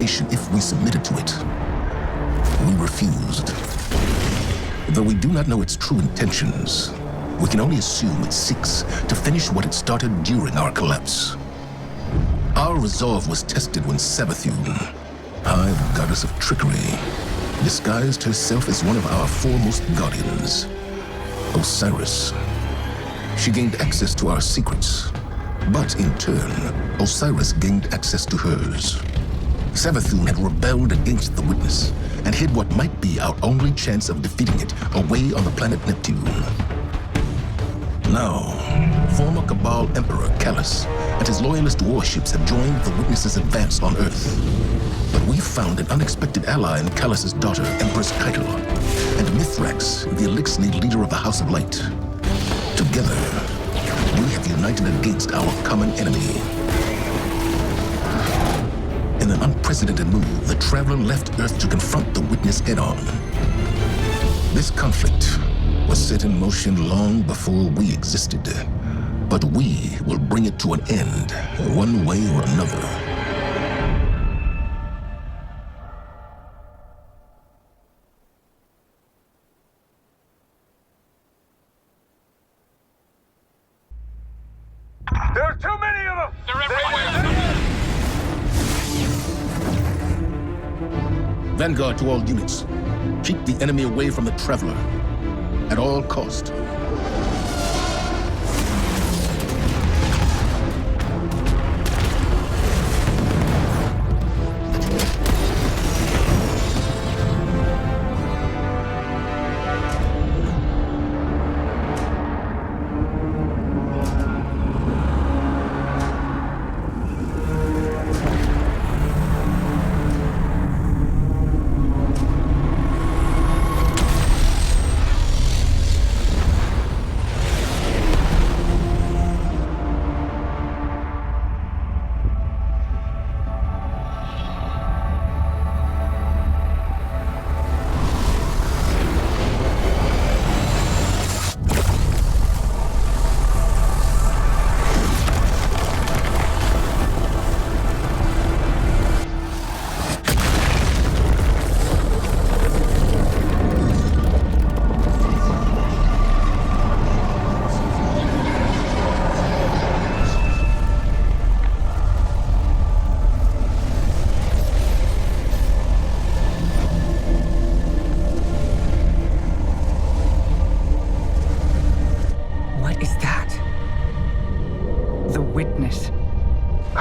relocation if we submitted to it. We refused. Though we do not know its true intentions, we can only assume it seeks to finish what it started during our collapse. Our resolve was tested when Savathun, High Goddess of Trickery, disguised herself as one of our foremost guardians, Osiris. She gained access to our secrets, but in turn, Osiris gained access to hers. Savathun had rebelled against the Witness and hid what might be our only chance of defeating it away on the planet Neptune. Now, former Cabal Emperor Callus and his loyalist warships have joined the Witness's advance on Earth. But we found an unexpected ally in Callus's daughter, Empress Keitel, and Mithrax, the Elixni leader of the House of Light. Together, we have united against our common enemy. In an unprecedented move, the Traveler left Earth to confront the Witness head-on. This conflict was set in motion long before we existed, but we will bring it to an end, one way or another. There are too many of them! They're everywhere! Vanguard to all units. Keep the enemy away from the Traveler, at all cost.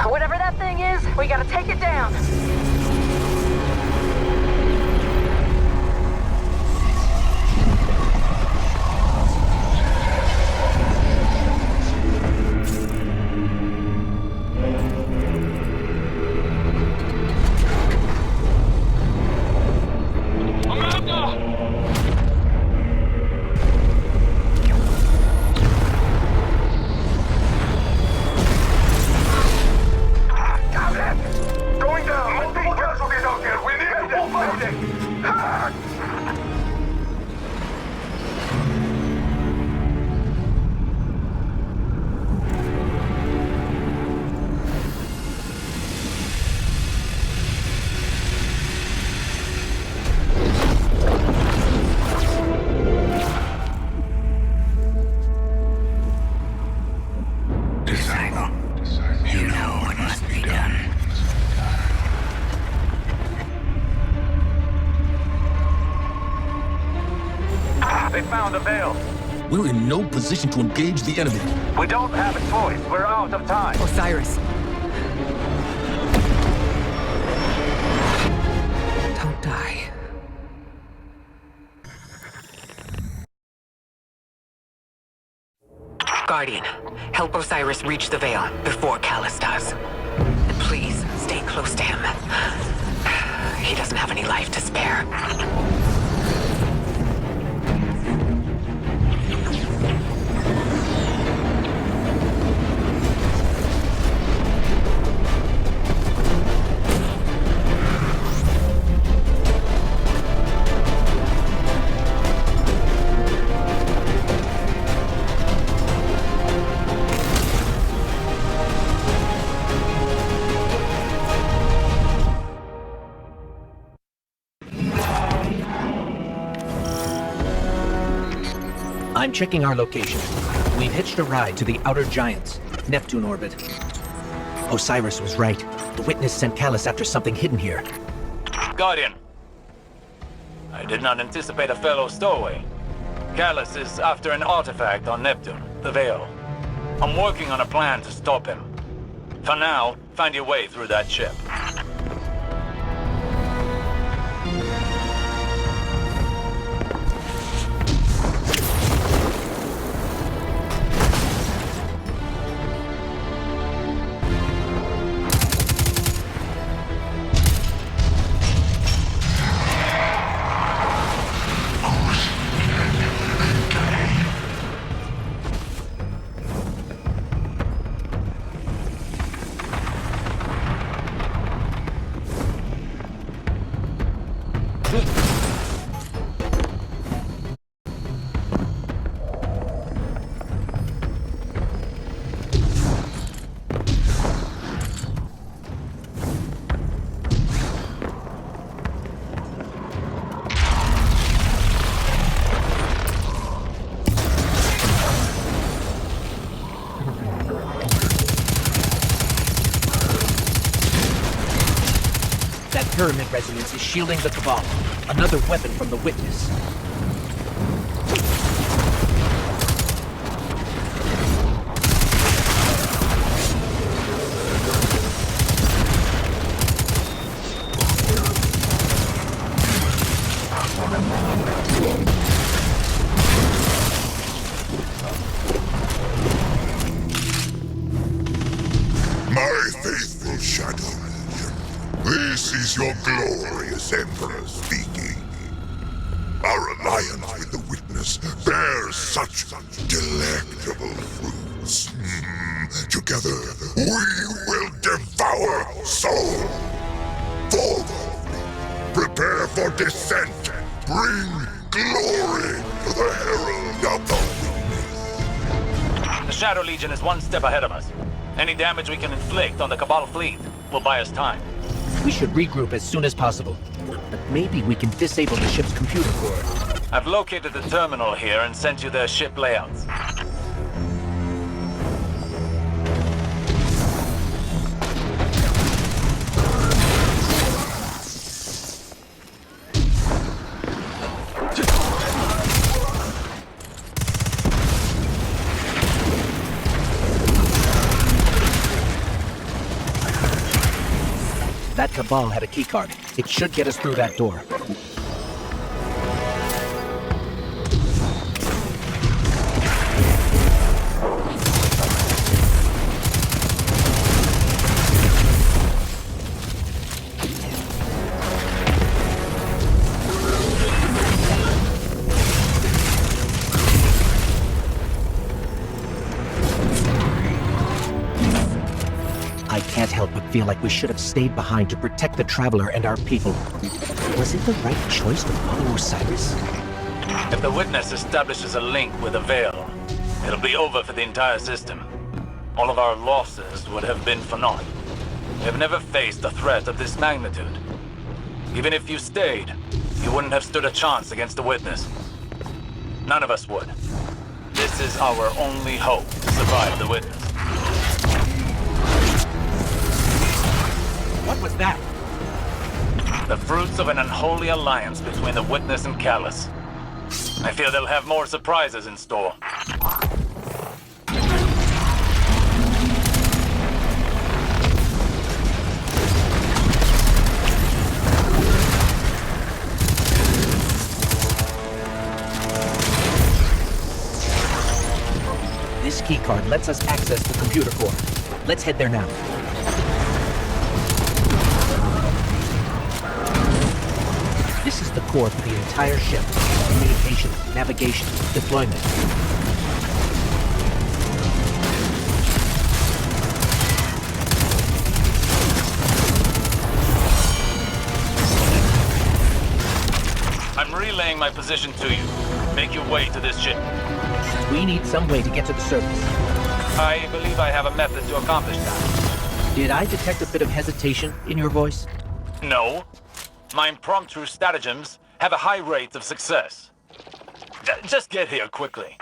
Whatever that thing is, we gotta take it down. They found the veil. We're in no position to engage the enemy. We don't have a choice. We're out of time. Osiris. Don't die. Guardian, help Osiris reach the veil before Callus does. And please, stay close to him. He doesn't have any life to spare. I'm checking our location. We've hitched a ride to the Outer Giants, Neptune orbit. Osiris was right. The witness sent Callus after something hidden here. Guardian. I did not anticipate a fellow stowaway. Callus is after an artifact on Neptune, the Veil. I'm working on a plan to stop him. For now, find your way through that ship. Pyramid resonance is shielding the Cabal. Another weapon from the Witness. My faithful shadow. This is your glorious Emperor speaking. Our alliance with the Witness bears such delectable fruits. Together, we will devour Soul. Forward! Prepare for descent! Bring glory to the Herald of the Witness! The Shadow Legion is one step ahead of us. Any damage we can inflict on the Cabal fleet will buy us time. We should regroup as soon as possible. But maybe we can disable the ship's computer core. I've located the terminal here and sent you their ship layouts. That Cabal had a keycard. It should get us through that door. I can't help but feel like we should have stayed behind to protect the Traveler and our people. Was it the right choice to follow Osiris? If the Witness establishes a link with the Veil, it'll be over for the entire system. All of our losses would have been for naught. We have never faced a threat of this magnitude. Even if you stayed, you wouldn't have stood a chance against the Witness. None of us would. This is our only hope to survive the Witness. What was that? The fruits of an unholy alliance between the Witness and Callus. I feel they'll have more surprises in store. This keycard lets us access the computer core. Let's head there now. This is the core for the entire ship. Communication, navigation, deployment. I'm relaying my position to you. Make your way to this ship. We need some way to get to the surface. I believe I have a method to accomplish that. Did I detect a bit of hesitation in your voice? No. My impromptu stratagems have a high rate of success. Just get here quickly.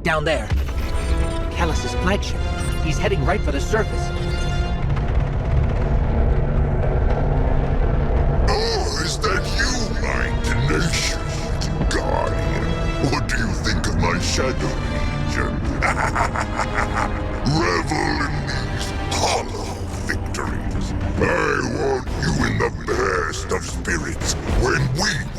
Down there. Callus's flagship. He's heading right for the surface. Oh, is that you, my tenacious guardian? What do you think of my shadow legion? Revel in these hollow victories. I want you in the best of spirits when we lead.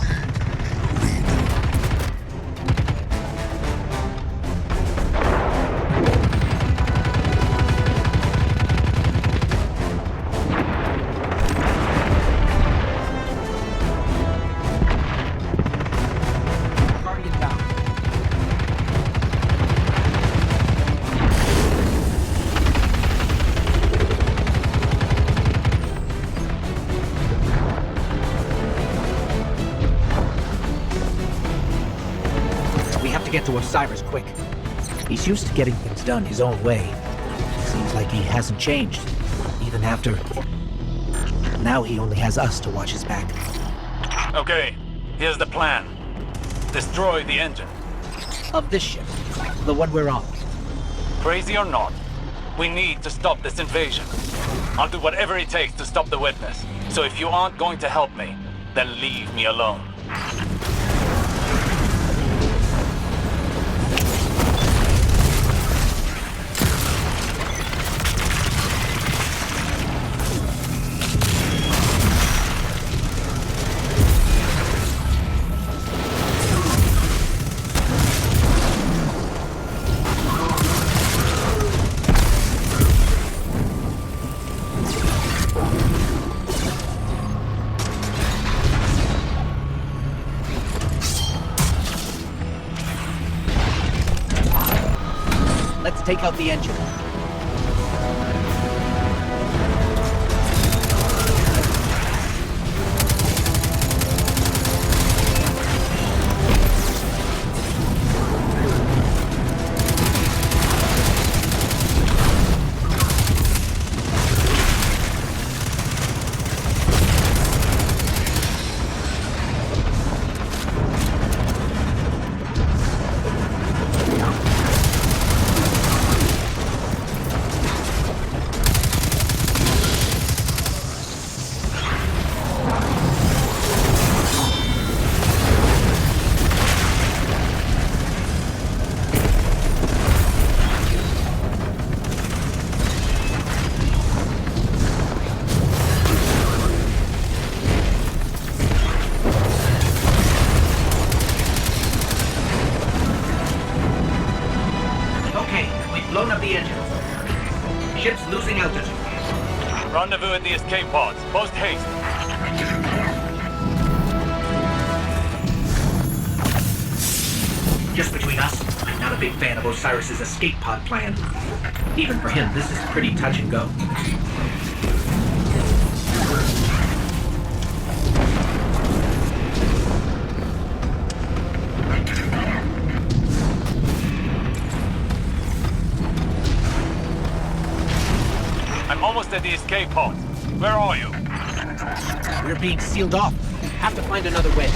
Guardian down. We have to get to Osiris quick. He's used to getting things done his own way. Seems like he hasn't changed, even after... Now he only has us to watch his back. Okay, here's the plan. Destroy the engine. Of this ship, the one we're on. Crazy or not, we need to stop this invasion. I'll do whatever it takes to stop the witness. So if you aren't going to help me, then leave me alone. Let's take out the engine. Blown up the engines. Ship's losing altitude. Rendezvous at the escape pods. Post haste. Just between us, I'm not a big fan of Osiris's escape pod plan. Even for him, this is pretty touch and go. I'm almost at the escape pods. Where are you? We're being sealed off. Have to find another way.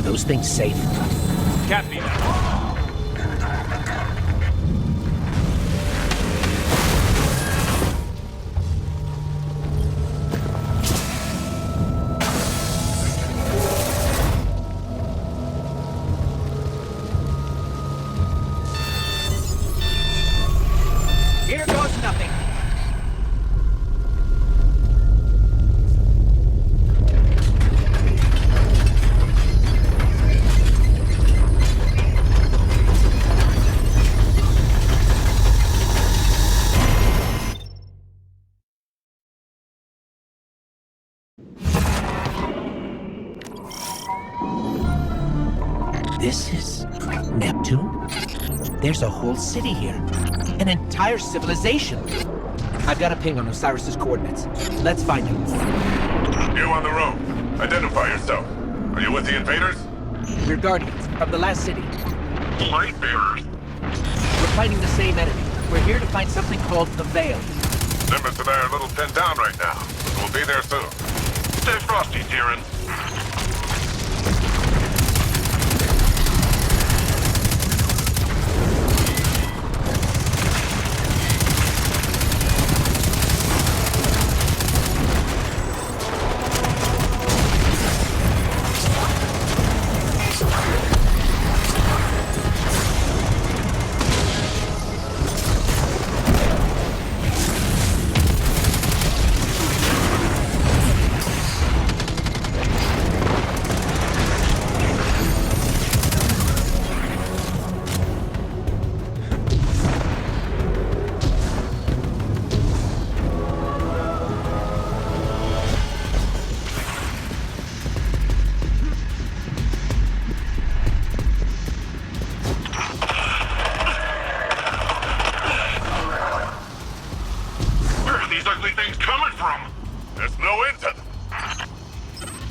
Are those things safe? Can't be now. Here goes nothing. This is Neptune? There's a whole city here. An entire civilization. I've got a ping on Osiris's coordinates. Let's find him. You on the road. Identify yourself. Are you with the invaders? We're Guardians from the last city. Light bearers. We're fighting the same enemy. We're here to find something called the Veil. Nimbus and I are a little pinned down right now. We'll be there soon. Stay frosty, Tyrion.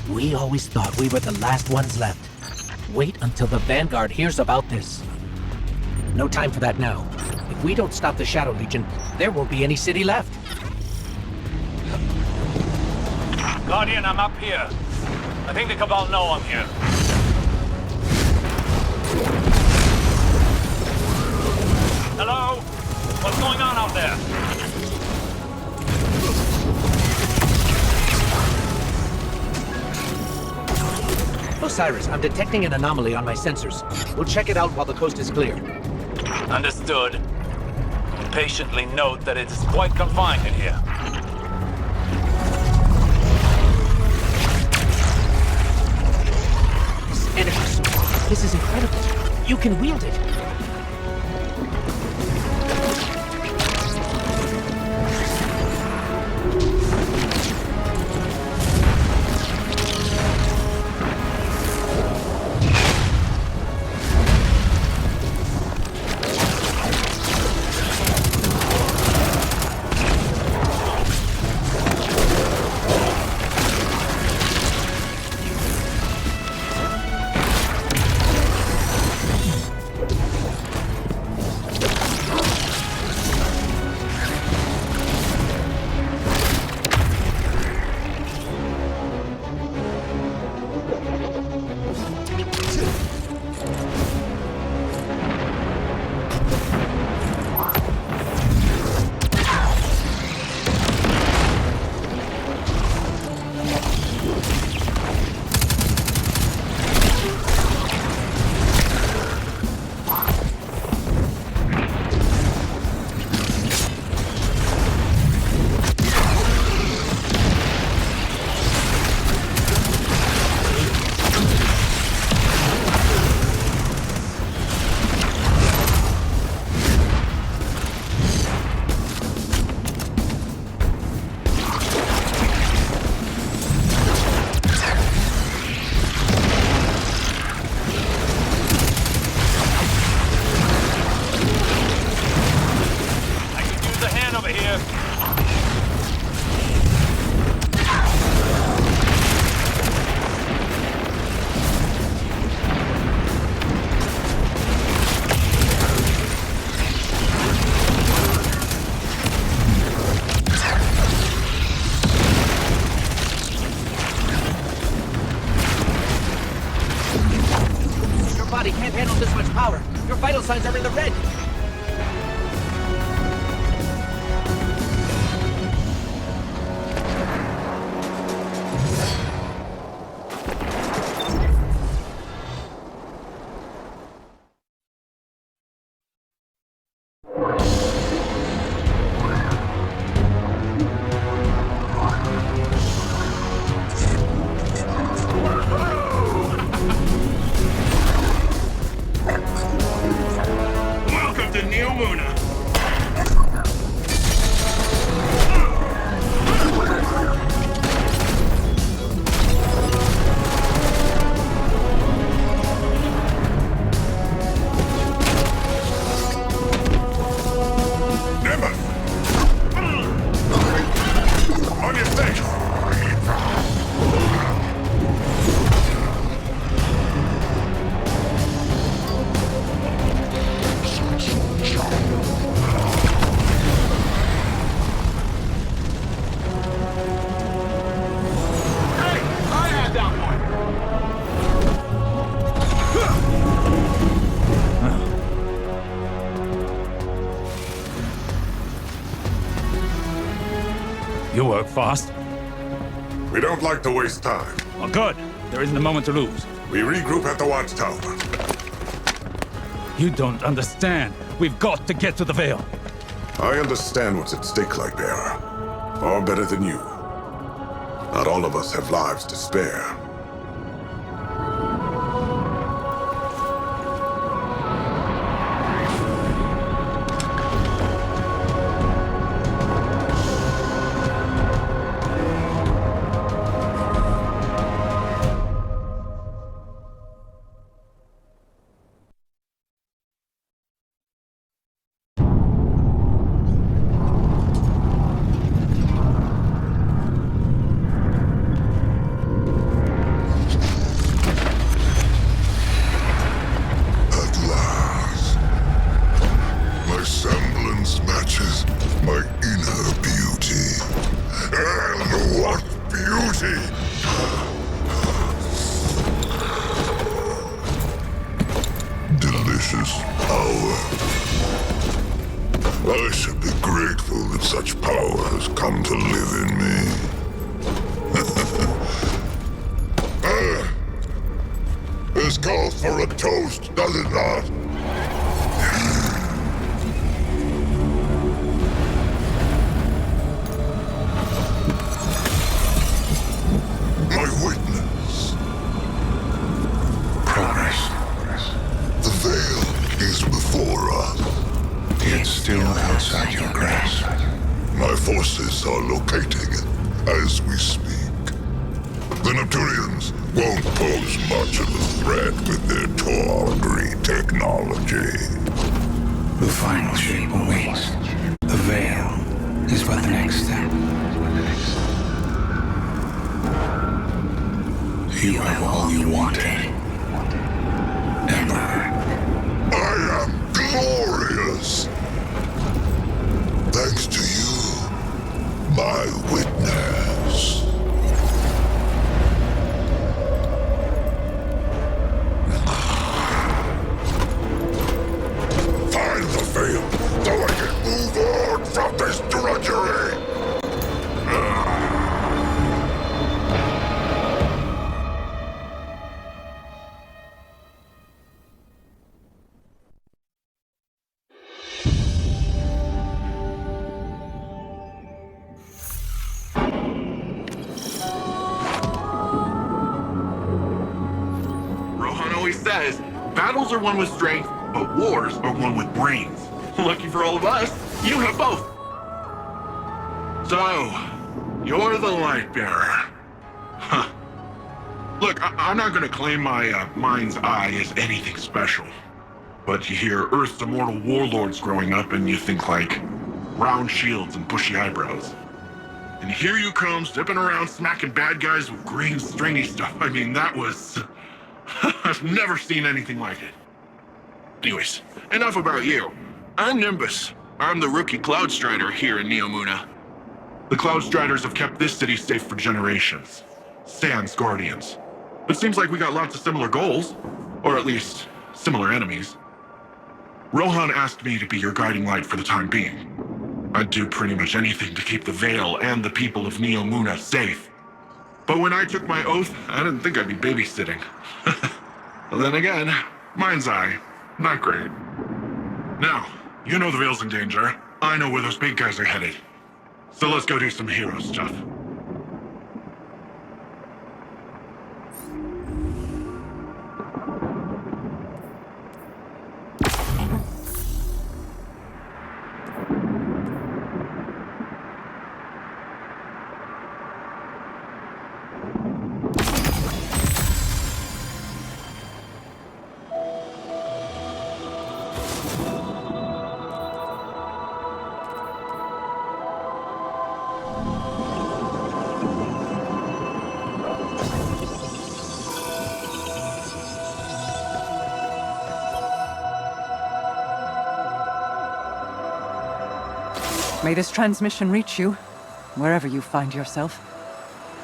We always thought we were the last ones left. Wait until the Vanguard hears about this. No time for that now. If we don't stop the Shadow Legion, there won't be any city left. Guardian, I'm up here. I think the Cabal know I'm here. Hello? What's going on out there? Osiris, I'm detecting an anomaly on my sensors. We'll check it out while the coast is clear. Understood. Patiently note that it is quite confined in here. This energy source. This is incredible. You can wield it. body can't handle this much power. Your vital signs are in the red. Welcome to Neo Muna. Nimbus! On your face! Hey, I had that one. You work fast. We don't like to waste time. Well, good. There isn't a moment to lose. We regroup at the watchtower. You don't understand. We've got to get to the Veil. I understand what's at stake, Lightbearer. Far better than you. Not all of us have lives to spare. At last, my semblance matches my inner beauty. And what beauty! Delicious power. I should be grateful that such power has come to live in me. This calls for a toast, does it not? My witness. Progress. The veil is before us. Yet still outside your grasp. My forces are locating it as we speak. The Neptunians won't pose much of a threat with their tawdry technology. The final shape awaits. The veil is but the next step. You have all you wanted. Emperor. I am glorious! Thanks to you, my witness. Find the veil so I can move on from this drudgery! Rohan always says, battles are won with strength, but wars are won with brains. Lucky for all of us, you have both. So, you're the light bearer. Huh. Look, I'm not gonna claim my mind's eye is anything special. But you hear Earth's immortal warlords growing up and you think like round shields and bushy eyebrows. And here you come, zipping around smacking bad guys with green stringy stuff. I mean, that was... I've never seen anything like it. Anyways, enough about you. I'm Nimbus. I'm the rookie Cloud Strider here in Neo Muna. The Cloud Striders have kept this city safe for generations. Sans Guardians. It seems like we got lots of similar goals. Or at least, similar enemies. Rohan asked me to be your guiding light for the time being. I'd do pretty much anything to keep the Veil and the people of Neo Muna safe. But when I took my oath, I didn't think I'd be babysitting. Well, then again, mind's eye, not great. Now, you know the Veil's in danger. I know where those big guys are headed. So let's go do some hero stuff. May this transmission reach you, wherever you find yourself.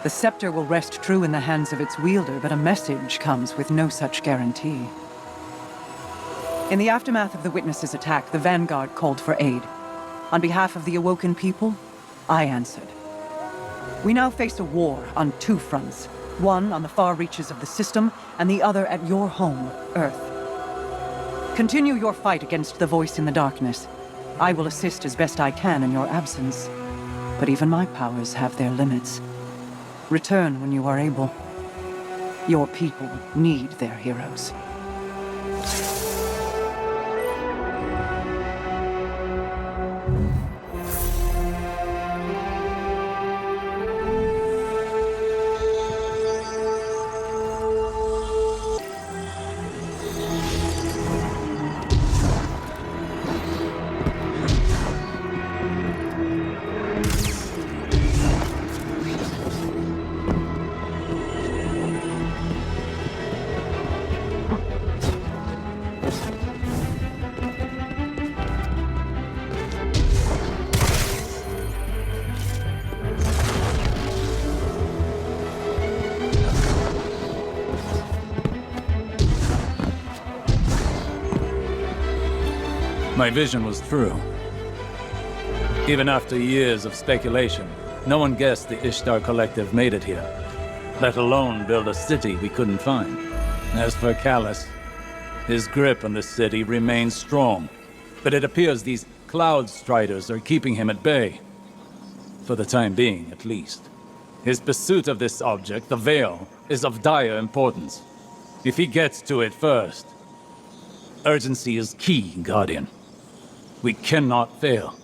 The scepter will rest true in the hands of its wielder, but a message comes with no such guarantee. In the aftermath of the Witness's attack, the Vanguard called for aid. On behalf of the awoken people, I answered. We now face a war on two fronts. One on the far reaches of the system, and the other at your home, Earth. Continue your fight against the voice in the darkness. I will assist as best I can in your absence. But even my powers have their limits. Return when you are able. Your people need their heroes. My vision was true. Even after years of speculation, no one guessed the Ishtar Collective made it here, let alone build a city we couldn't find. As for Callus, his grip on the city remains strong, but it appears these Cloud Striders are keeping him at bay. For the time being, at least. His pursuit of this object, the Veil, is of dire importance. If he gets to it first, urgency is key, Guardian. We cannot fail.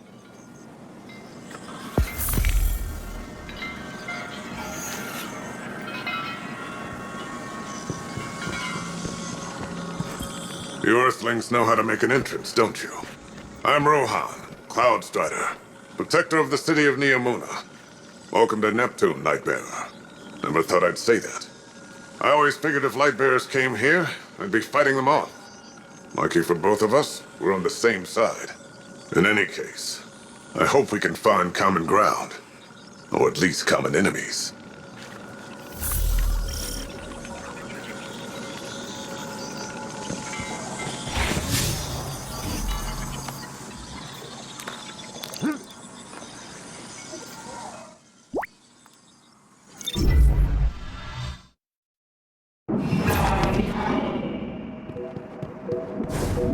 You Earthlings know how to make an entrance, don't you? I'm Rohan, Cloud Strider, protector of the city of Neo Muna. Welcome to Neptune, Lightbearer. Never thought I'd say that. I always figured if Lightbearers came here, I'd be fighting them off. Lucky for both of us, we're on the same side. In any case, I hope we can find common ground. Or at least common enemies.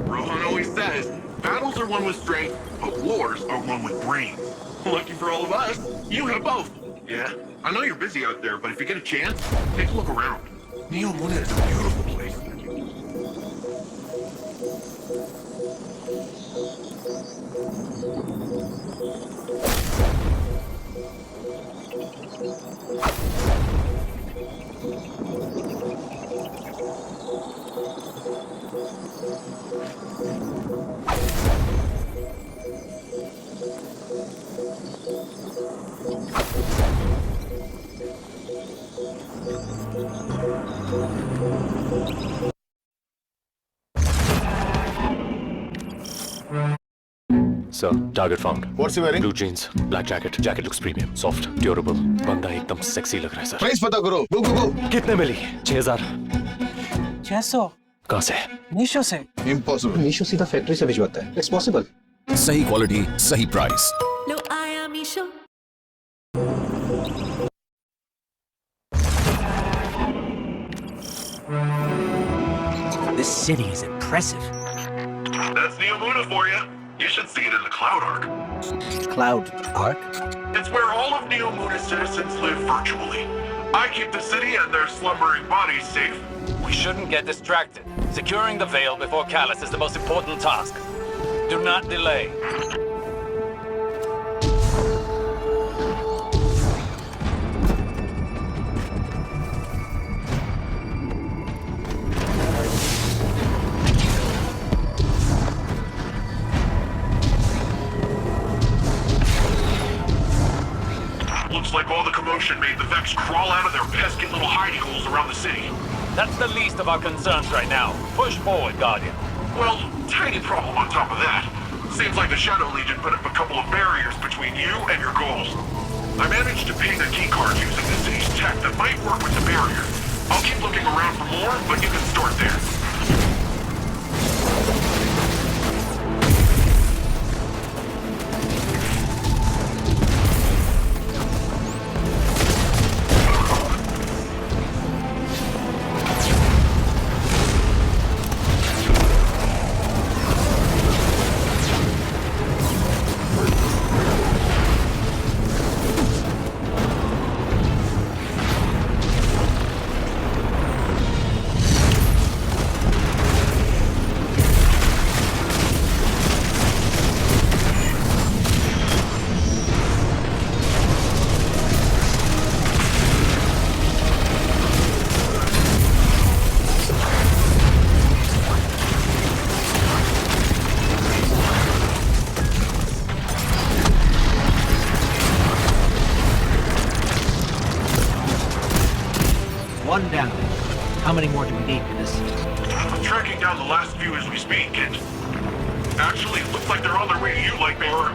Rohan always says, battles are won with strength, but wars are won with brains. Lucky for all of us, you have both. Yeah, I know you're busy out there, but if you get a chance, take a look around. Neo Muna is a beautiful place. Sir, target found. What's he wearing? Blue jeans, black jacket. Jacket looks premium, soft, durable. बंदा एकदम sexy लग रहा है sir. Price पता करो. Go. कितने मिली? 6000. 600. कहाँ से? मीशो से। Impossible. मीशो सीधा फैक्ट्री से भिजवाता है. It's possible. सही क्वालिटी, सही प्राइस. लो आया Meesho. This city is impressive. That's Neomuna for you. You should see it in the Cloud Arc. Cloud Arc? It's where all of Neomuna's citizens live virtually. I keep the city and their slumbering bodies safe. We shouldn't get distracted. Securing the Veil before Callus is the most important task. Do not delay. Looks like all the commotion made the Vex crawl out of their pesky little hidey holes around the city. That's the least of our concerns right now. Push forward, Guardian. Well, tiny problem on top of that. Seems like the Shadow Legion put up a couple of barriers between you and your goals. I managed to ping a keycard using the city's tech that might work with the barrier. I'll keep looking around for more, but you can start there. One down. How many more do we need for this? I'm tracking down the last few as we speak, and actually, it looks like they're on their way to you, Lightbearer.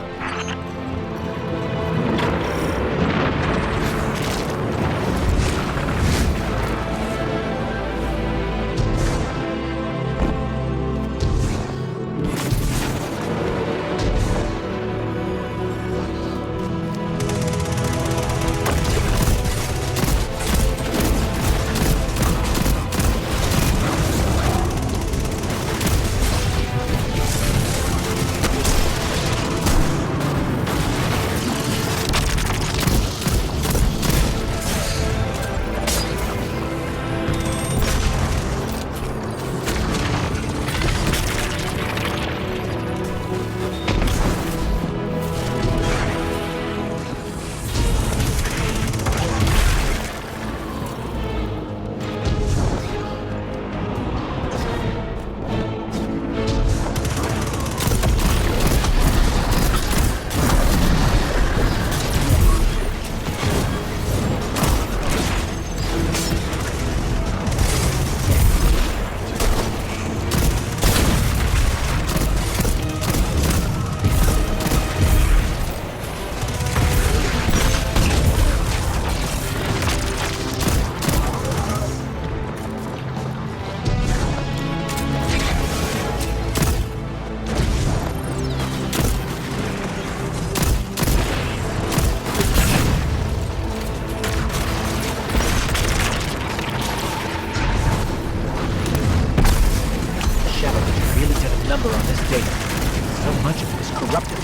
On this data. So much of it is corrupted.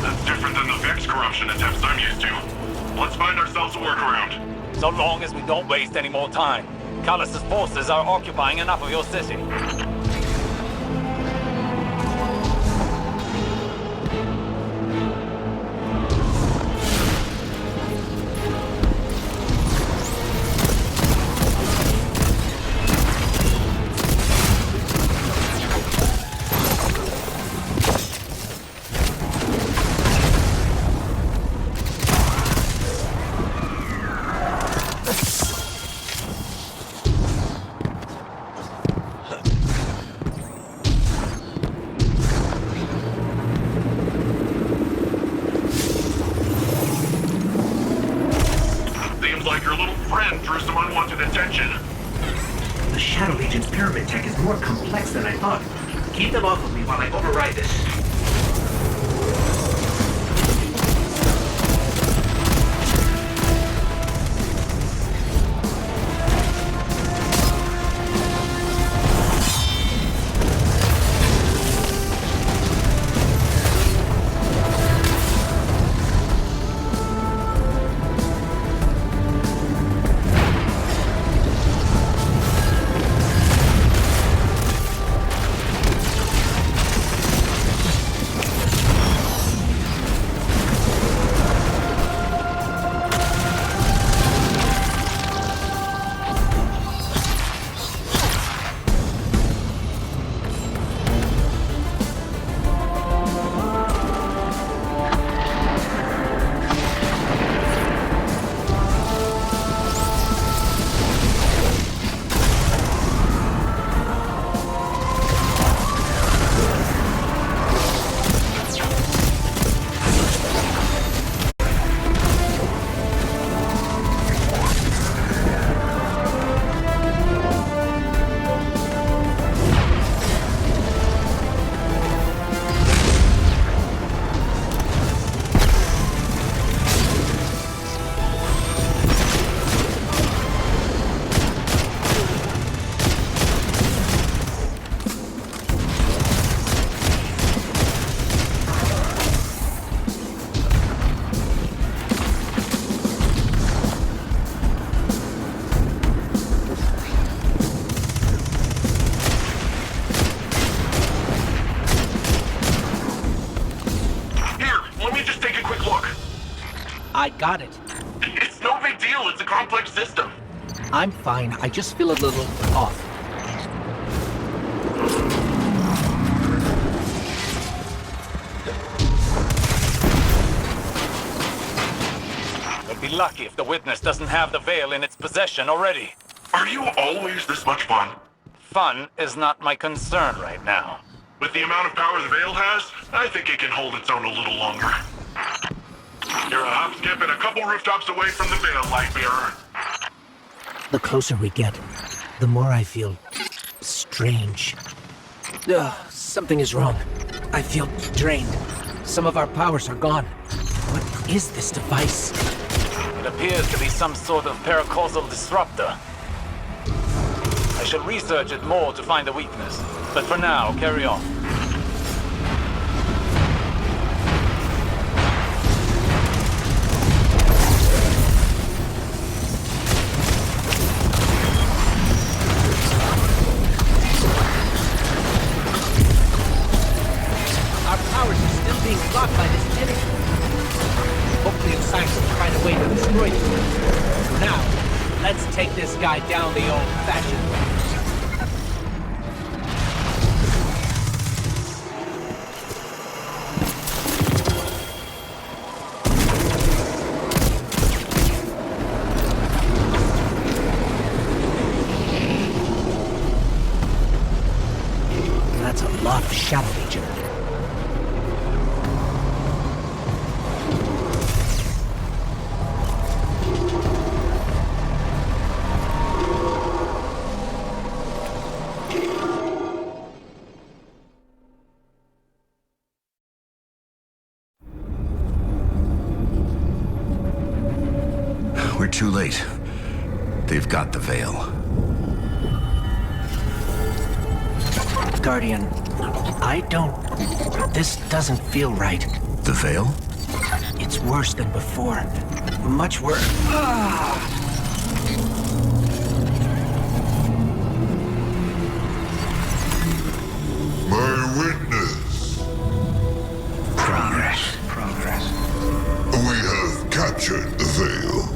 That's different than the Vex corruption attempts I'm used to. Let's find ourselves a workaround. So long as we don't waste any more time. Callus's forces are occupying enough of your city. The Shadow Legion's pyramid tech is more complex than I thought. Keep them off of me while I override this. I got it. It's no big deal. It's a complex system. I'm fine. I just feel a little off. We'll be lucky if the witness doesn't have the veil in its possession already. Are you always this much fun? Fun is not my concern right now. With the amount of power the veil has, I think it can hold its own a little longer. You're a hop, skip, and a couple rooftops away from the veil, Lightbearer. The closer we get, the more I feel strange. Something is wrong. I feel drained. Some of our powers are gone. What is this device? It appears to be some sort of paracausal disruptor. I shall research it more to find the weakness. But for now, carry on. Our powers are still being blocked by this energy. Hopefully Osiris will find a way to destroy it. For now, let's take this guy down the old-fashioned way. That's a lot of Shadow Legion. We're too late. They've got the veil. Guardian, this doesn't feel right. The veil? It's worse than before. Much worse. My witness. Progress. We have captured the veil.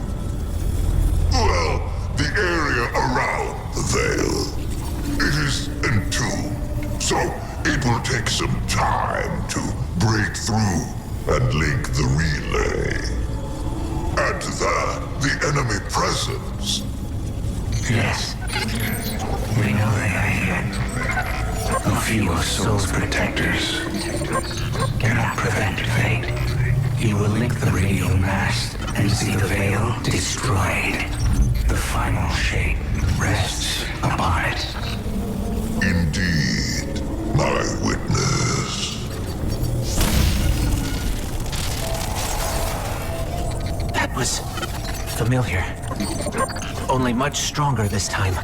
Well, the area around the veil. It is entombed, so it will take some time to break through and link the relay. Add to that the enemy presence. Yes. We know they are here. A few of Soul's protectors cannot prevent fate. You will link the radio mast and see the veil destroyed. The final shape rests upon it. Indeed, my witness. That was familiar. Only much stronger this time.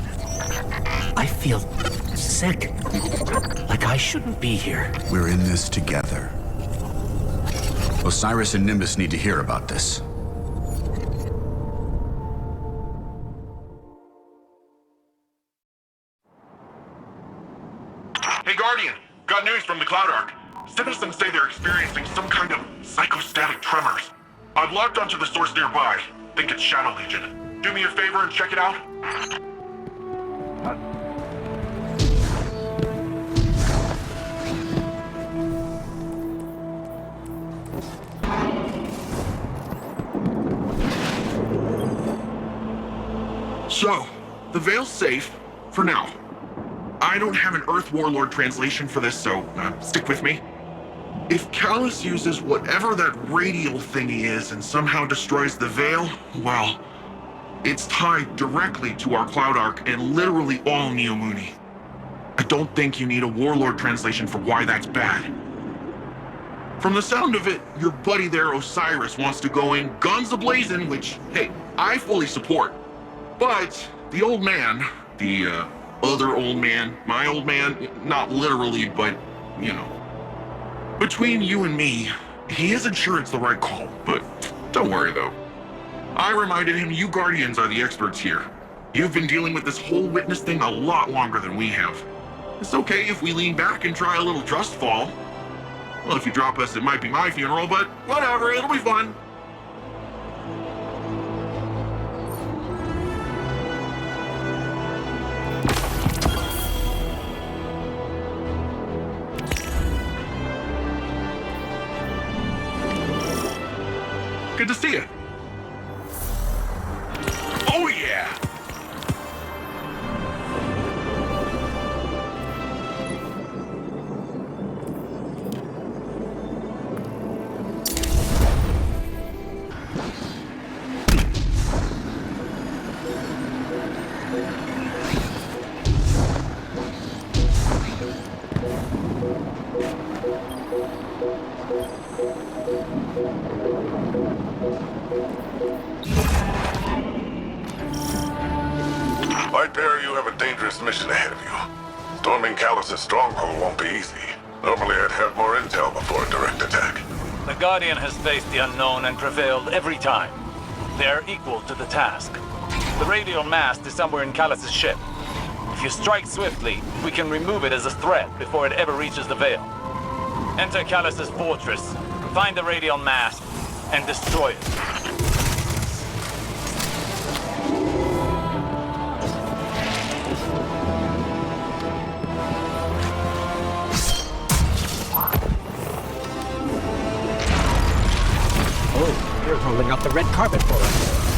I feel sick. Like I shouldn't be here. We're in this together. Osiris and Nimbus need to hear about this. Hey, Guardian. Got news from the Cloud Ark. Citizens say they're experiencing some kind of psychostatic tremors. I've locked onto the source nearby. Think it's Shadow Legion. Do me a favor and check it out. So, the Veil's safe, for now. I don't have an Earth Warlord translation for this, so stick with me. If Callus uses whatever that radial thingy is and somehow destroys the Veil, well, it's tied directly to our Cloud Ark and literally all Neomuni. I don't think you need a Warlord translation for why that's bad. From the sound of it, your buddy there, Osiris, wants to go in guns a-blazing, which, hey, I fully support. But the old man, the other old man, my old man, not literally, but, you know. Between you and me, he isn't sure it's the right call, but don't worry though. I reminded him you Guardians are the experts here. You've been dealing with this whole witness thing a lot longer than we have. It's okay if we lean back and try a little trust fall. Well, if you drop us, it might be my funeral, but whatever, it'll be fun. Good to see you. Oh, yeah! Lightbearer, you have a dangerous mission ahead of you. Storming Callus's stronghold won't be easy. Normally I'd have more intel before a direct attack. The Guardian has faced the unknown and prevailed every time. They're equal to the task. The radial mast is somewhere in Callus's ship. If you strike swiftly, we can remove it as a threat before it ever reaches the Veil. Enter Callus's fortress, find the radial mast, and destroy it. Oh, you're rolling out the red carpet for us.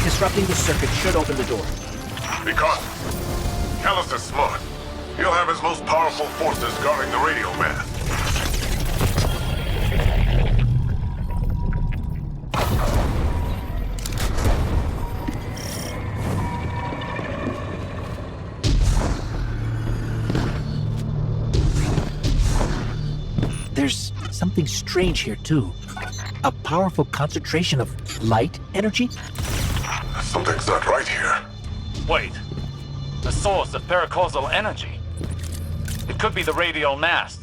Disrupting the circuit should open the door. Be cautious. Callus is smart. He'll have his most powerful forces guarding the radial mast. There's something strange here, too. A powerful concentration of light energy? Something's not right here. Wait. A source of paracausal energy. It could be the radial mast.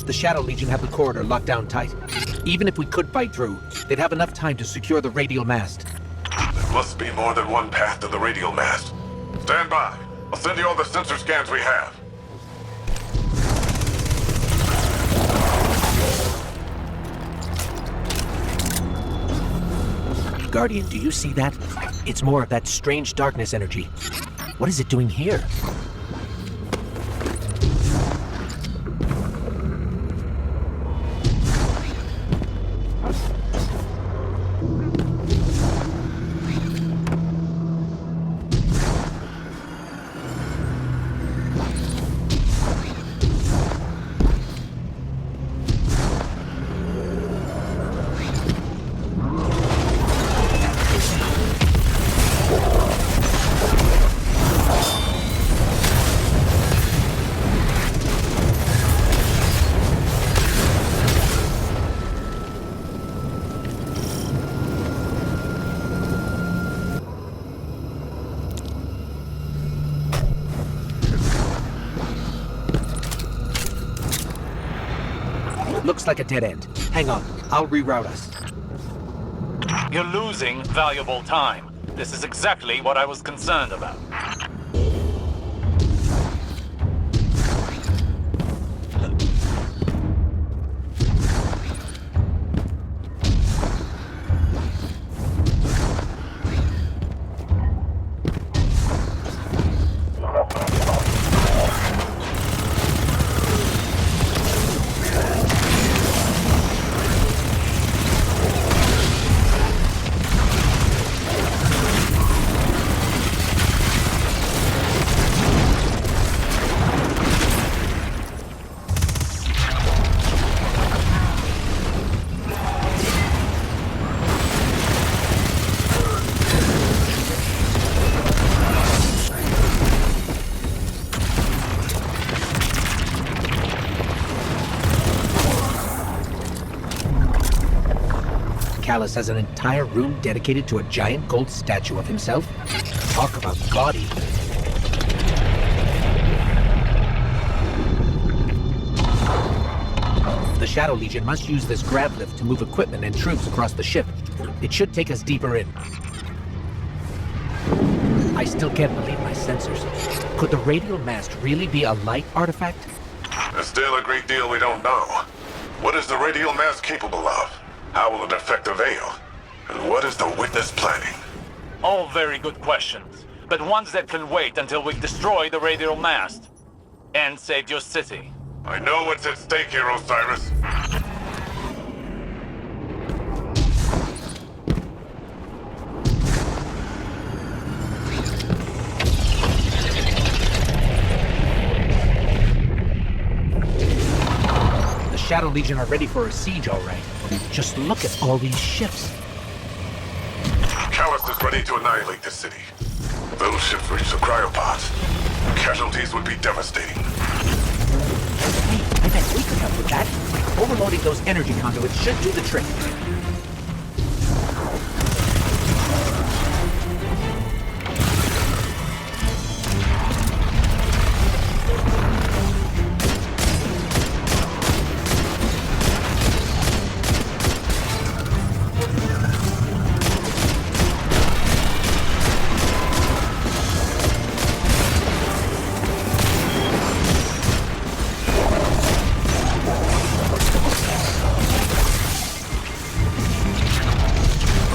The Shadow Legion have the corridor locked down tight. Even if we could fight through, they'd have enough time to secure the radial mast. There must be more than one path to the radial mast. Stand by. I'll send you all the sensor scans we have. Guardian, do you see that? It's more of that strange darkness energy. What is it doing here? Looks like a dead end. Hang on, I'll reroute us. You're losing valuable time. This is exactly what I was concerned about. Callus has an entire room dedicated to a giant gold statue of himself. Talk about gaudy. The Shadow Legion must use this grav lift to move equipment and troops across the ship. It should take us deeper in. I still can't believe my sensors. Could the radial mast really be a light artifact? There's still a great deal we don't know. What is the radial mast capable of? How will it affect the Veil? And what is the Witness planning? All very good questions, but ones that can wait until we destroy the radial mast. And save your city. I know what's at stake here, Osiris. The Shadow Legion are ready for a siege, all right. Just look at all these ships. Callus is ready to annihilate this city. If those ships reach the cryopods, casualties would be devastating. Hey, I bet we could help with that. Overloading those energy conduits should do the trick.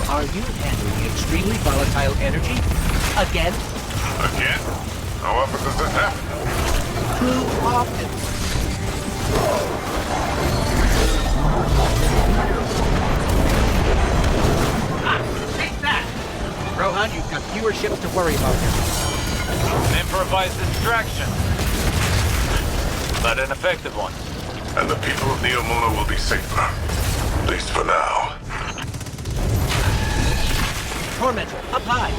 Are you handling extremely volatile energy? Again? Again? How often does this happen? Too often. Take that! Rohan, you've got fewer ships to worry about now. An improvised distraction. But an effective one. And the people of Neomuna will be safer. At least for now. Tormentor, up high!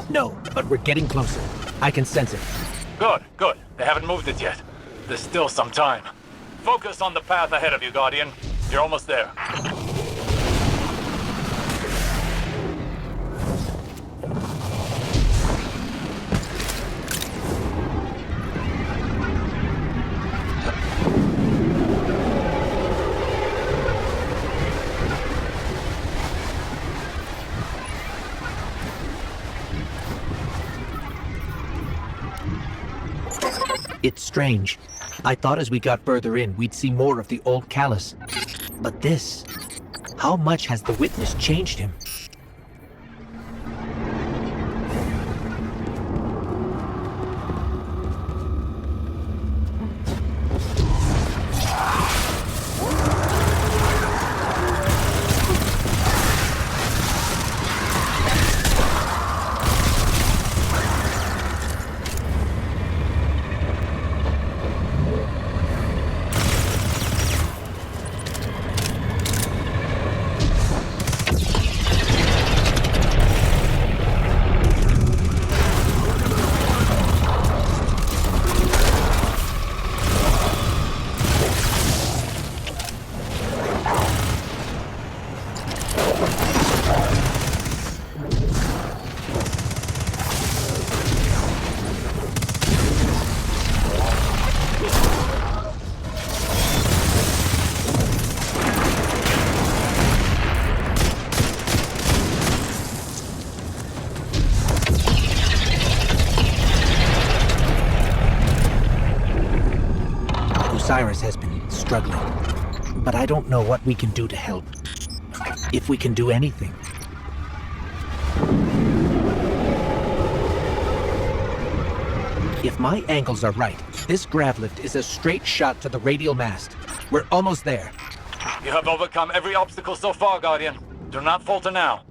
No, but we're getting closer. I can sense it. Good, good. They haven't moved it yet. There's still some time. Focus on the path ahead of you, Guardian. You're almost there. It's strange. I thought as we got further in, we'd see more of the old Callus. But this... How much has the Witness changed him? Cyrus has been struggling, but I don't know what we can do to help. If we can do anything. If my angles are right, this grav lift is a straight shot to the radial mast. We're almost there. You have overcome every obstacle so far, Guardian. Do not falter now.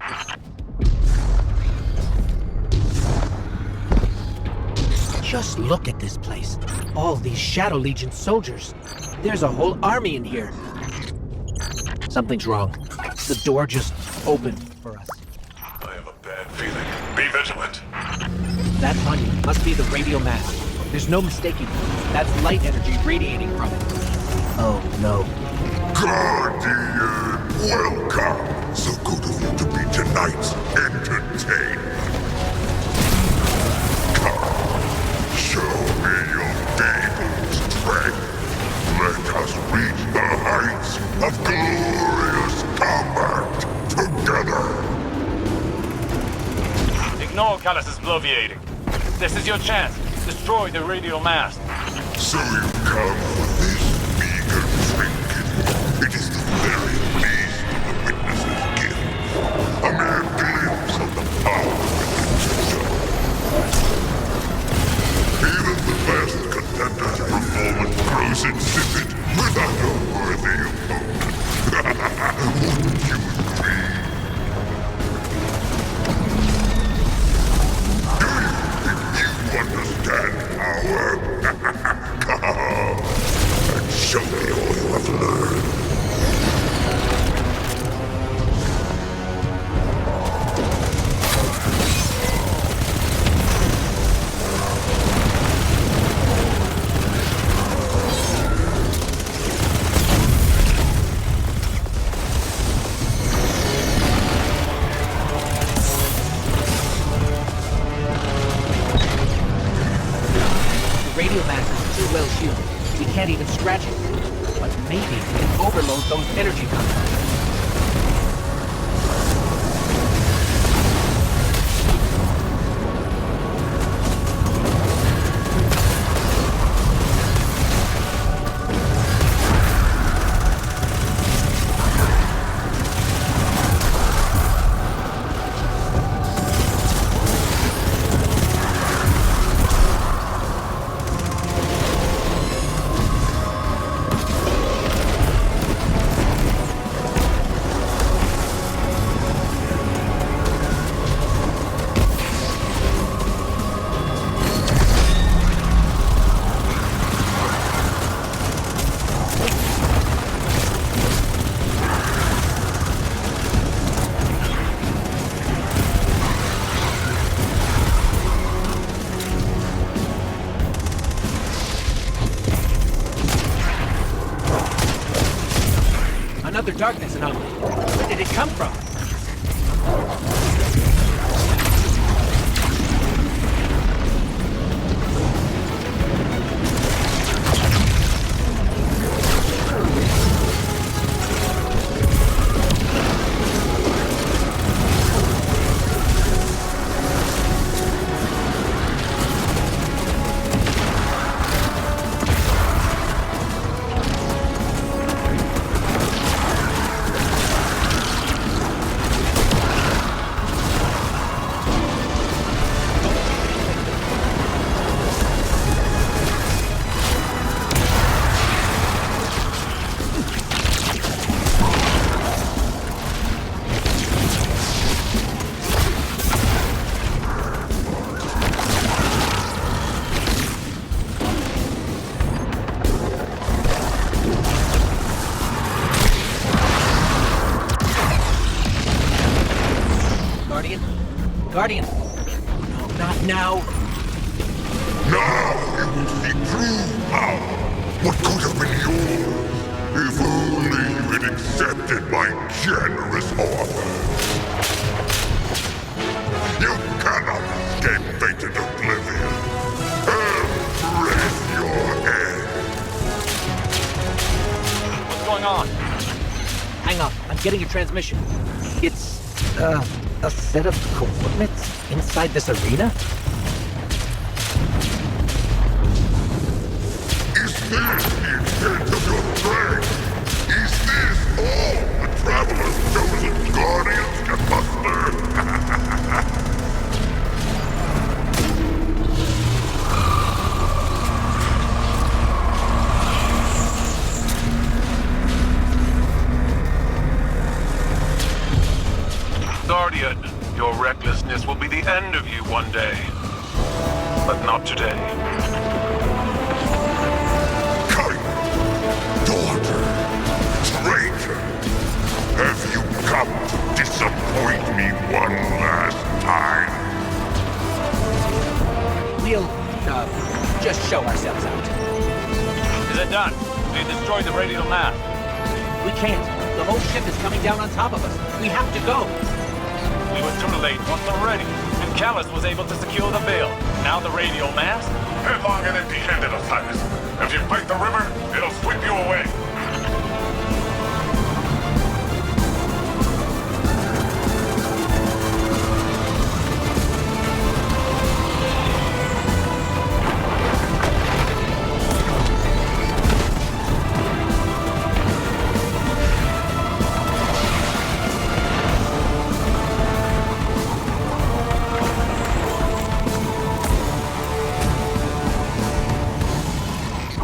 Just look at this place. All these Shadow Legion soldiers. There's a whole army in here. Something's wrong. The door just opened for us. I have a bad feeling. Be vigilant. That monument must be the radial mast. There's no mistaking it. That's light energy radiating from it. Oh, no. Guardian, welcome. So good of you to be tonight's entertainment. Show me your devil's strength. Let us reach the heights of glorious combat together. Ignore Callus's bloviating. This is your chance. Destroy the radial mast. So you come for this meager trinket. It is the very least of the Witness's gift. A mere glimpse of the power it can show. Even the best contender's performance grows insipid without a worthy opponent. Wouldn't you agree? Come and show me all you have learned. Radio mass is too well shielded. We can't even scratch it. But maybe we can overload those energy contacts. Another darkness anomaly. Where did it come from? Guardian! No, not now! Now you will see true power! What could have been yours, if only you had accepted my generous offer! You cannot escape fated oblivion! Raise your head! What's going on? Hang on, I'm getting a transmission. It's, a set of coordinates inside this arena? Is this the extent of your strength? Is this all the Traveler's chosen Guardians can muster? Guardian, your recklessness will be the end of you one day. But not today. Kind daughter, traitor, have you come to disappoint me one last time? We'll, just show ourselves out. Is it done? We destroyed the radial mass. We can't. The whole ship is coming down on top of us. We have to go. We were too late once already, and Callus was able to secure the veil. Now the radial mass? Headlong and empty-handed, Osiris. If you fight the river, it'll sweep you away.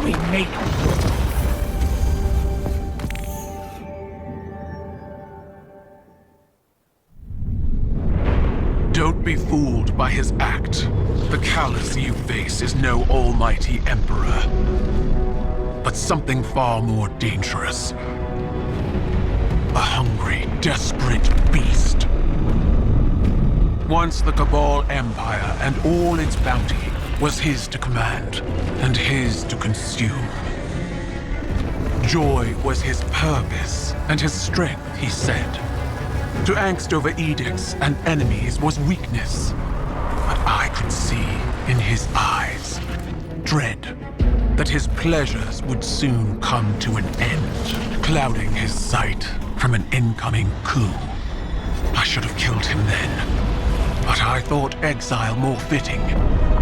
We made it. Don't be fooled by his act. The callous you face is no almighty emperor, but something far more dangerous. A hungry, desperate beast. Once the Cabal Empire and all its bounty was his to command and his to consume. Joy was his purpose and his strength, he said. To angst over edicts and enemies was weakness. But I could see in his eyes dread that his pleasures would soon come to an end, clouding his sight from an incoming coup. I should have killed him then, but I thought exile more fitting.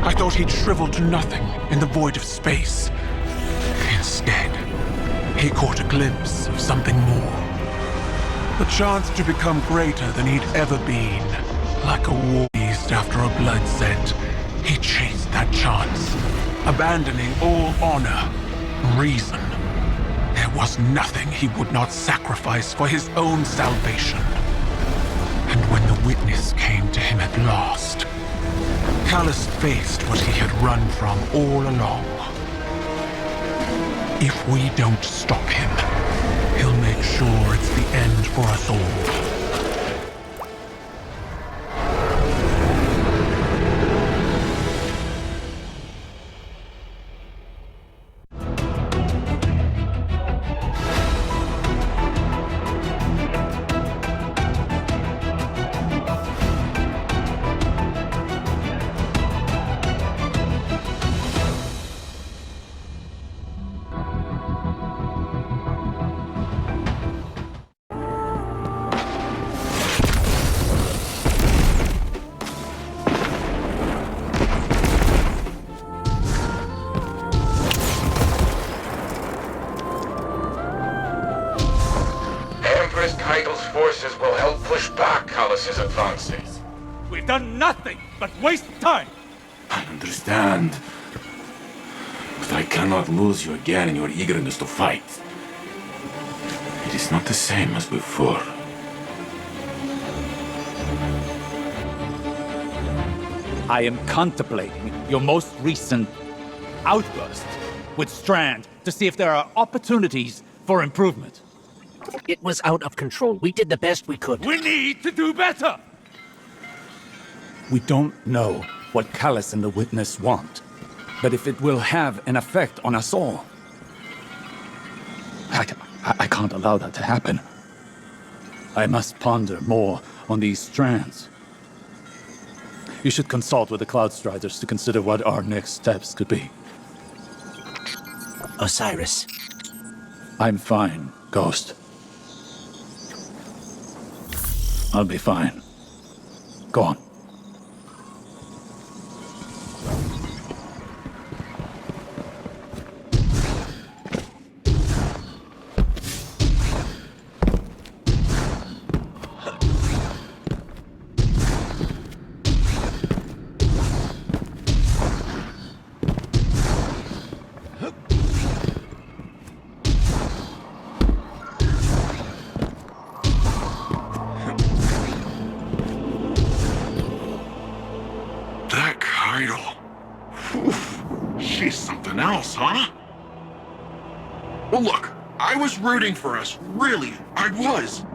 I thought he'd shrivel to nothing in the void of space. Instead, he caught a glimpse of something more. The chance to become greater than he'd ever been. Like a war beast after a blood set, he chased that chance, abandoning all honor, reason. There was nothing he would not sacrifice for his own salvation. And when the witness came to him at last, Callus faced what he had run from all along. If we don't stop him, he'll make sure it's the end for us all. Forces will help push back Callus's advances. We've done nothing but waste time! I understand. But I cannot lose you again in your eagerness to fight. It is not the same as before. I am contemplating your most recent outburst with Strand to see if there are opportunities for improvement. It was out of control. We did the best we could. We need to do better! We don't know what Callus and the Witness want, but if it will have an effect on us all, I can't allow that to happen. I must ponder more on these strands. You should consult with the Cloud Striders to consider what our next steps could be. Osiris. I'm fine, Ghost. I'll be fine. Go on. She's something else, huh? Well, look, I was rooting for us. Really, I was.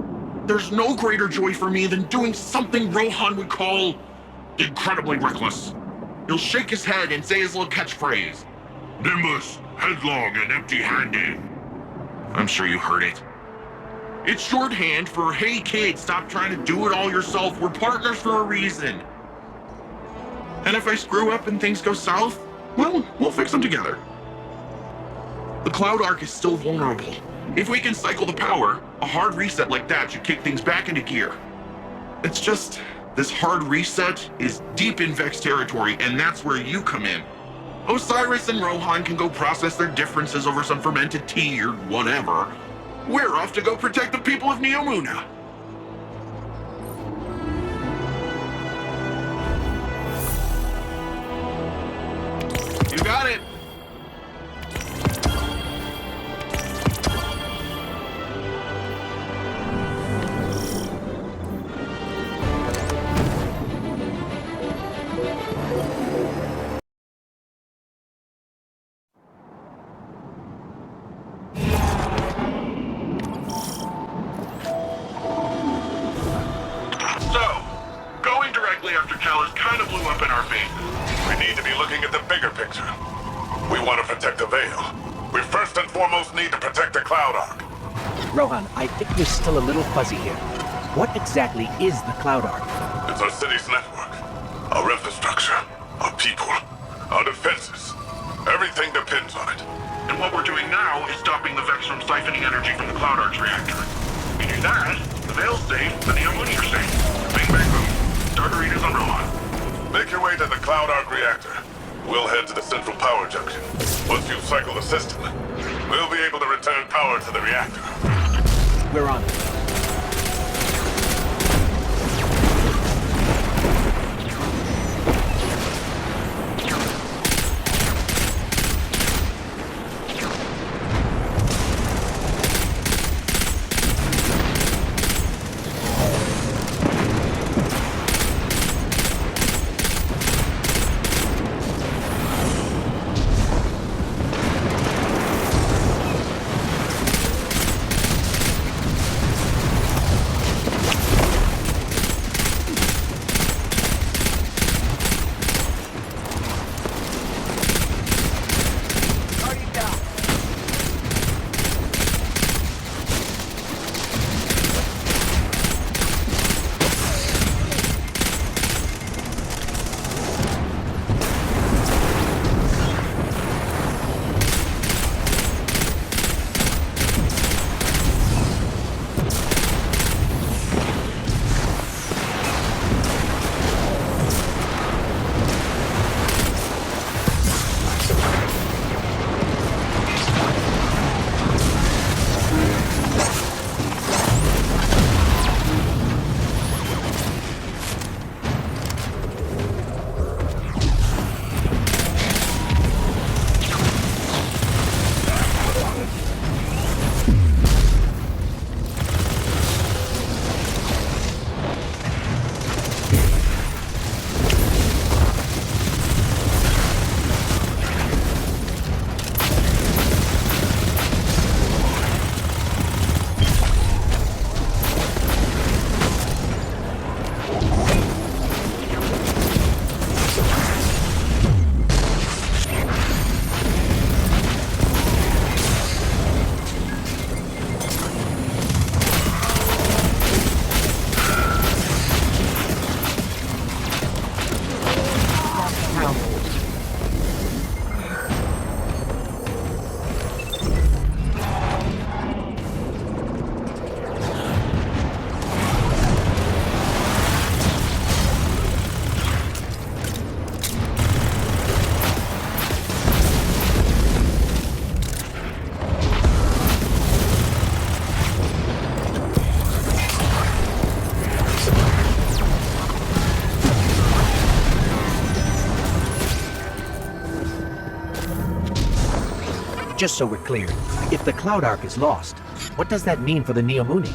There's no greater joy for me than doing something Rohan would call incredibly reckless. He'll shake his head and say his little catchphrase. Nimbus, headlong and empty-handed. I'm sure you heard it. It's shorthand for, hey kid, stop trying to do it all yourself. We're partners for a reason. And if I screw up and things go south, well, we'll fix them together. The Cloud Arc is still vulnerable. If we can cycle the power, a hard reset like that should kick things back into gear. It's just, this hard reset is deep in Vex territory, and that's where you come in. Osiris and Rohan can go process their differences over some fermented tea or whatever. We're off to go protect the people of Neomuna. You got it. looking at the bigger picture. We want to protect the Veil. We first and foremost need to protect the Cloud Ark. Rohan, I think you're still a little fuzzy here. What exactly is the Cloud Ark? It's our city's network, our infrastructure, our people, our defenses. Everything depends on it. And what we're doing now is stopping the Vex from siphoning energy from the Cloud Ark's reactor. If we do that, the Veil's safe, and the Omni are safe. Bang bang boom. Starter readers on Rohan. Make your way to the Cloud Ark reactor. We'll head to the central power junction. Once you've cycled the system, we'll be able to return power to the reactor. We're on it. Just so we're clear, if the Cloud Ark is lost, what does that mean for the Neomuni?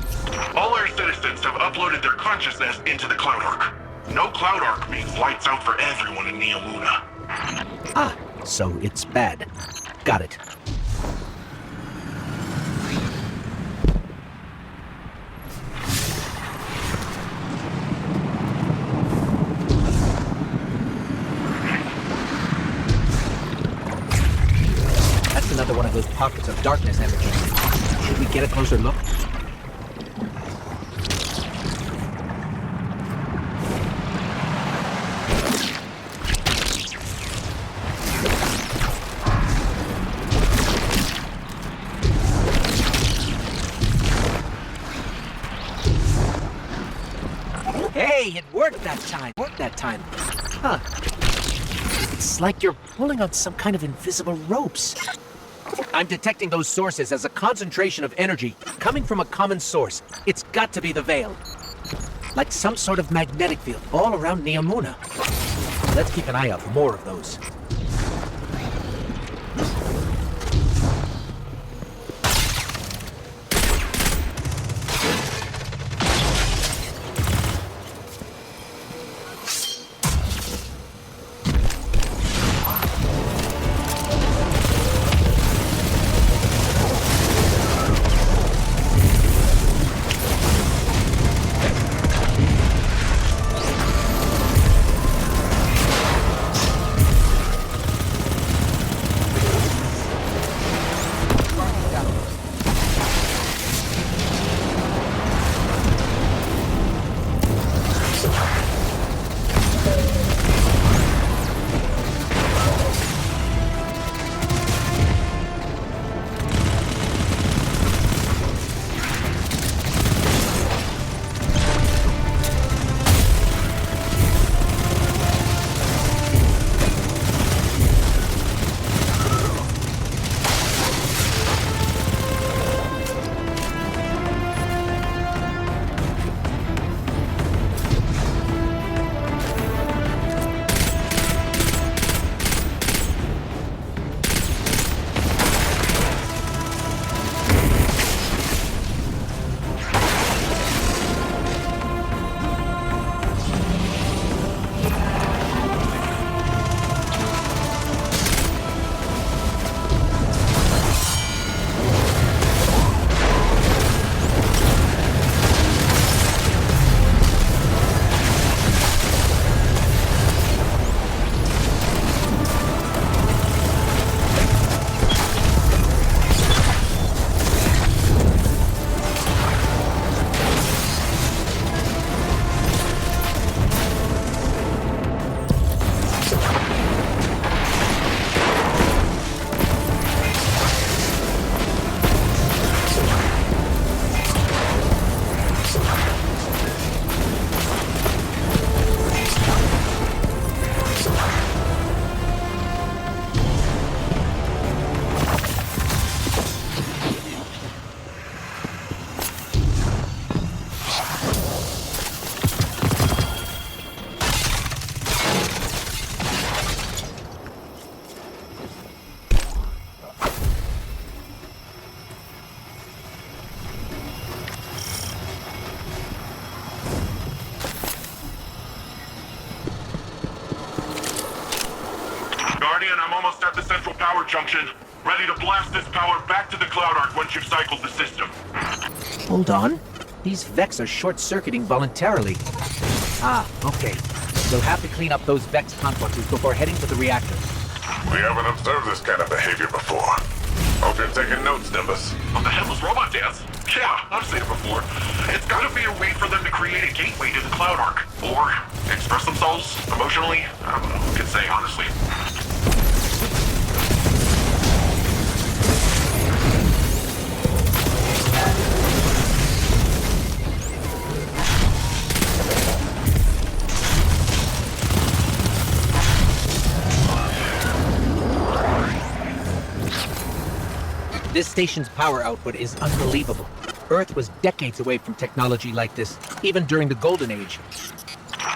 All our citizens have uploaded their consciousness into the Cloud Ark. No Cloud Ark means lights out for everyone in Neomuna. Ah, so it's bad. Got it. That's another one of those pockets of darkness energy. Should we get a closer look? Hey, it worked that time. Huh. It's like you're pulling on some kind of invisible ropes. I'm detecting those sources as a concentration of energy coming from a common source. It's got to be the Veil. Like some sort of magnetic field all around Neomuna. Let's keep an eye out for more of those. Guardian, I'm almost at the central power junction. Ready to blast this power back to the Cloud Ark once you've cycled the system. Hold on. These Vex are short-circuiting voluntarily. Ah, okay. We'll have to clean up those Vex complexes before heading to the reactor. We haven't observed this kind of behavior before. Hope you're taking notes, Nimbus. What the hell is Robot Dance? Yeah, I've seen it before. It's gotta be a way for them to create a gateway to the Cloud Ark. Or express themselves emotionally. I don't know who can say, honestly. This station's power output is unbelievable. Earth was decades away from technology like this, even during the Golden Age.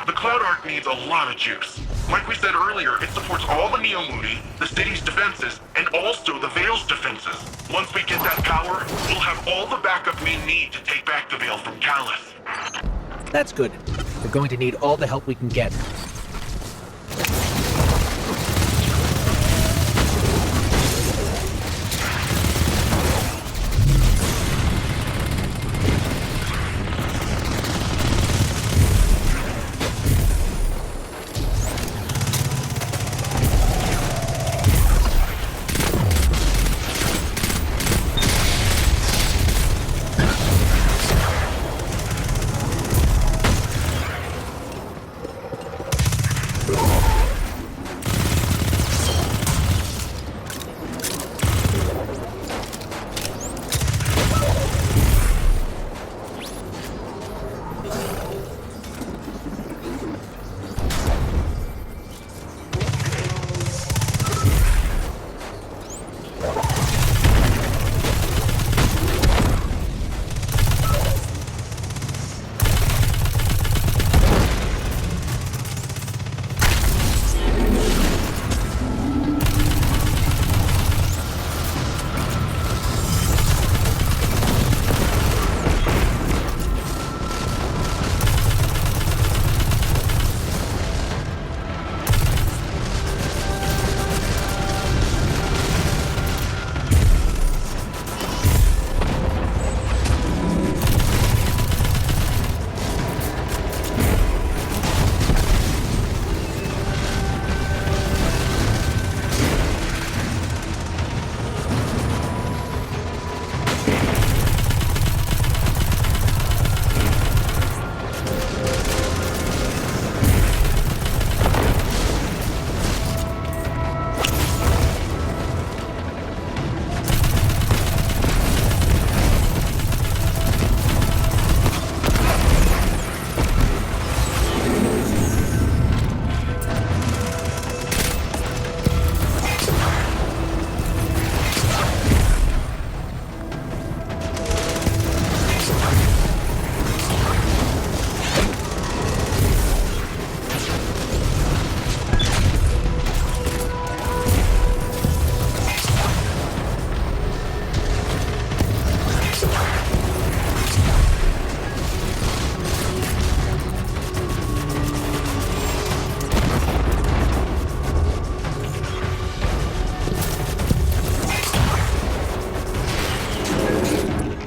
The Cloud Ark needs a lot of juice. Like we said earlier, it supports all the Neomuni, the city's defenses, and also the Vale's defenses. Once we get that power, we'll have all the backup we need to take back the Vale from Callus. That's good. We're going to need all the help we can get.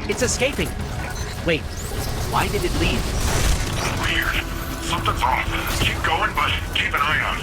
It's escaping. Wait, why did it leave? Weird. Something's off. Keep going, but keep an eye out.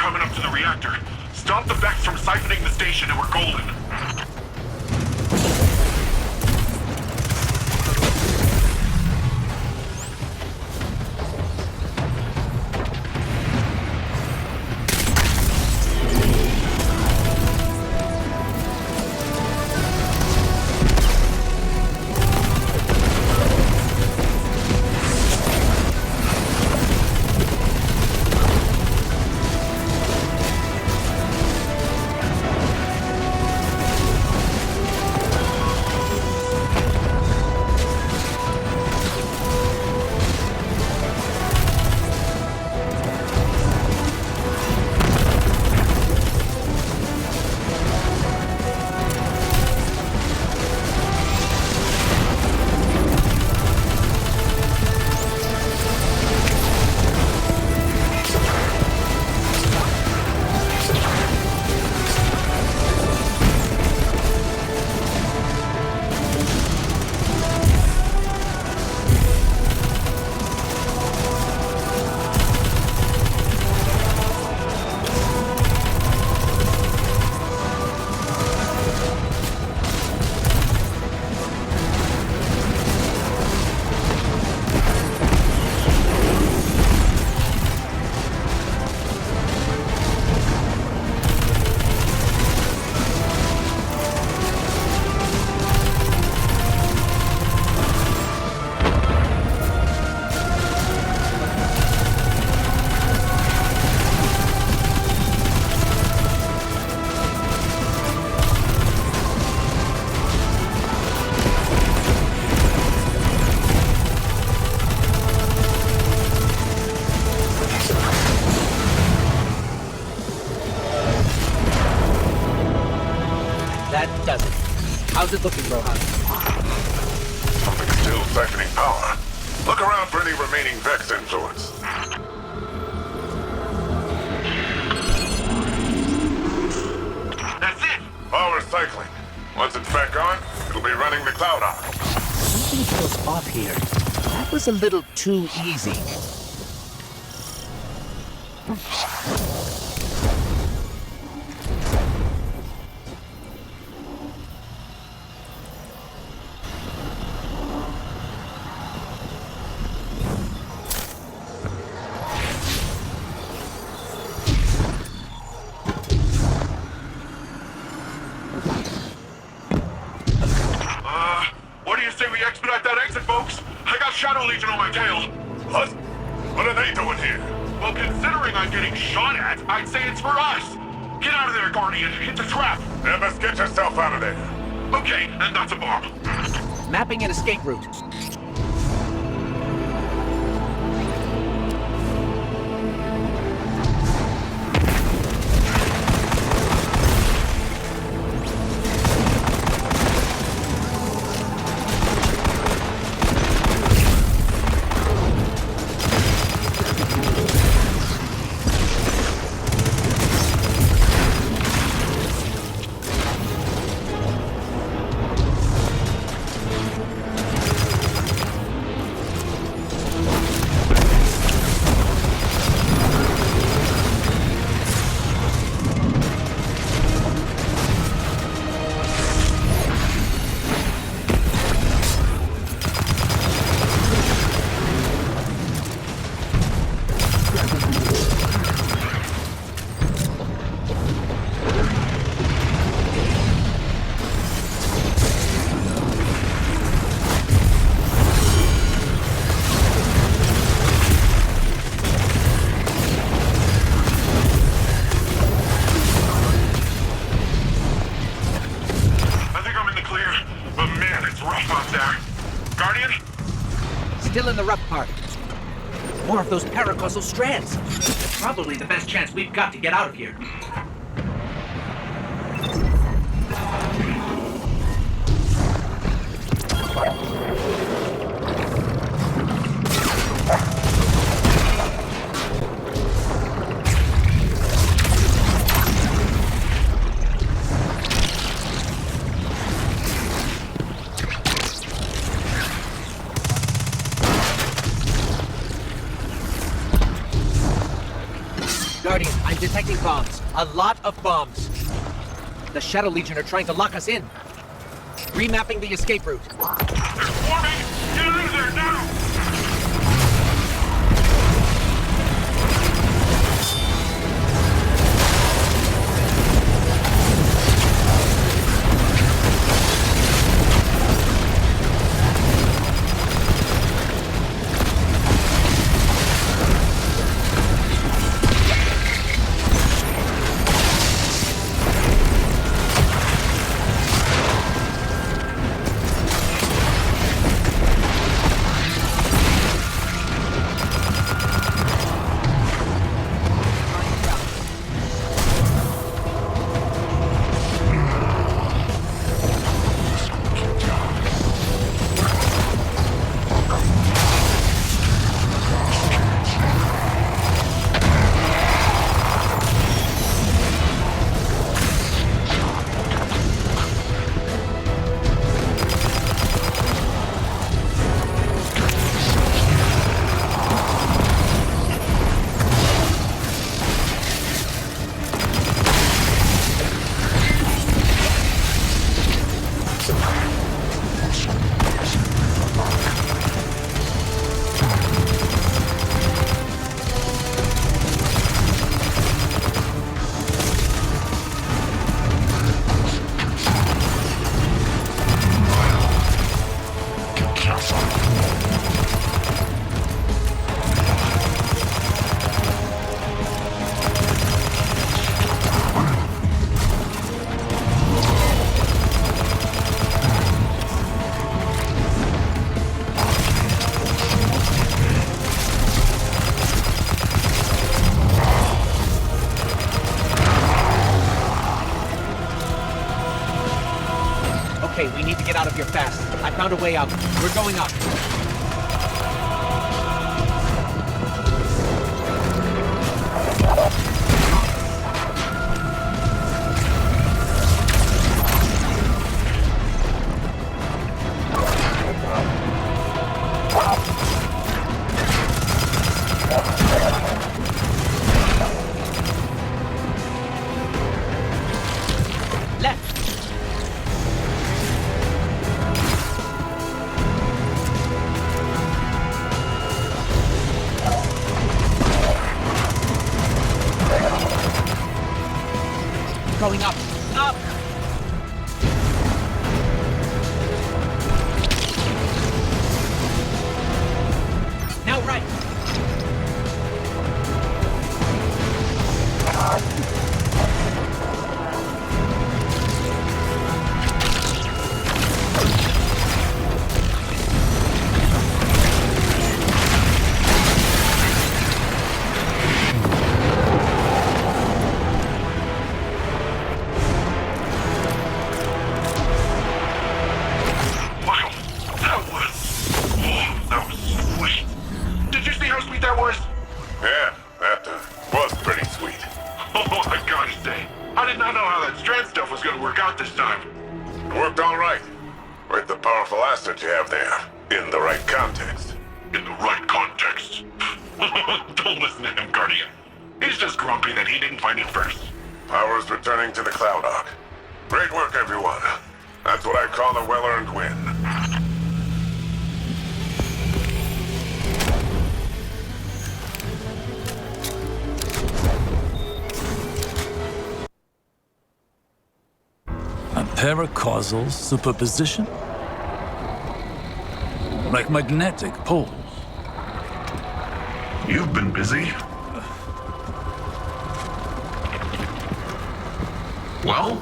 coming up to the reactor. Stop the Vex from siphoning the station and we're golden. How's it looking, Rohan? Something's still siphoning power. Look around for any remaining Vex influence. That's it! Power's cycling. Once it's back on, it'll be running the cloud arc. Something feels off here. That was a little too easy. What do you say we expedite that exit, folks? I got Shadow Legion on my tail. What? What are they doing here? Well, considering I'm getting shot at, I'd say it's for us. Get out of there, Guardian. Hit the trap. Yeah, best get yourself out of there. Okay, and that's a bomb. Mapping an escape route. Still in the rough part. More of those paracausal strands. Probably the best chance we've got to get out of here. Guardian, I I'm detecting bombs. A lot of bombs. The Shadow Legion are trying to lock us in. Remapping the escape route. Warning! Get out of there now! Okay, we need to get out of here fast. I found a way out. We're going up. Going up. Up! Now right. Don't listen to him, Guardian. He's just grumpy that he didn't find it first. Power's returning to the Cloud Ark. Great work, everyone. That's what I call a well-earned win. A paracausal superposition? Like magnetic poles. You've been busy. Well?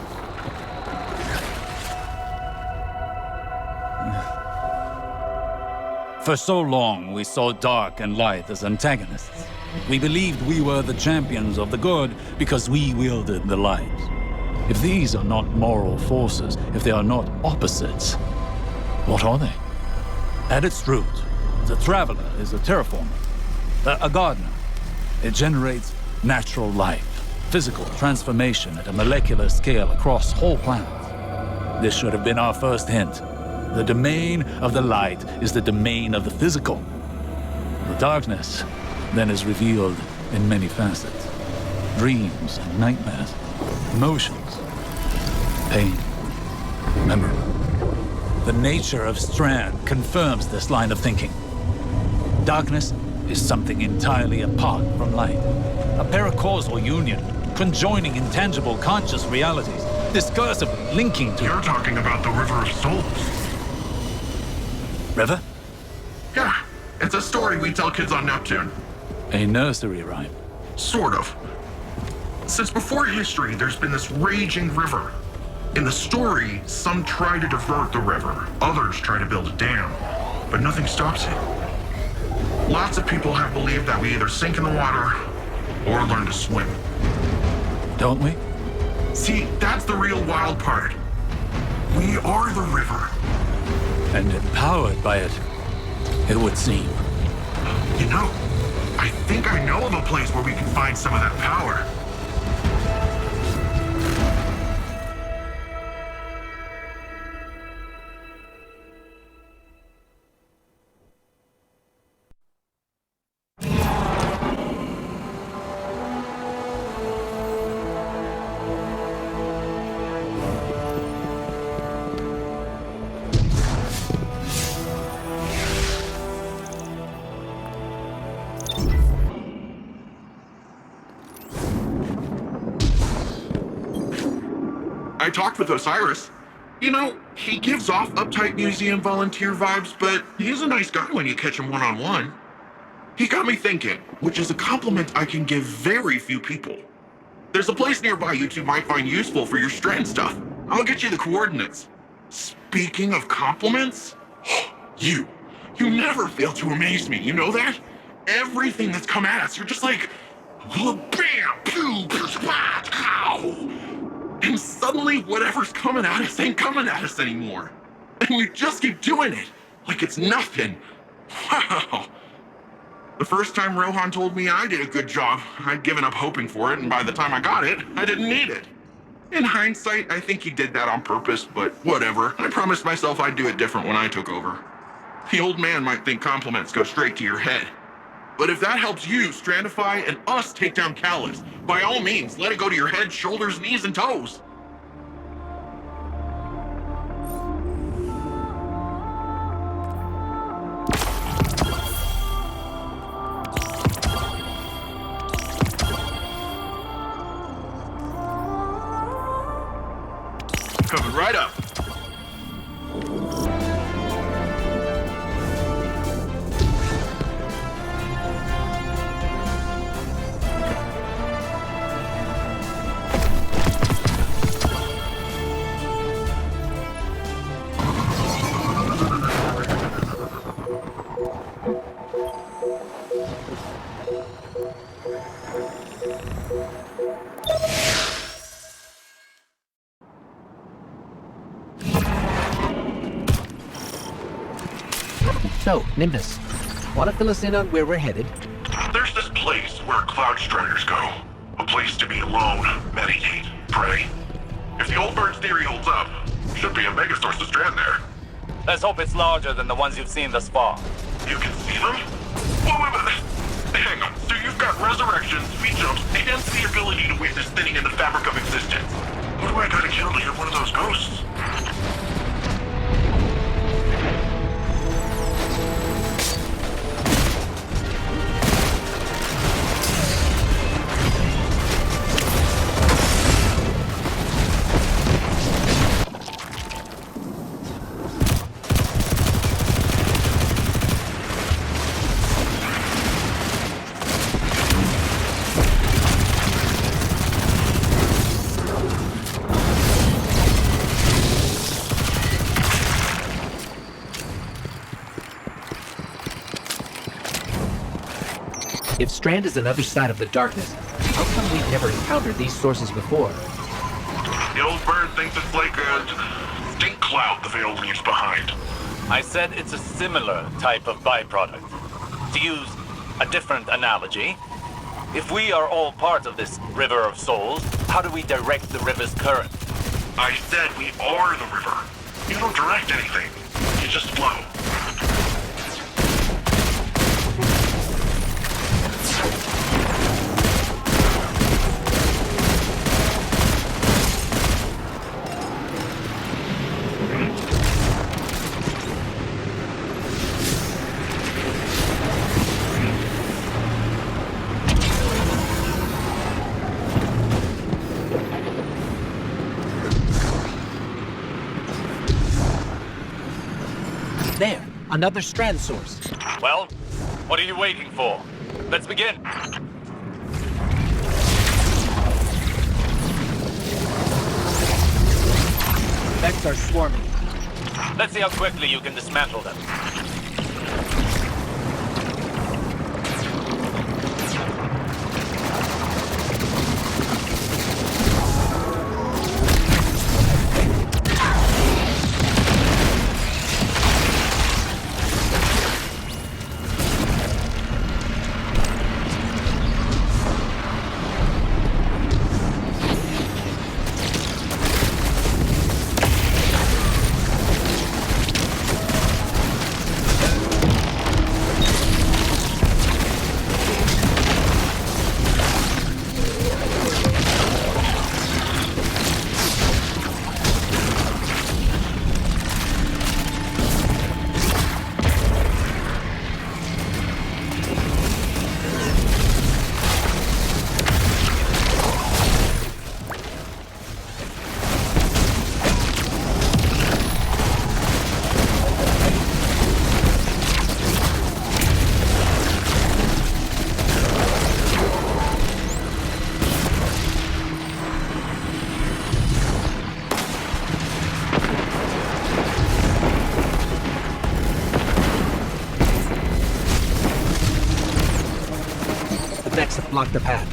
For so long, we saw dark and light as antagonists. We believed we were the champions of the good because we wielded the light. If these are not moral forces, if they are not opposites, what are they? At its root, the Traveler is a terraformer, a gardener. It generates natural life, physical transformation at a molecular scale across whole planets. This should have been our first hint. The domain of the light is the domain of the physical. The darkness then is revealed in many facets. dreams and nightmares, emotions, pain, memory. The nature of Strand confirms this line of thinking. Darkness is something entirely apart from light, a paracausal union conjoining intangible conscious realities, discursively linking to... You're talking about the River of Souls. River? Yeah, it's a story we tell kids on Neptune. A nursery rhyme. Sort of. Since before history, there's been this raging river. In the story, some try to divert the river, others try to build a dam, but nothing stops it. Lots of people have believed that we either sink in the water or learn to swim. Don't we? See, that's the real wild part. We are the river. And empowered by it, it would seem. You know, I think I know of a place where we can find some of that power. I talked with Osiris. You know, he gives off uptight museum volunteer vibes, but he's a nice guy when you catch him one-on-one. He got me thinking, which is a compliment I can give very few people. There's a place nearby you two might find useful for your Strand stuff. I'll get you the coordinates. Speaking of compliments, you never fail to amaze me, you know that? Everything that's come at us, you're just like, bam, pew, spot, ow. And suddenly whatever's coming at us ain't coming at us anymore. And we just keep doing it, like it's nothing. Wow. The first time Rohan told me I did a good job, I'd given up hoping for it, and by the time I got it, I didn't need it. In hindsight, I think he did that on purpose, but whatever. I promised myself I'd do it different when I took over. The old man might think compliments go straight to your head. But if that helps you Strandify and us take down Callus, by all means, let it go to your head, shoulders, knees, and toes. Coming right up. So, Nimbus, want to fill us in on where we're headed? There's this place where Cloud Striders go. A place to be alone, meditate, pray. If the old bird's theory holds up, should be a mega source of Strand there. Let's hope it's larger than the ones you've seen thus far. You can see them? Wait. Hang on. So you've got resurrections, speed jumps, and the ability to witness thinning in the fabric of existence. Who do I gotta kill to hit one of those ghosts? If Strand is another side of the darkness, how come we've never encountered these sources before? The old bird thinks it's like a stink cloud the veil leaves behind. I said it's a similar type of byproduct. To use a different analogy, if we are all part of this river of souls, how do we direct the river's current? I said we are the river. You don't direct anything. You just flow. There, another strand source. Well, what are you waiting for? Let's begin. Vex are swarming. Let's see how quickly you can dismantle them. Vex have blocked the path.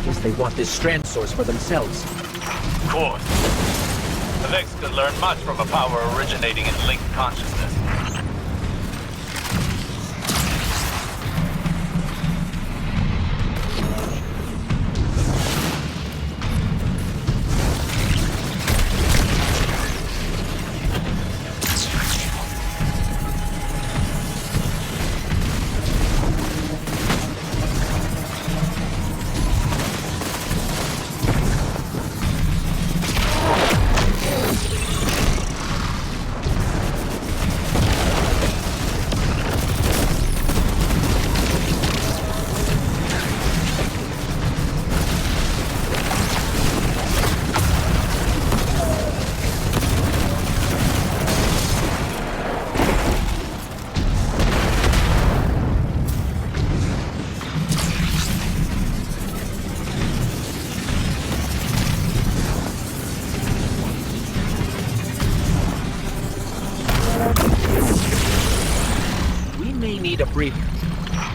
Guess they want this strand source for themselves. Of course. The Vex could learn much from a power originating in linked consciousness. A breather.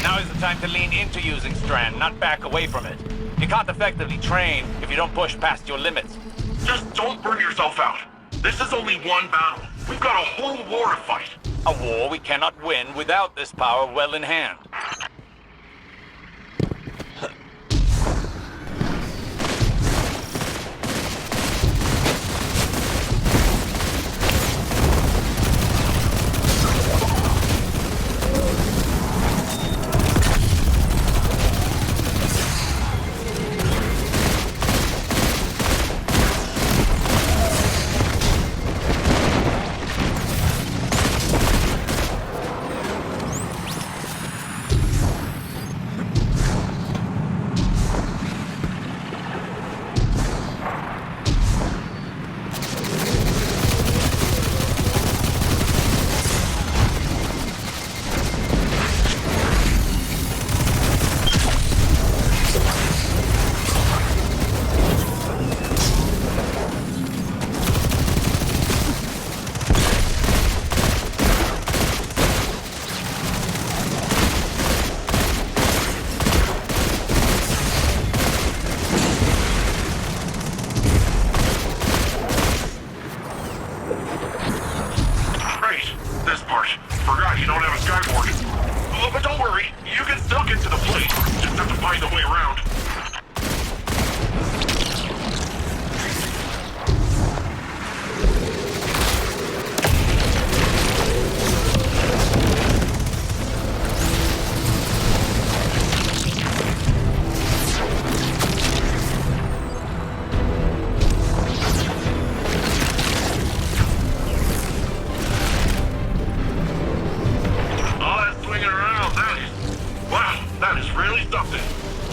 Now is the time to lean into using Strand, not back away from it. You can't effectively train if you don't push past your limits. Just don't burn yourself out. This is only one battle. We've got a whole war to fight. A war we cannot win without this power well in hand.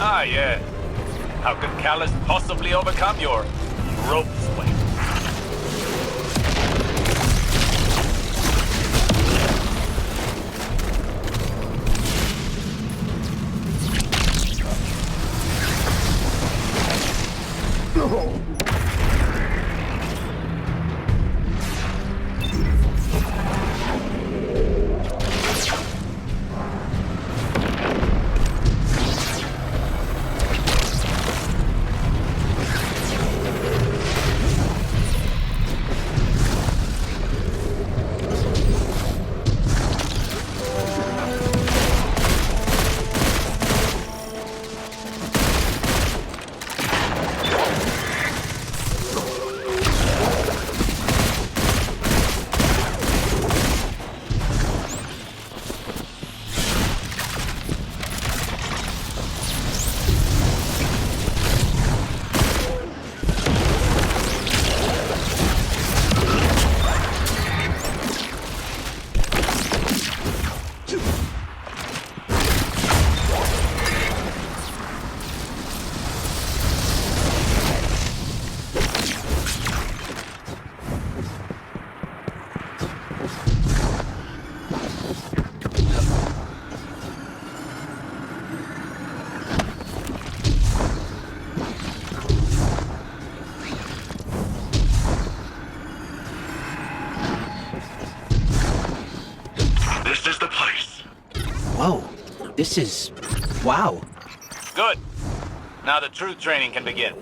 Ah, yeah. How could Callus possibly overcome your rope swing? This is... wow. Good. Now the true training can begin.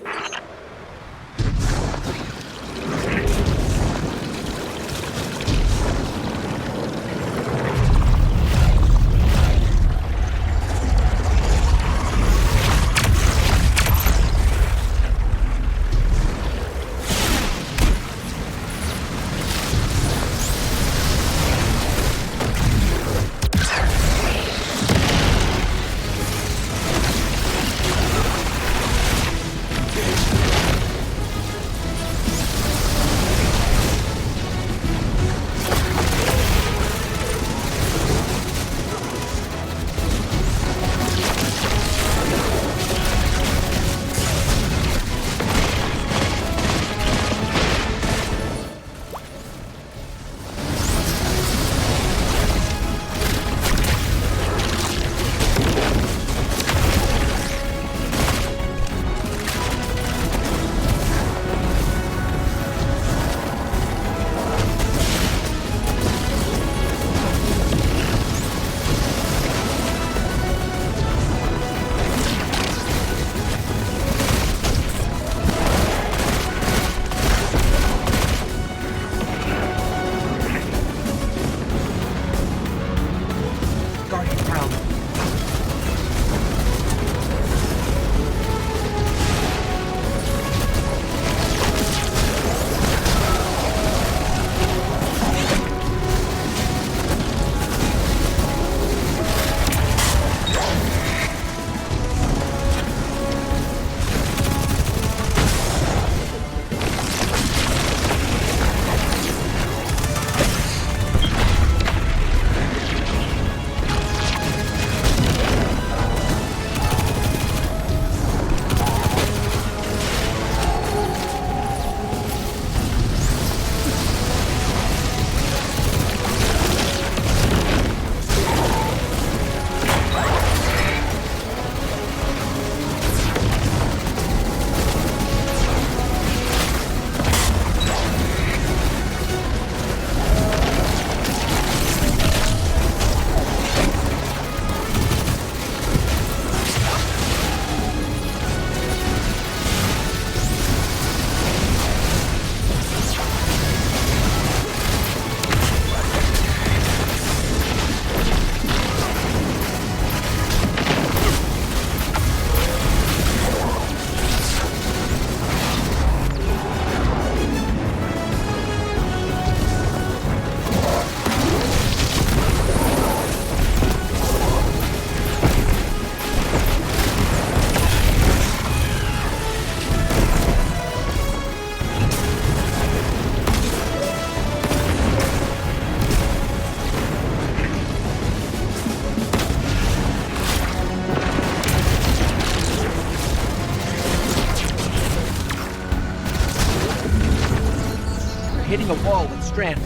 hitting a wall with Strand.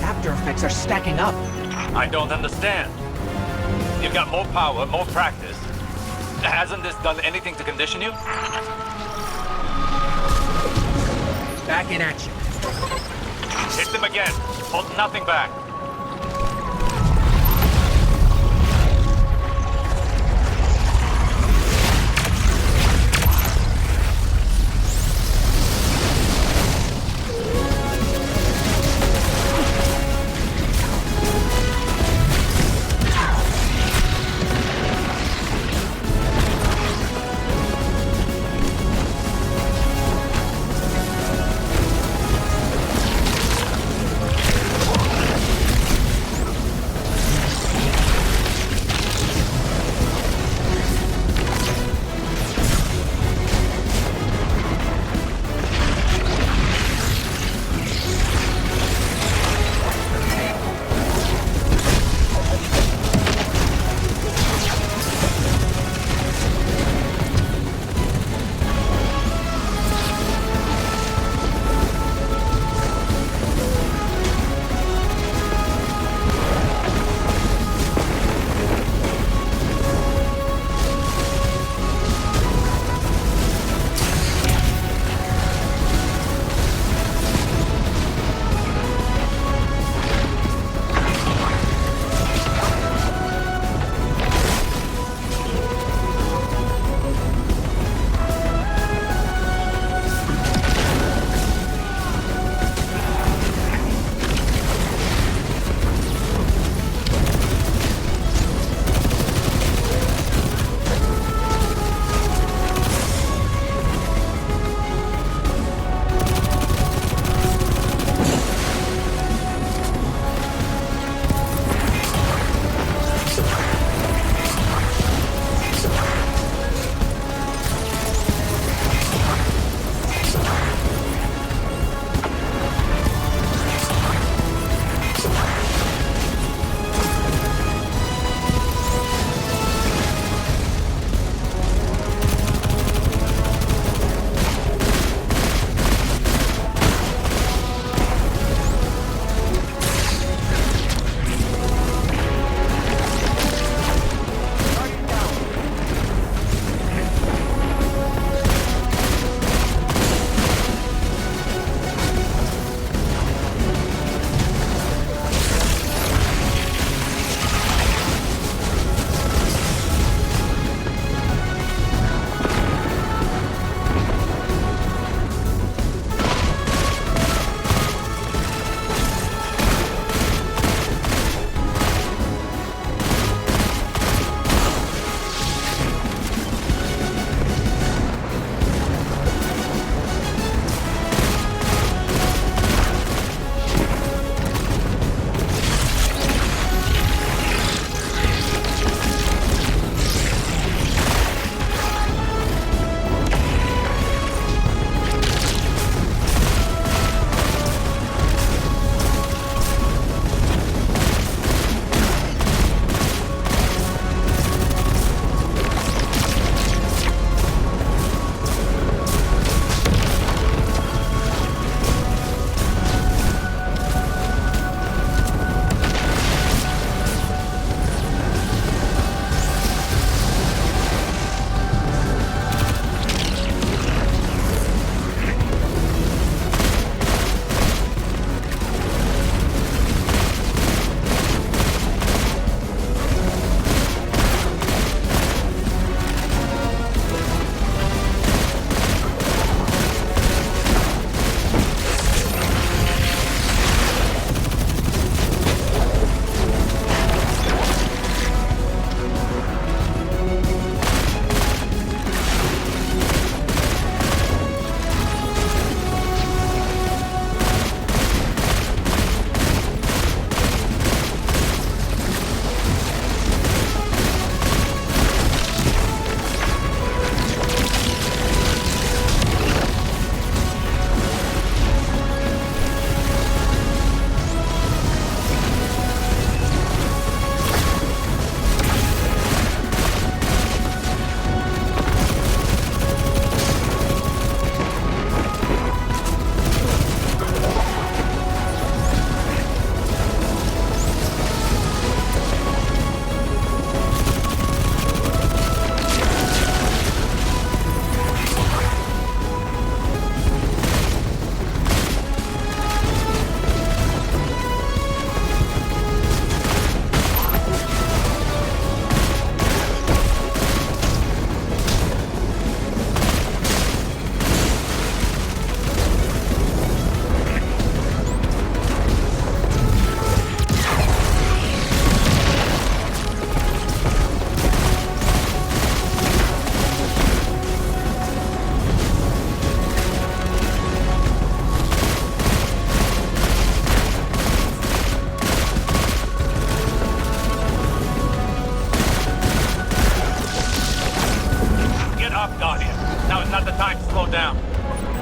After effects are stacking up. I don't understand. You've got more power, more practice. Hasn't this done anything to condition you? Back in action. Hit them again. Hold nothing back.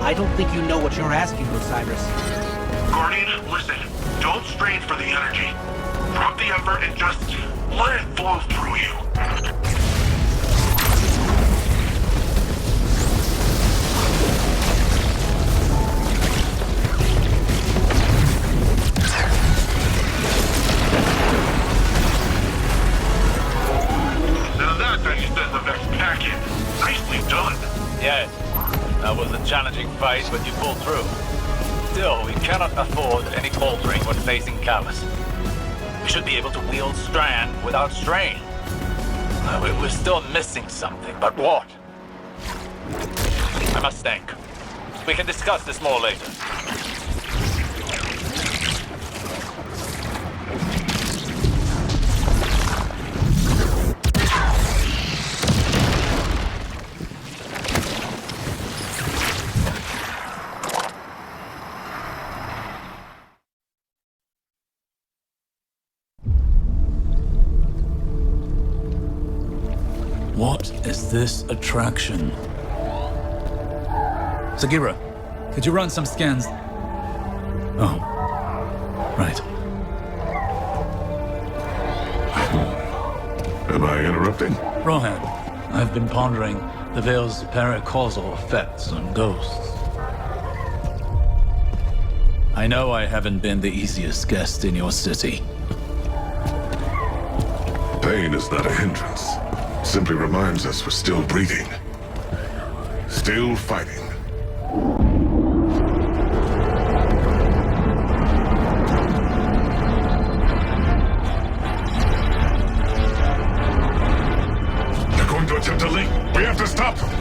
I don't think you know what you're asking, Osiris. Guardian, listen. Don't strain for the energy. Drop the effort and just let it flow through you. Now that's how you send the next pack in. Nicely done. Yes, that was a challenging fight, but you pulled through. Still, we cannot afford any faltering when facing Callus. We should be able to wield Strand without strain. We're still missing something, but what? I must think. We can discuss this more later. What is this attraction? Sagira, could you run some scans? Oh, right. Am I interrupting? Rohan, I've been pondering the Veil's paracausal effects on ghosts. I know I haven't been the easiest guest in your city. Pain is not a hindrance. Simply reminds us we're still breathing. Still fighting. They're going to attempt a leak. We have to stop them.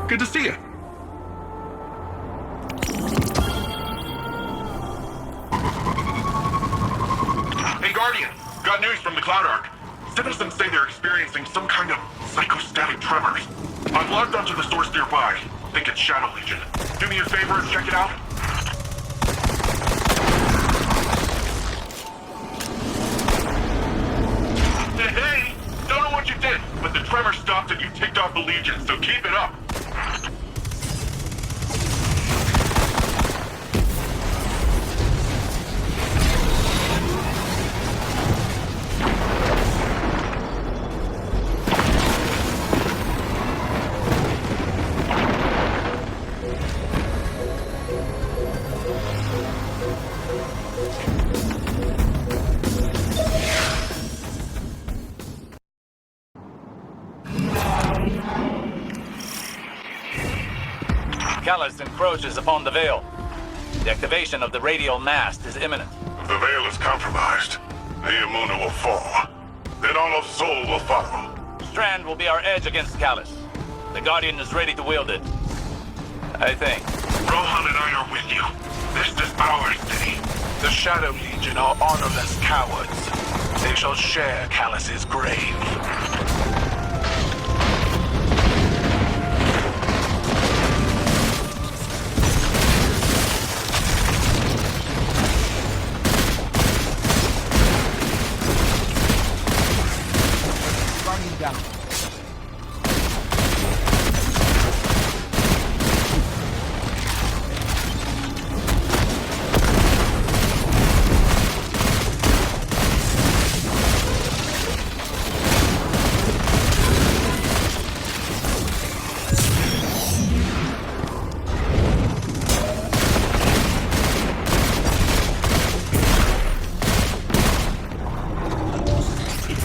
Good to see you. Hey, Guardian. Got news from the Cloud Ark. Citizens say they're experiencing some kind of psychostatic tremors. I've logged onto the source nearby. Think it's Shadow Legion. Do me a favor and check it out. Hey! Don't know what you did, but the tremor stopped and you ticked off the Legion, so keep it up. Callus encroaches upon the Veil. The activation of the radial mast is imminent. The Veil is compromised. The Imuna will fall. Then all of Sol will follow. Strand will be our edge against Callus. The Guardian is ready to wield it. I think. Rohan and I are with you. This is our city. The Shadow Legion are honorless cowards. They shall share Callus's grave.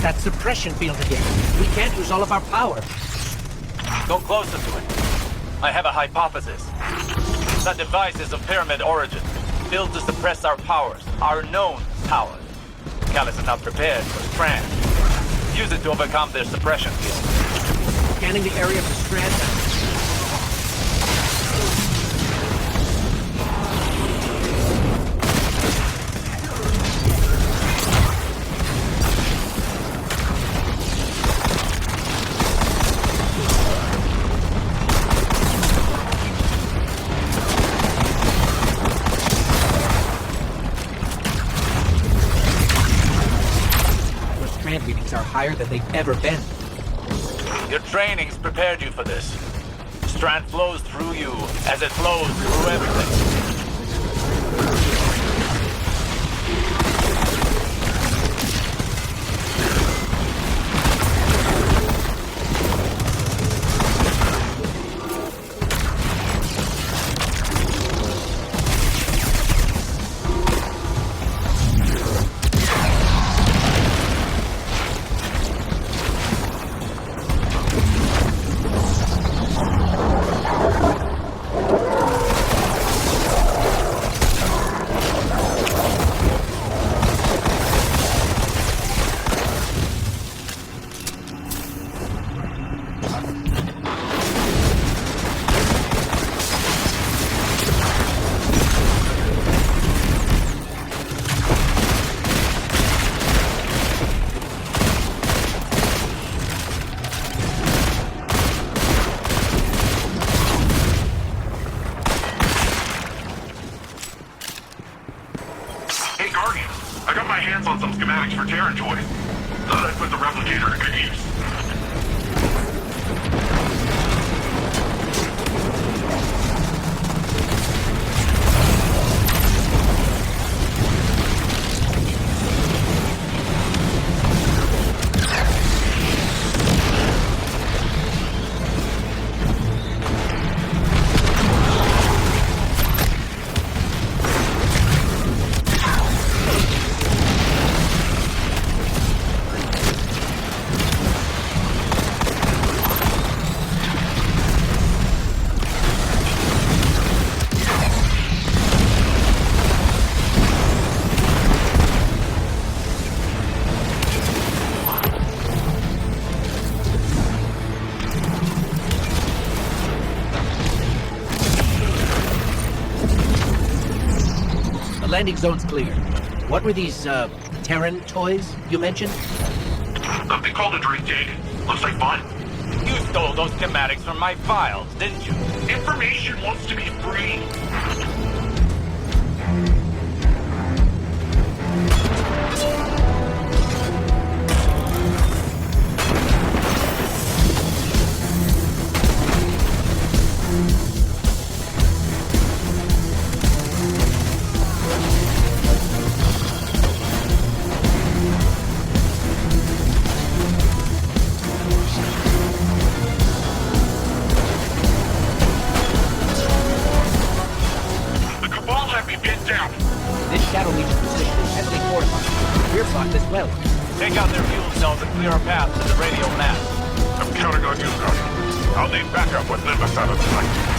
That suppression field again. We can't use all of our power. Go closer to it. I have a hypothesis. That device is of pyramid origin, built to suppress our powers, our known powers. Callus is not prepared for Strand. Use it to overcome their suppression field. Scanning the area for Strand now. stakes are higher than they've ever been. Your training's prepared you for this. Strand flows through you as it flows through everything. Landing zone's clear. What were these, Terran toys you mentioned? They called it rejig. Looks like fun. You stole those schematics from my files, didn't you? Information wants to be free. Take out their fuel cells and clear a path to the radial mast. I'm counting on you, Guardian. I'll need backup with Nimbus out of the fight.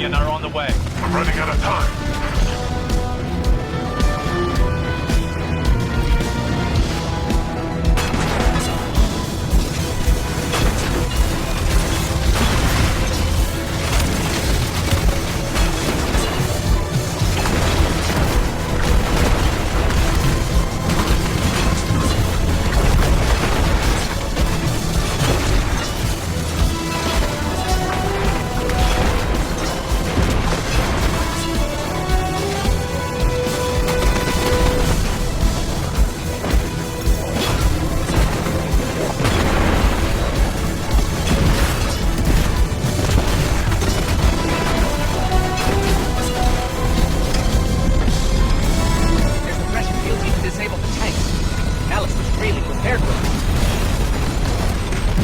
Are on the way. I'm running out of time.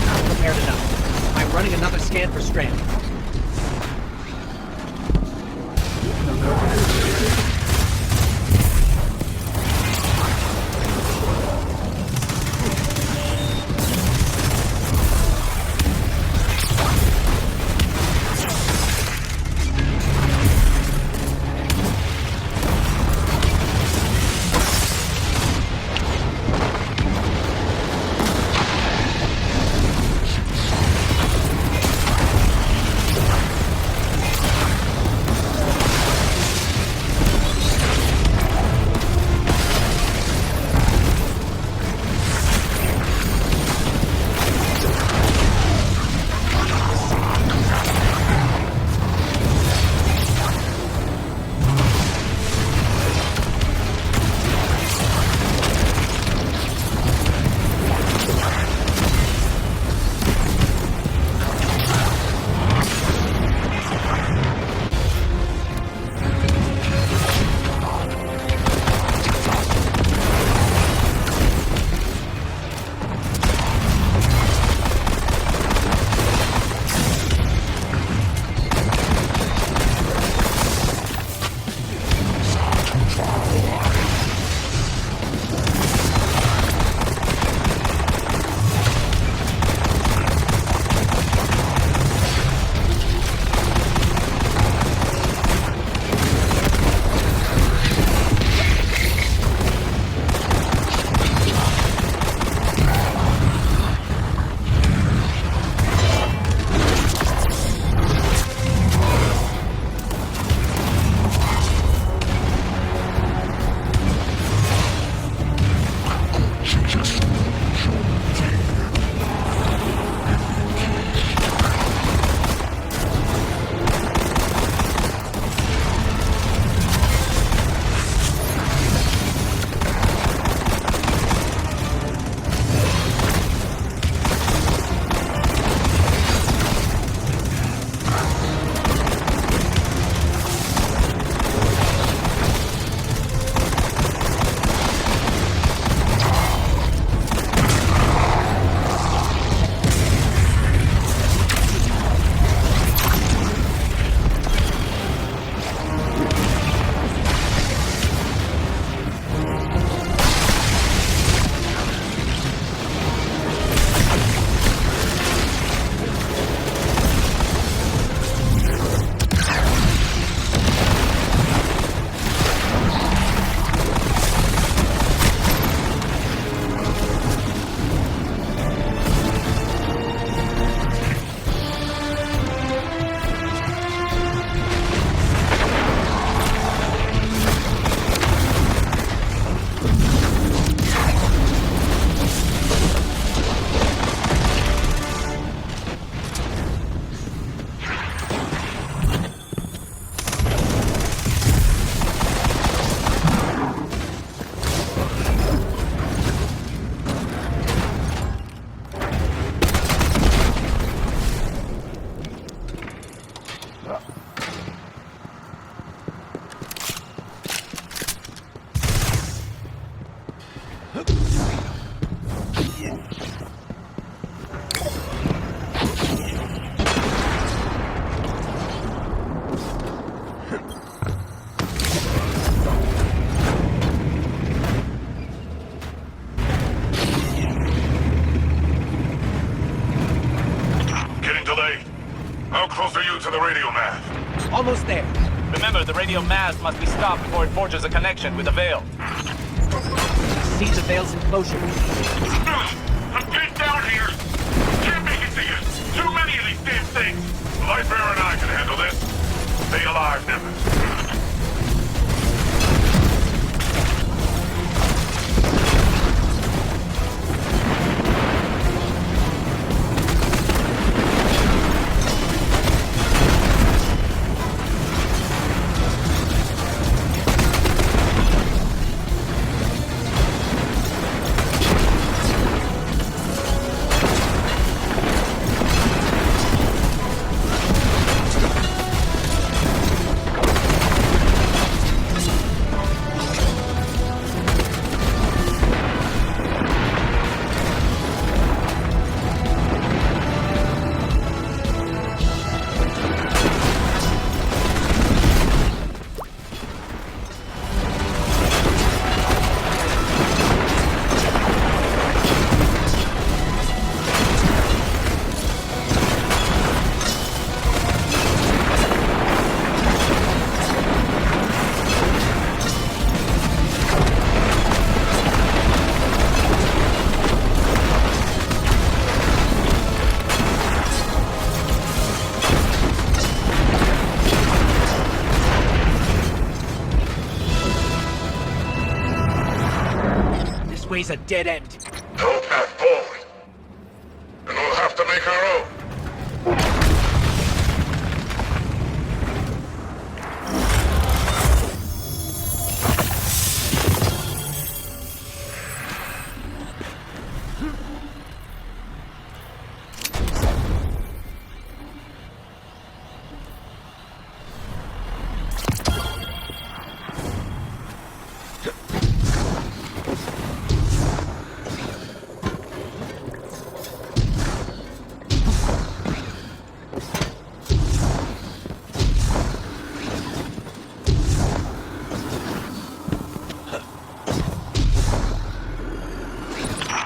Not prepared enough. I'm running another scan for Strand. to the radio mast. Almost there. Remember, the radio mast must be stopped before it forges a connection with the Veil. See the Veil's enclosure. I'm getting down here. Can't make it to you. Too many of these damn things. Lightbearer and I can handle this. Stay alive, Nemesis. always a dead end. No path forward. And we'll have to make our own.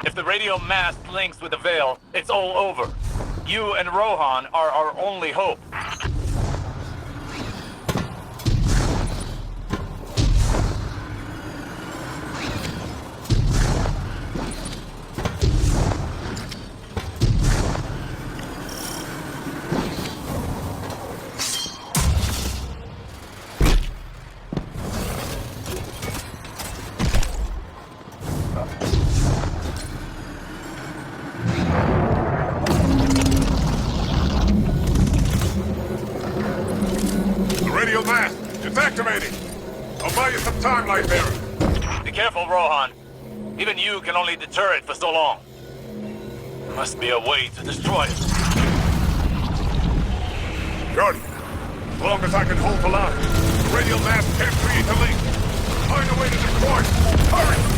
If the radio mast links with the Veil, it's all over. You and Rohan are our only hope. Radio mast, it's activating. I'll buy you some time, Lightbearer. Be careful, Rohan. Even you can only deter it for so long. There must be a way to destroy it. Good. As long as I can hold the line, the radio mast can't create a link. Find a way to destroy it. Hurry!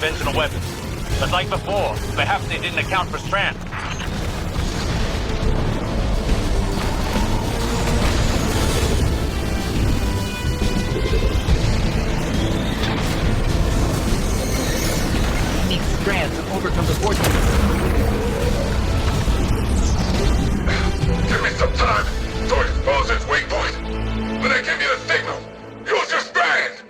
conventional weapons. But like before, perhaps they didn't account for strand. Need strands to overcome the force. Give me some time to expose its weak point. When I give you the signal, use your strand!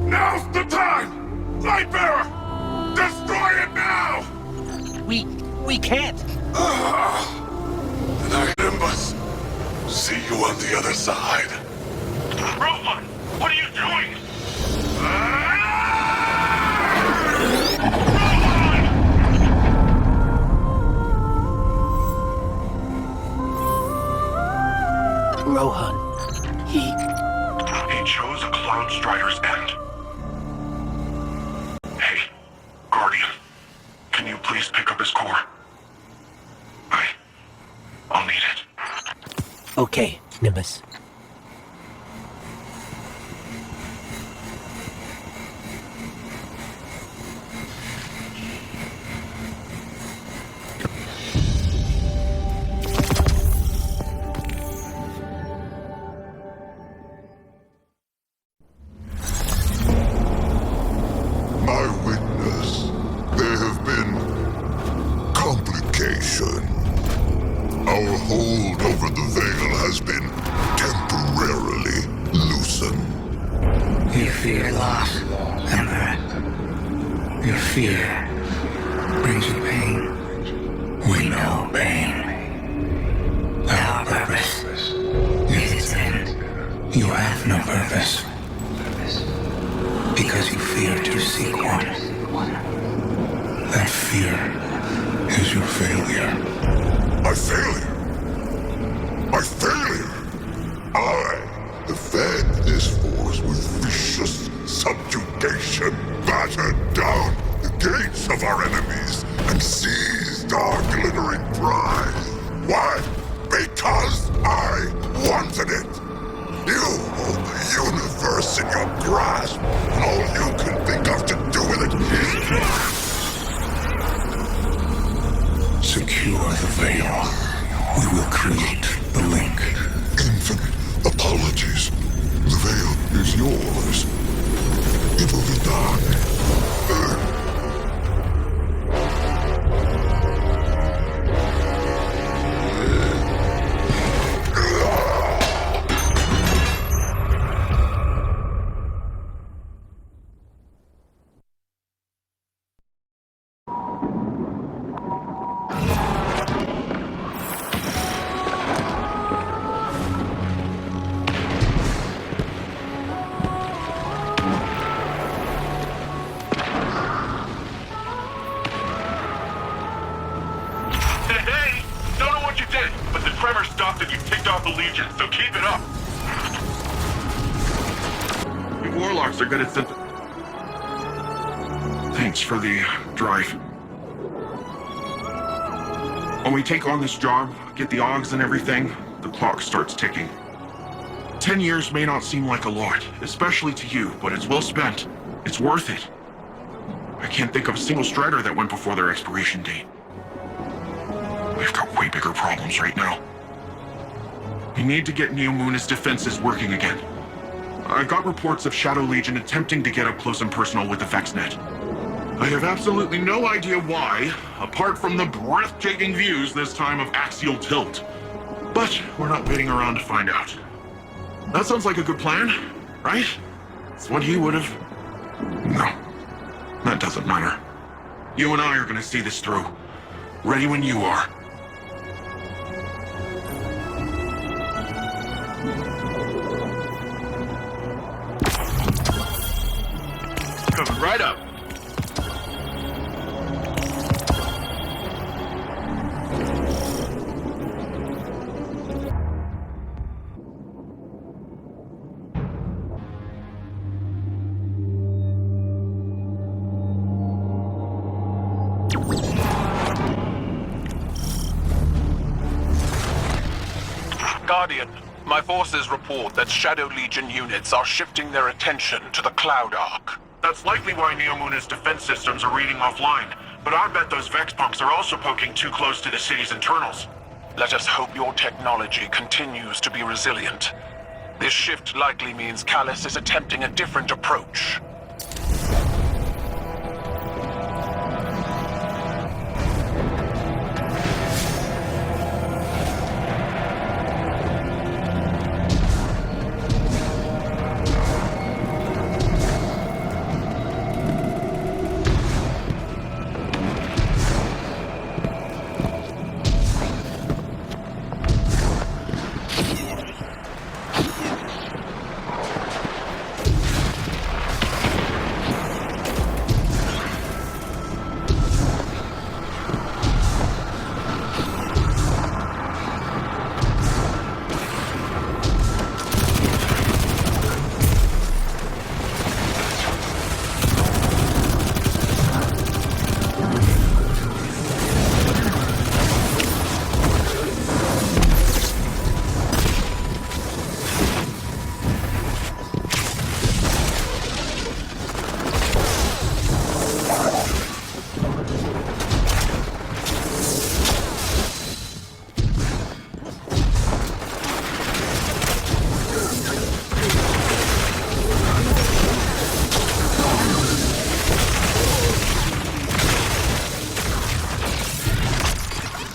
Now's the time! Lightbearer! Destroy it now! We can't! Nimbus, see you on the other side. Rohan, what are you doing? Rohan, he chose a Cloud Strider's end. Hey, Guardian, can you please pick up his core? I'll need it. Okay, Nimbus. My witness, there have been complications. Our hold over the veil has been temporarily loosened. You fear loss, Emperor. Your fear brings you pain. We know pain. Our purpose is its end. You have no purpose. Because you fear to seek one. That fear is your failure. My failure? My failure? I have fed this force with vicious subjugation, battered down the gates of our enemies, and seized our glittering prize. Why? Because I wanted it. You hold the universe in your grasp, and all you can think of to do with it is... Secure the veil. We will create the link. Infinite apologies. The veil is yours. It will be done. Are good at Thanks for the drive. When we take on this job, get the Augs and everything, the clock starts ticking. 10 years may not seem like a lot, especially to you, but it's well spent. It's worth it. I can't think of a single Strider that went before their expiration date. We've got way bigger problems right now. We need to get Neo Muna's defenses working again. I got reports of Shadow Legion attempting to get up close and personal with the VexNet. I have absolutely no idea why, apart from the breathtaking views this time of axial tilt. But we're not waiting around to find out. That sounds like a good plan, right? It's what he would have... No, that doesn't matter. You and I are gonna see this through. Ready when you are. Coming right up. Guardian, my forces report that Shadow Legion units are shifting their attention to the Cloud Ark. That's likely why Neomuna's defense systems are reading offline, but I bet those Vex punks are also poking too close to the city's internals. Let us hope your technology continues to be resilient. This shift likely means Callus is attempting a different approach.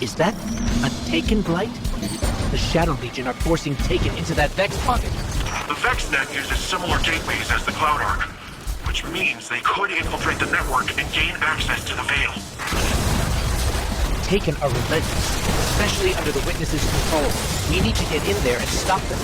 Is that a Taken blight? The Shadow Legion are forcing Taken into that Vex pocket. The VexNet uses similar gateways as the Cloud Ark, which means they could infiltrate the network and gain access to the Veil. Taken are relentless, especially under the Witness's control. We need to get in there and stop them.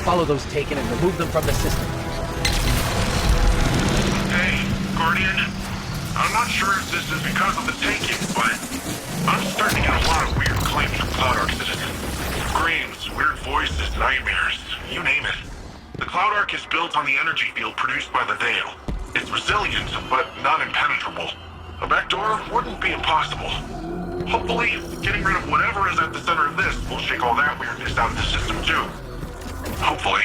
Follow those Taken and remove them from the system. Hey, Guardian. I'm not sure if this is because of the Taken, but I'm starting to get a lot of weird claims from Cloud Ark citizens. Screams, weird voices, nightmares, you name it. The Cloud Ark is built on the energy field produced by the Veil. It's resilient, but not impenetrable. A backdoor wouldn't be impossible. Hopefully, getting rid of whatever is at the center of this will shake all that weirdness out of the system too. Hopefully.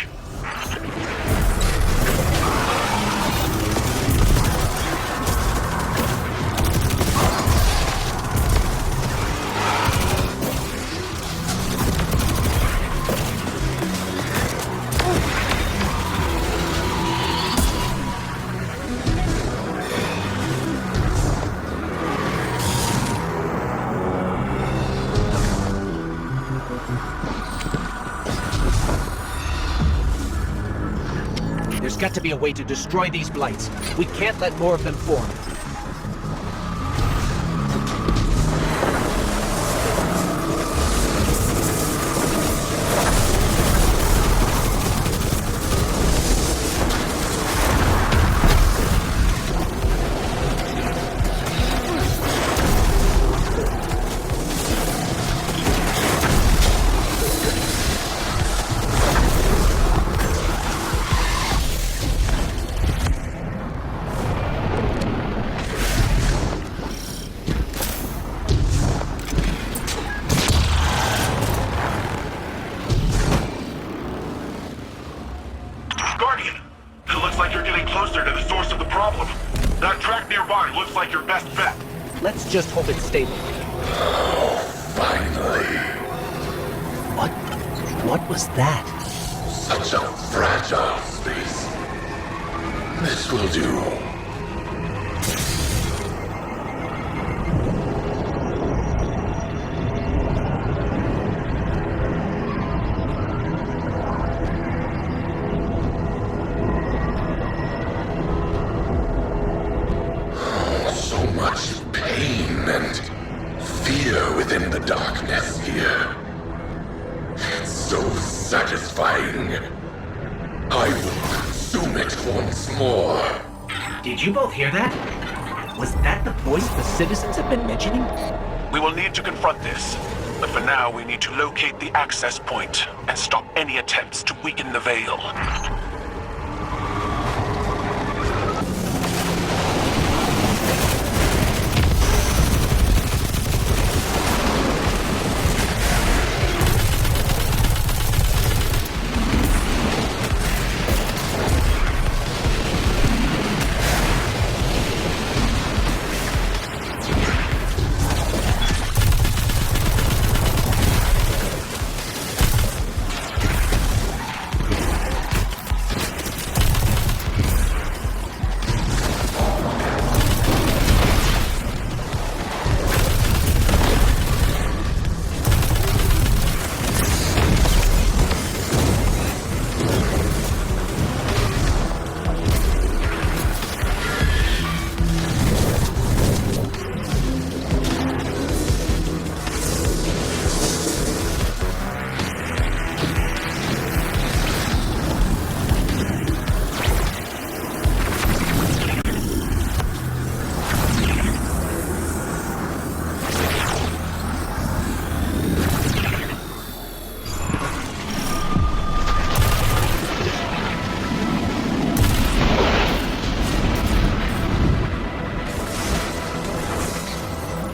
There's got to be a way to destroy these blights. We can't let more of them form. like your best bet. Let's just hope it's stable. Finally. What was that? Such a fragile space. This will do. So much pain and fear within the darkness here. It's so satisfying. I will consume it once more. Did you both hear that? Was that the voice the citizens have been mentioning? We will need to confront this. But for now, we need to locate the access point and stop any attempts to weaken the Veil.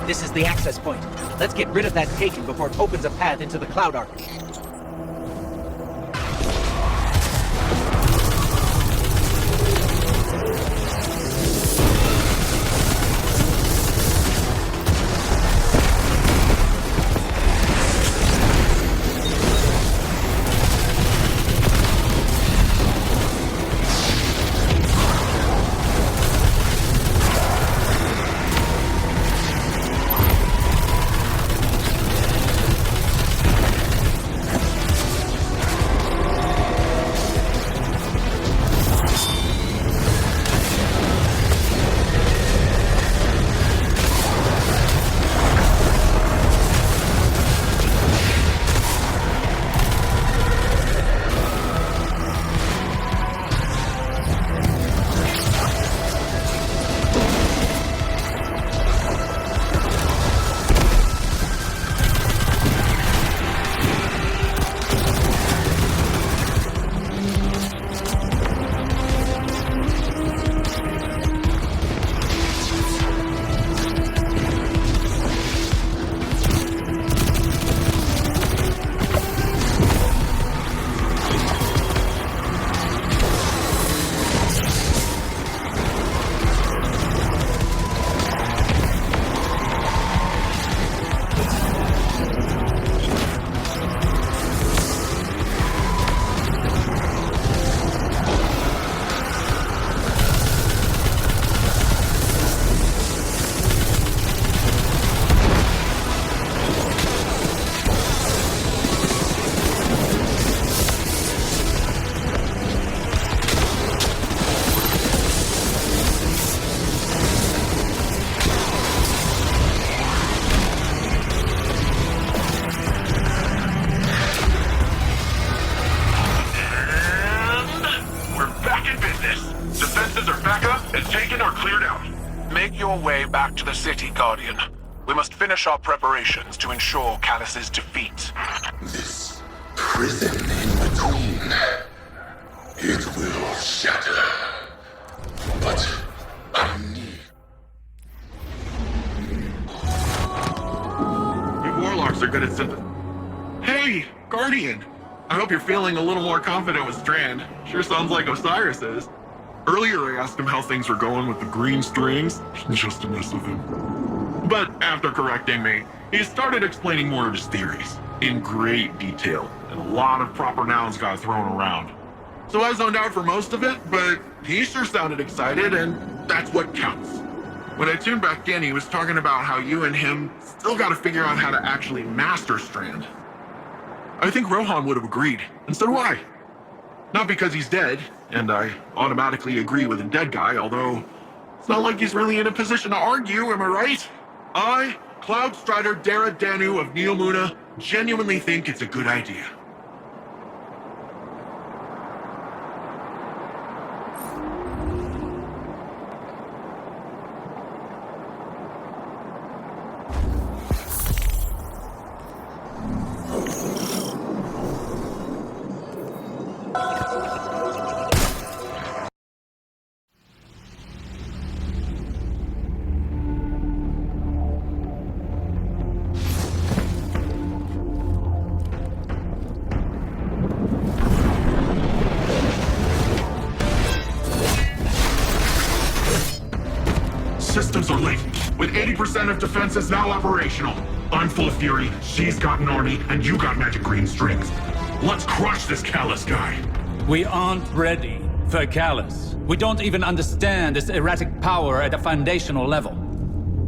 This is the access point. Let's get rid of that taken before it opens a path into the Cloud Arc. your way back to the city, Guardian. We must finish our preparations to ensure Callus's defeat. This prison in between, it will shatter. But I need... You warlocks are good at synthesis. Hey, Guardian! I hope you're feeling a little more confident with Strand. Sure sounds like Osiris is. Earlier, I asked him how things were going with the green strings, just to mess with him. But after correcting me, he started explaining more of his theories, in great detail, and a lot of proper nouns got thrown around. So I zoned out for most of it, but he sure sounded excited, and that's what counts. When I tuned back in, he was talking about how you and him still gotta figure out how to actually master Strand. I think Rohan would have agreed, and so do I. Not because he's dead, and I automatically agree with a dead guy, although it's not like he's really in a position to argue, am I right? I, Cloud Strider Dara Danu of Neomuna, genuinely think it's a good idea. Systems are late, with 80% of defenses now operational. I'm full of fury, she's got an army, and you got magic green strings. Let's crush this Callus guy. We aren't ready for Callus. We don't even understand its erratic power at a foundational level.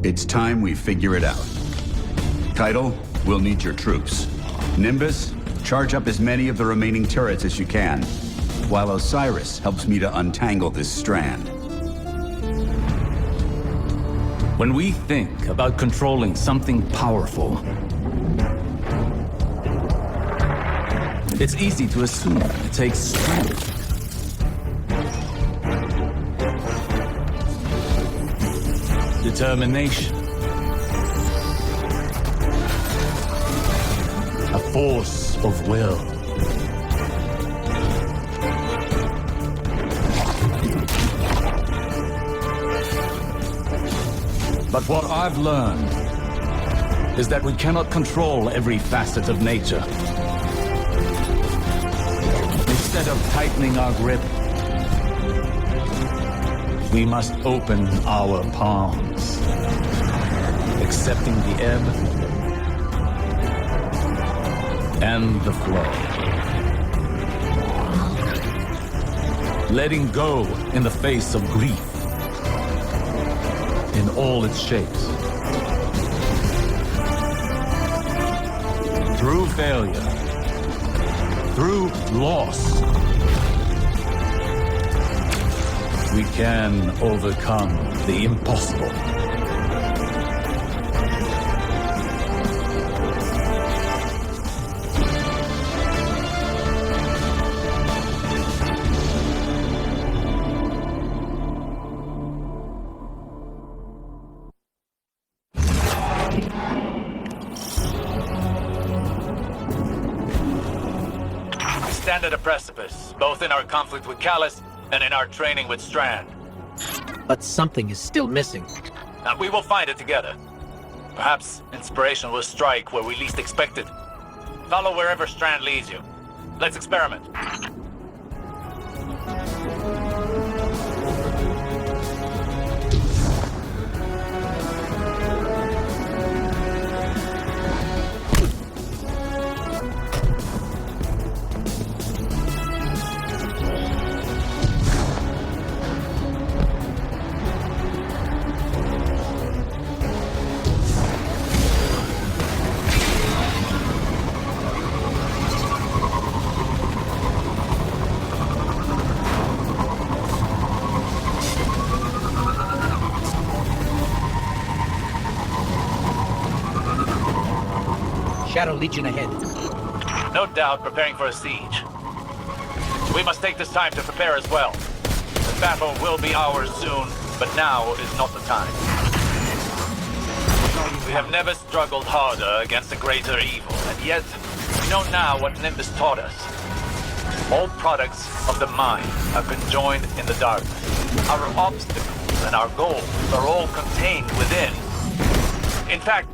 It's time we figure it out. Keitel, we'll need your troops. Nimbus, charge up as many of the remaining turrets as you can, while Osiris helps me to untangle this strand. When we think about controlling something powerful, it's easy to assume it takes strength. Determination. A force of will. But what I've learned is that we cannot control every facet of nature. Instead of tightening our grip, we must open our palms, accepting the ebb and the flow. Letting go in the face of grief, in all its shapes. Through failure, through loss, we can overcome the impossible. Stand at a precipice, both in our conflict with Callus and in our training with Strand. But something is still missing. And we will find it together. Perhaps inspiration will strike where we least expect it. Follow wherever Strand leads you. Let's experiment. Shadow Legion ahead. No doubt preparing for a siege. We must take this time to prepare as well. The battle will be ours soon, but now is not the time. We have never struggled harder against a greater evil, and yet we know now what Nimbus taught us. All products of the mind are conjoined in the darkness. Our obstacles and our goals are all contained within. In fact,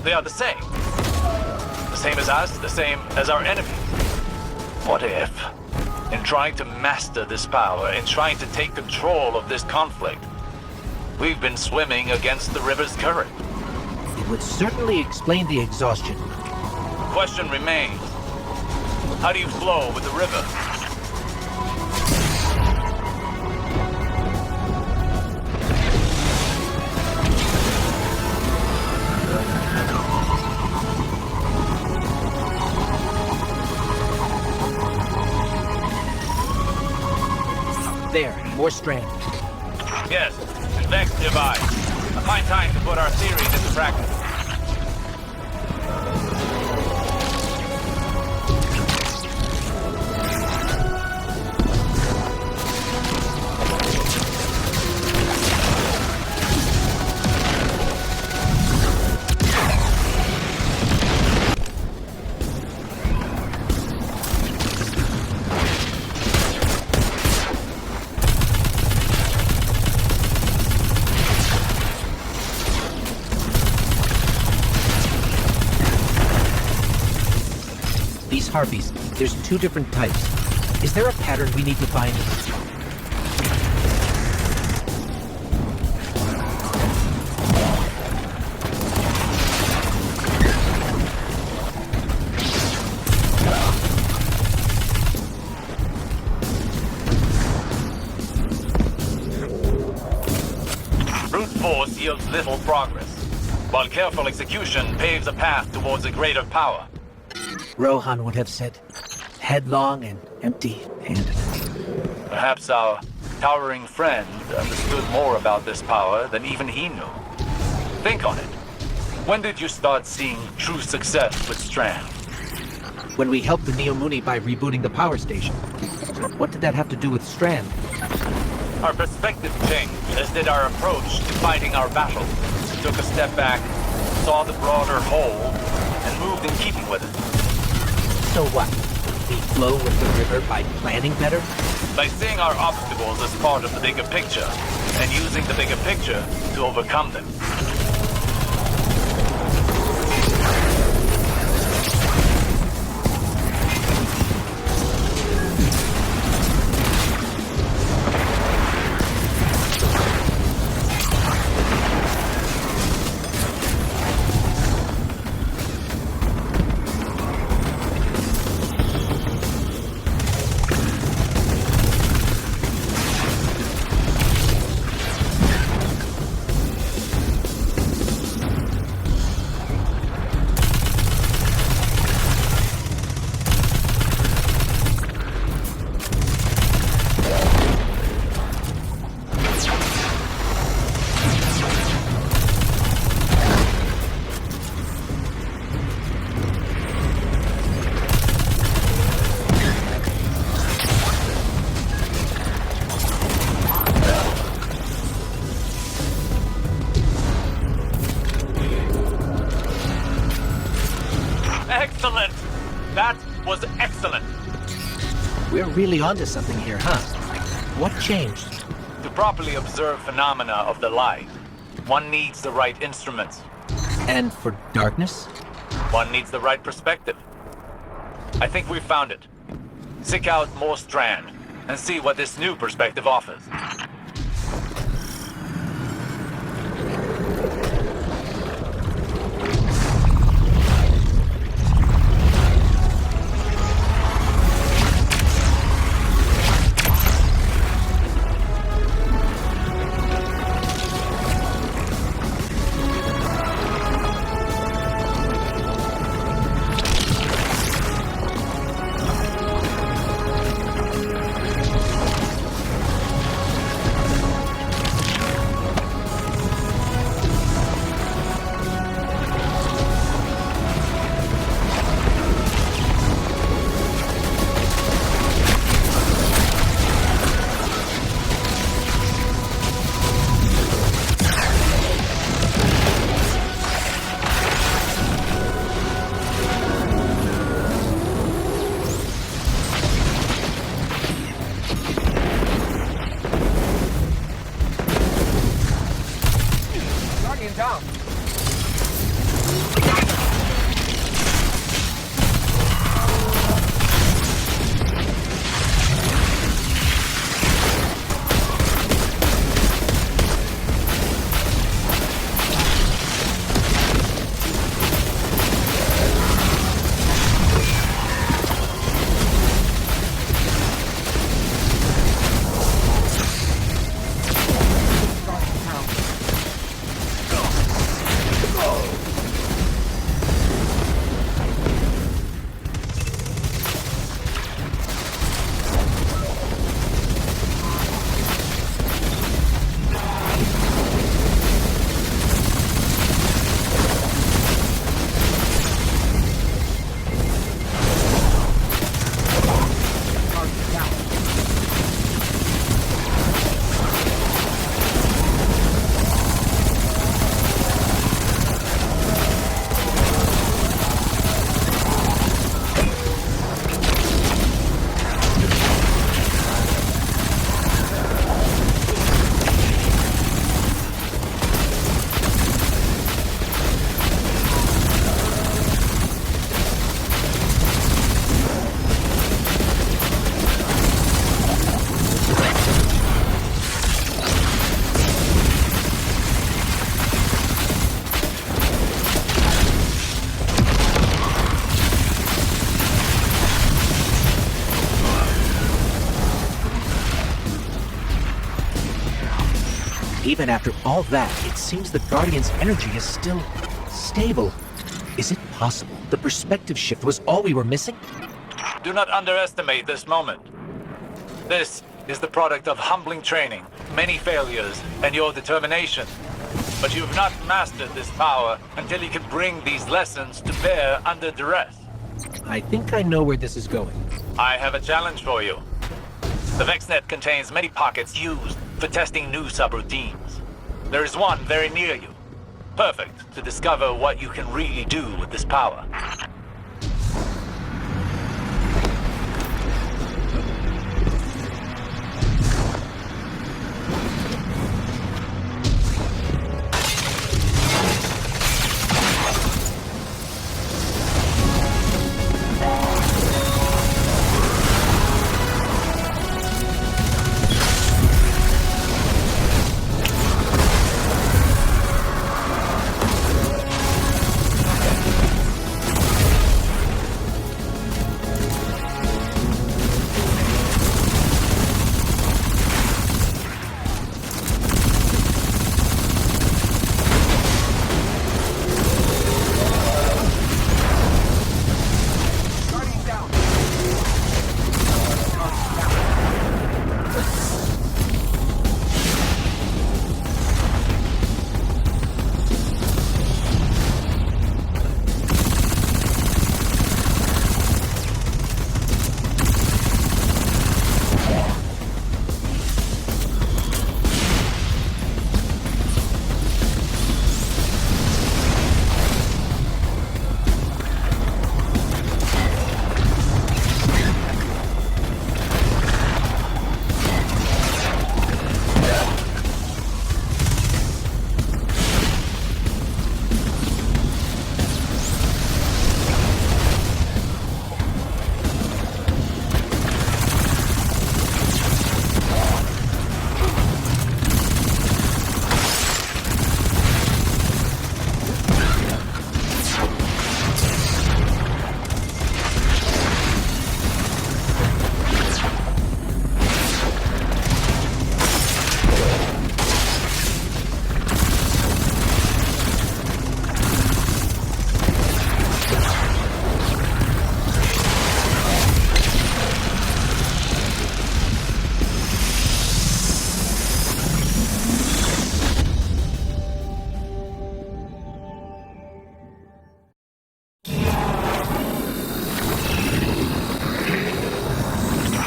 they are the same. The same as us, the same as our enemies. What if in trying to master this power, in trying to take control of this conflict. We've been swimming against the river's current. It would certainly explain the exhaustion. The question remains, how do you flow with the river? There, more strand. Yes, and Vex nearby. A fine time to put our theories into practice. These harpies, there's 2 different types. Is there a pattern we need to find? Brute force yields little progress, while careful execution paves a path towards a greater power. Rohan would have said, headlong and empty-handed. Perhaps our towering friend understood more about this power than even he knew. Think on it. When did you start seeing true success with Strand? When we helped the Neomuni by rebooting the power station. What did that have to do with Strand? Our perspective changed, as did our approach to fighting our battle. We took a step back, saw the broader whole, and moved in keeping with it. So what? We flow with the river by planning better? By seeing our obstacles as part of the bigger picture, and using the bigger picture to overcome them. Excellent! That was excellent! We're really onto something here, huh? What changed? To properly observe phenomena of the light, one needs the right instruments. And for darkness? One needs the right perspective. I think we've found it. Seek out more Strand, and see what this new perspective offers. Even after all that, it seems the Guardian's energy is still stable. Is it possible the perspective shift was all we were missing? Do not underestimate this moment. This is the product of humbling training, many failures, and your determination. But you have not mastered this power until you can bring these lessons to bear under duress. I think I know where this is going. I have a challenge for you. The VexNet contains many pockets used for testing new subroutines. There is one very near you. Perfect to discover what you can really do with this power.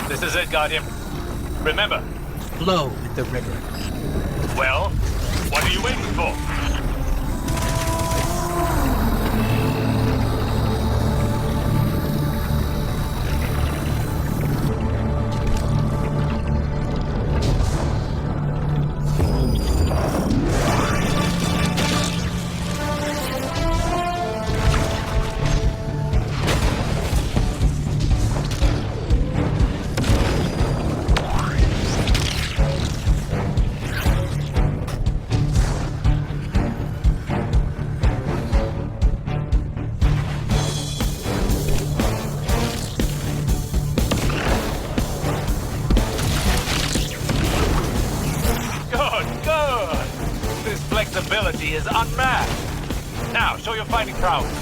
This is it, Guardian. Remember. Flow with the river. Well, what are you waiting for? Ability is unmatched. Now, show your fighting prowess.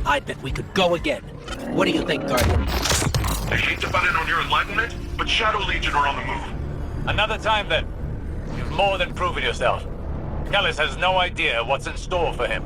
I bet we could go again. What do you think, Guardian? I hate to butt in on your enlightenment, but Shadow Legion are on the move. Another time then. You've more than proven yourself. Callus has no idea what's in store for him.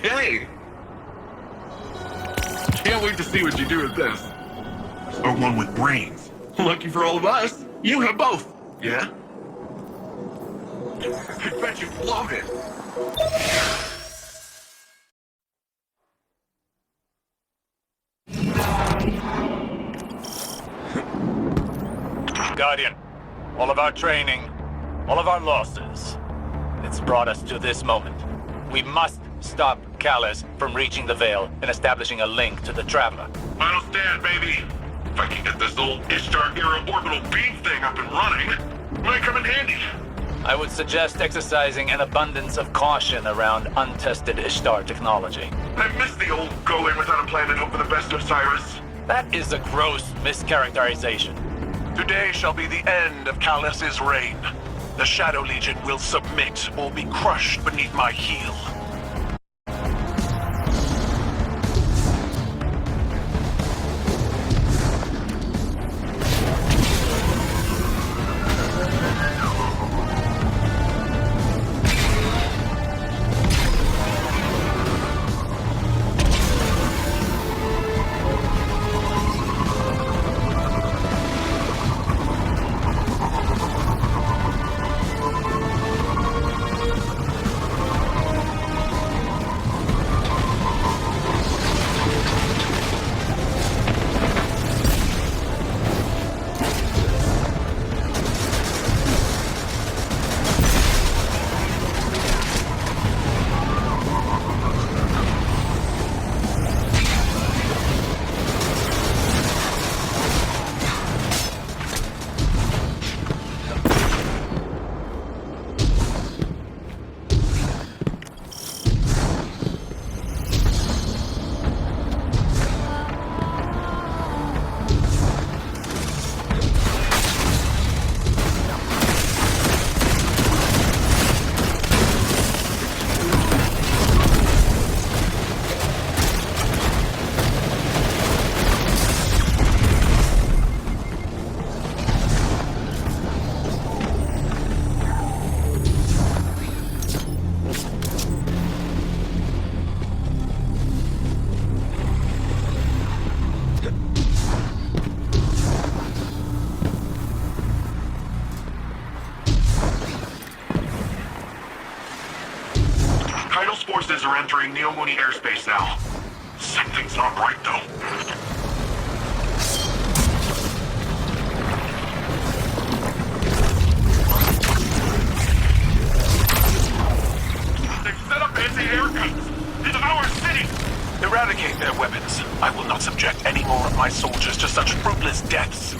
Hey! Can't wait to see what you do with this. Or one with brains. Lucky for all of us, you have both. Yeah? I bet you love it. Guardian, all of our training, all of our losses, it's brought us to this moment. We must stop Callus from reaching the Veil and establishing a link to the Traveler. Final stand, baby. If I can get this old Ishtar-era orbital beam thing up and running, it might come in handy. I would suggest exercising an abundance of caution around untested Ishtar technology. I miss the old go in without a plan and hope for the best of Cyrus. That is a gross mischaracterization. Today shall be the end of Callus's reign. The Shadow Legion will submit or be crushed beneath my heel. Forces are entering Neomuni airspace now. Something's not right, though. They've set up anti-air guns in our city! Eradicate their weapons. I will not subject any more of my soldiers to such fruitless deaths.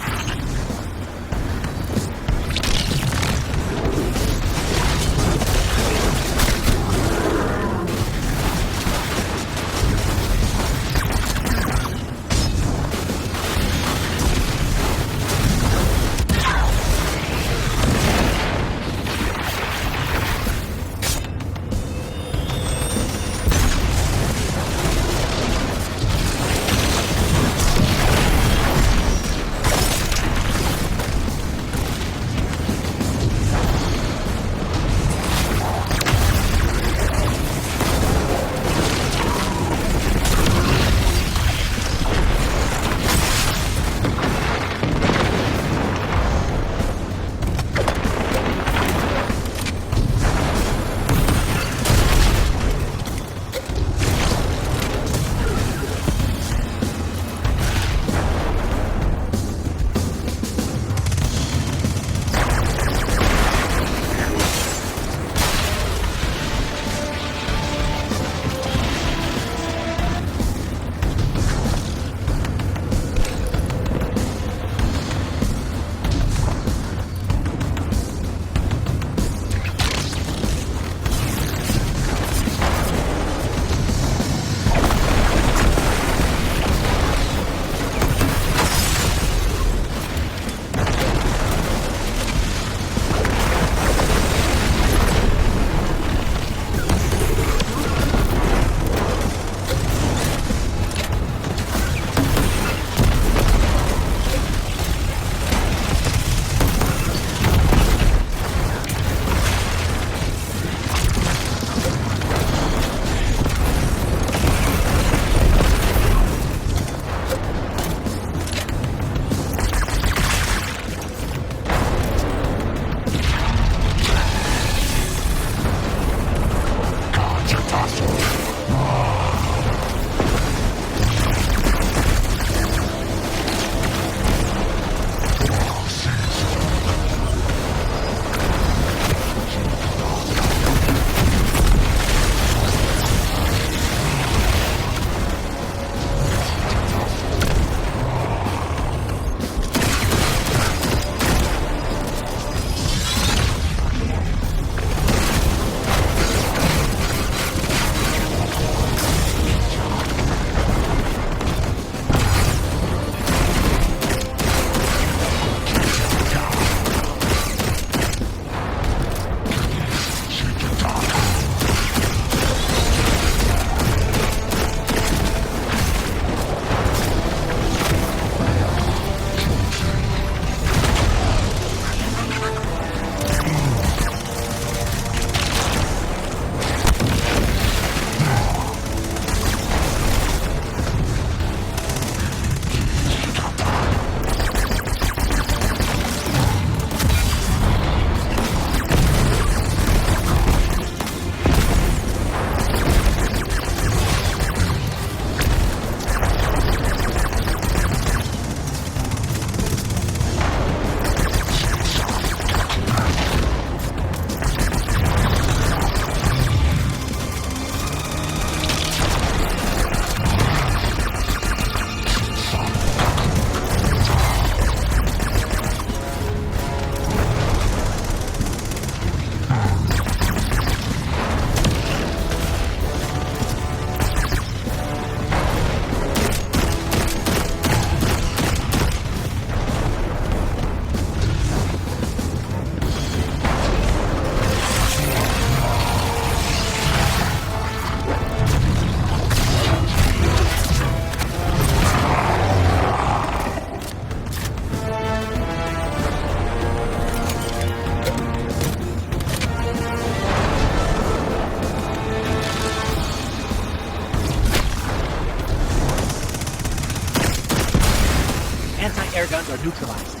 neutralized.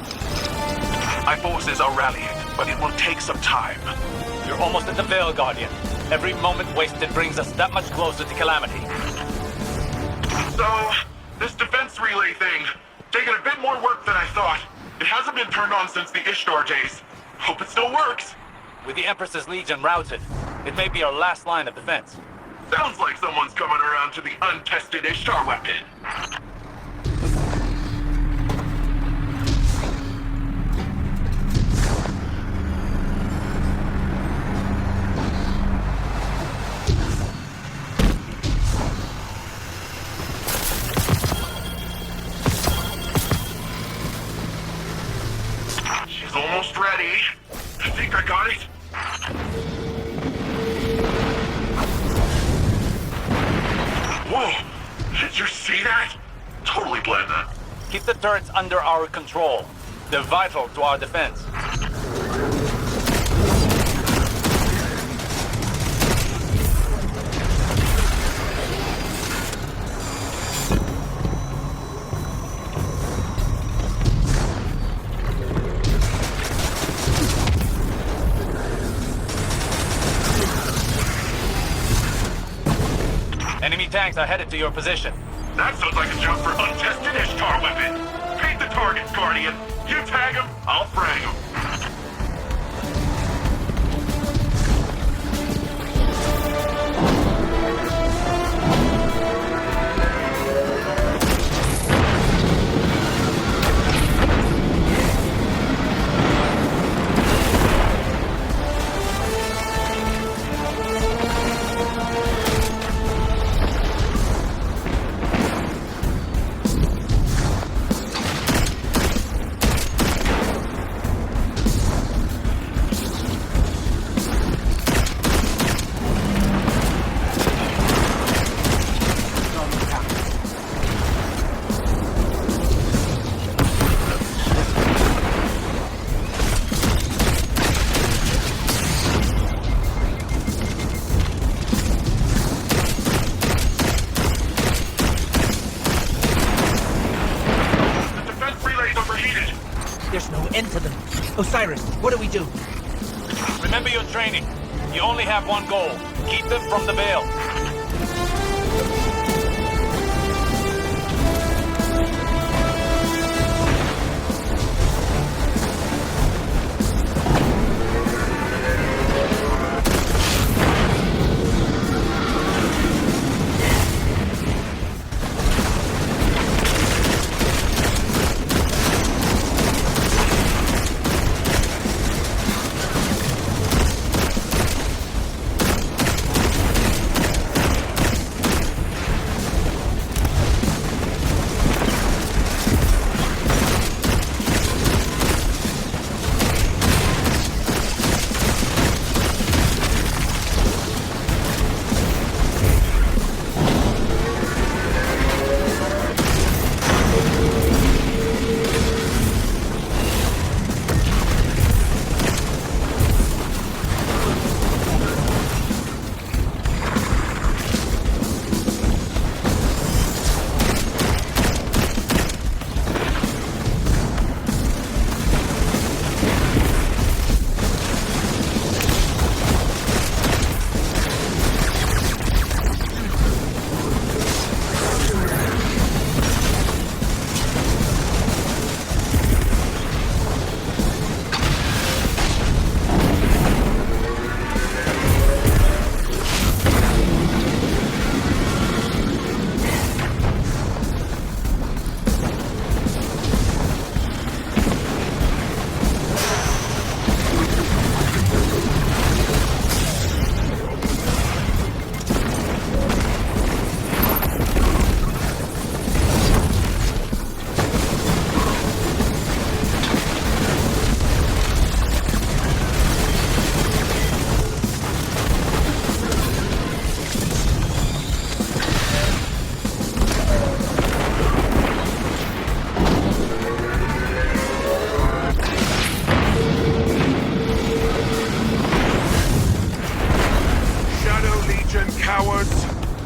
My forces are rallying, but it will take some time. You're almost at the Veil, Guardian. Every moment wasted brings us that much closer to Calamity. So, this defense relay thing, taking a bit more work than I thought. It hasn't been turned on since the Ishtar days. Hope it still works. With the Empress's Legion routed, it may be our last line of defense. Sounds like someone's coming around to the untested Ishtar weapon. She's almost ready. I think I got it. Whoa! Did you see that? Totally blend that. Keep the turrets under our control. They're vital to our defense. Enemy tanks are headed to your position. That sounds like a job for untested Ishtar weapon. Paint the targets, Guardian. You tag them, I'll frag them. Osiris, what do we do? Remember your training. You only have one goal. Keep them from the Veil.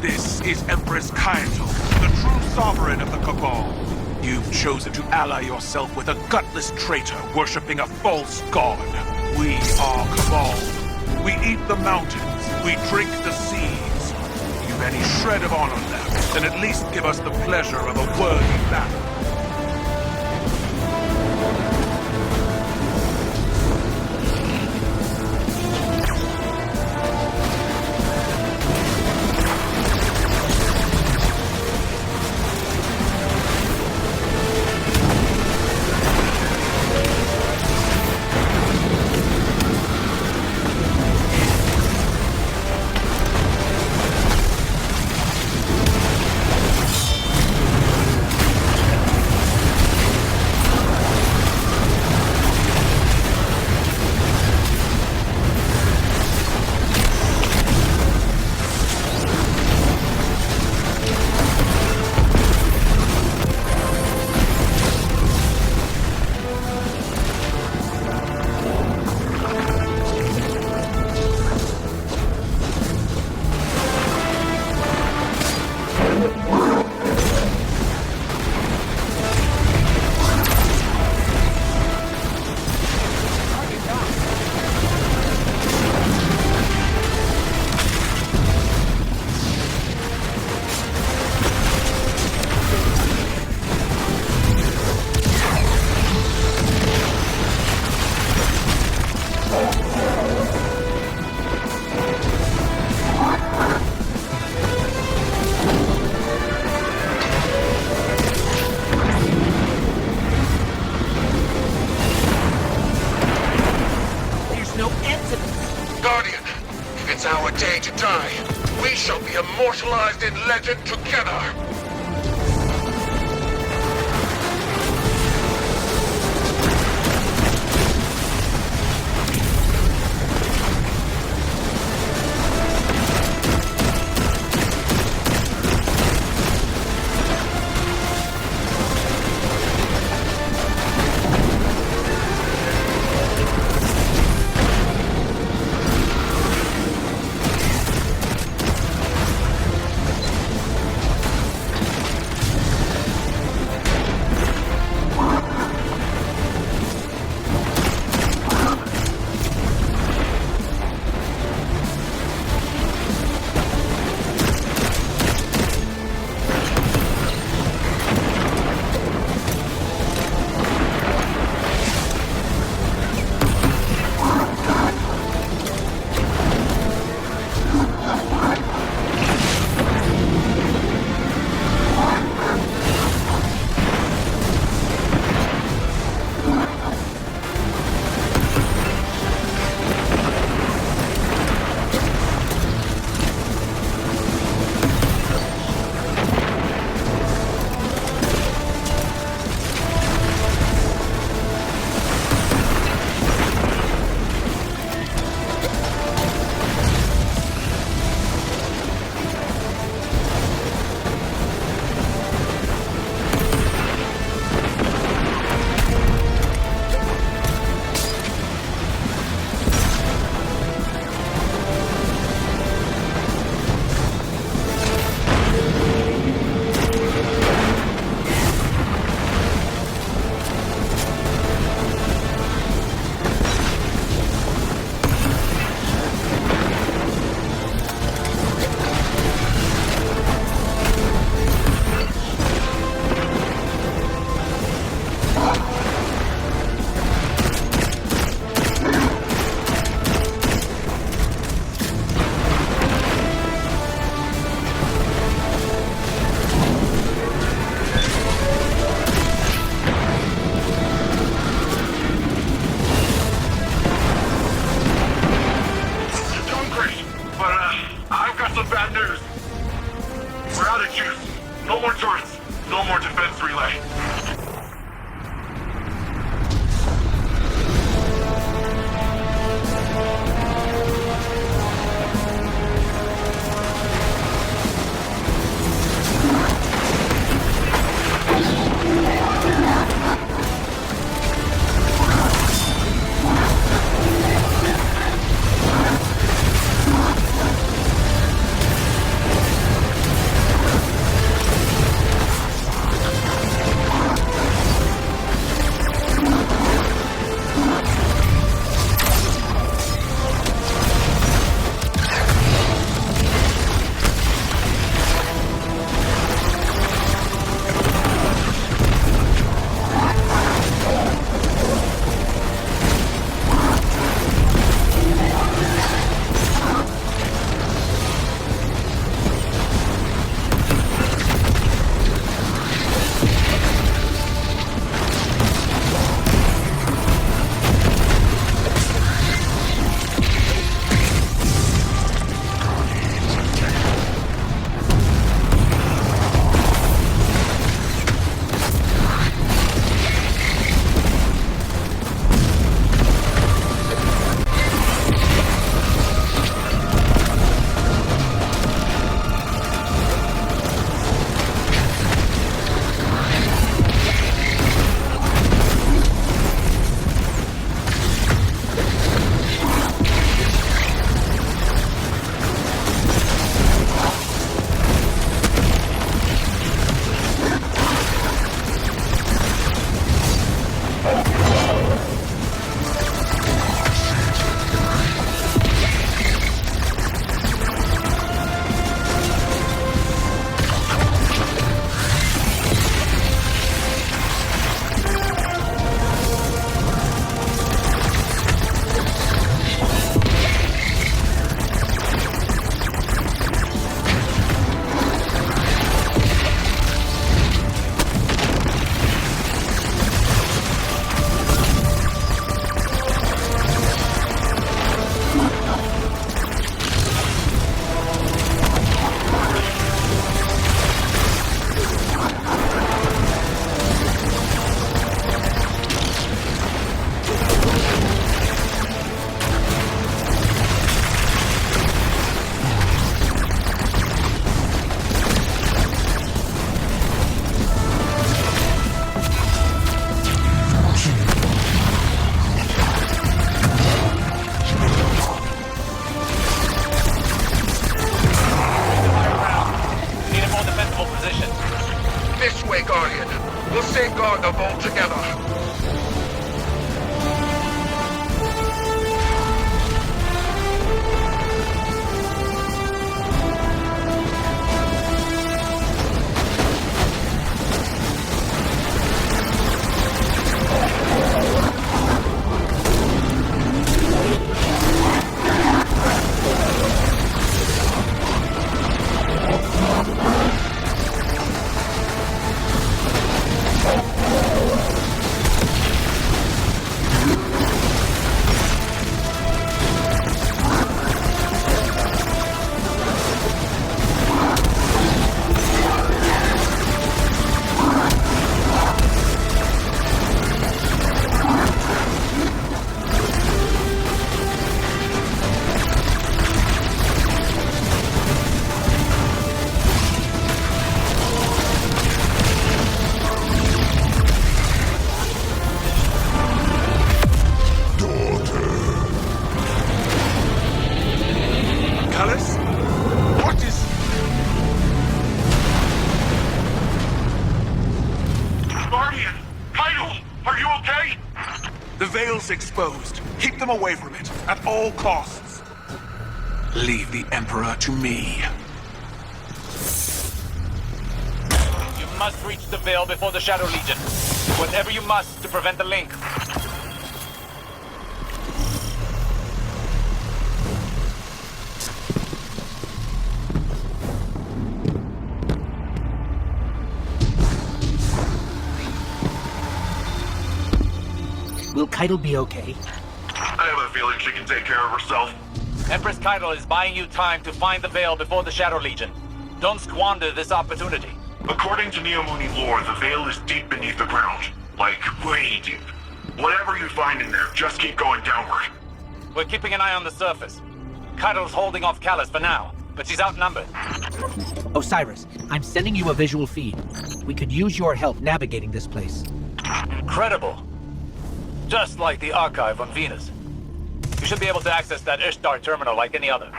This is Empress Kaito, the true sovereign of the Cabal. You've chosen to ally yourself with a gutless traitor worshipping a false god. We are Cabal. We eat the mountains. We drink the seas. If you've any shred of honor left, then at least give us the pleasure of a worthy battle. Immortalized in legend together! part of altogether. Exposed. Keep them away from it, at all costs. Leave the Emperor to me. You must reach the Veil before the Shadow Legion. Whatever you must to prevent the link. Will Keitel be okay? I have a feeling she can take care of herself. Empress Keitel is buying you time to find the Veil before the Shadow Legion. Don't squander this opportunity. According to Neomuni lore, the Veil is deep beneath the ground. Like, way deep. Whatever you find in there, just keep going downward. We're keeping an eye on the surface. Keitel's holding off Callus for now, but she's outnumbered. Osiris, I'm sending you a visual feed. We could use your help navigating this place. Incredible. Just like the archive on Venus. You should be able to access that Ishtar terminal like any other.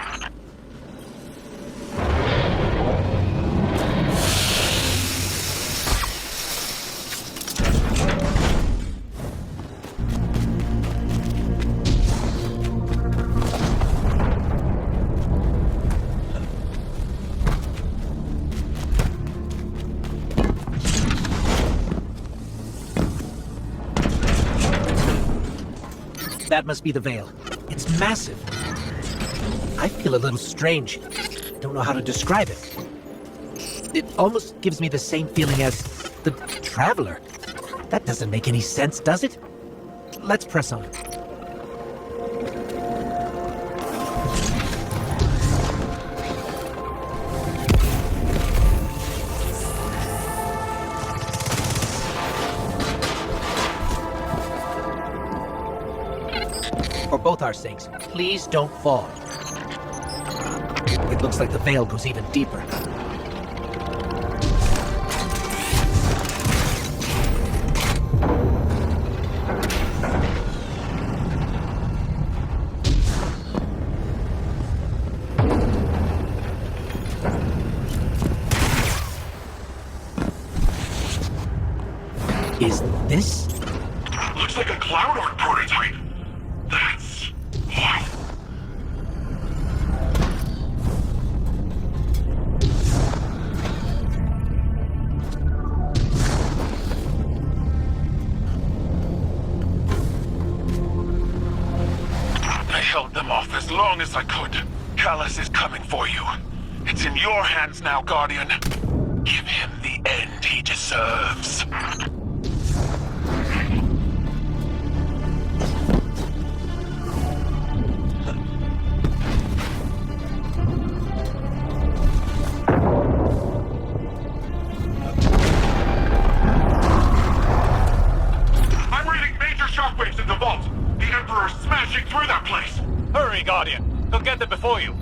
That must be the Veil. It's massive. I feel a little strange. Don't know how to describe it. It almost gives me the same feeling as the Traveler. That doesn't make any sense, does it? Let's press on. For both our sakes, please don't fall. It looks like the Veil goes even deeper. Is this? Looks like a Cloud Arc prototype. That's wild. I held them off as long as I could. Callus is coming for you. It's in your hands now, Guardian. Give him the end he deserves. Shockwaves in the vault! The Emperor's smashing through that place! Hurry, Guardian! He'll get there before you!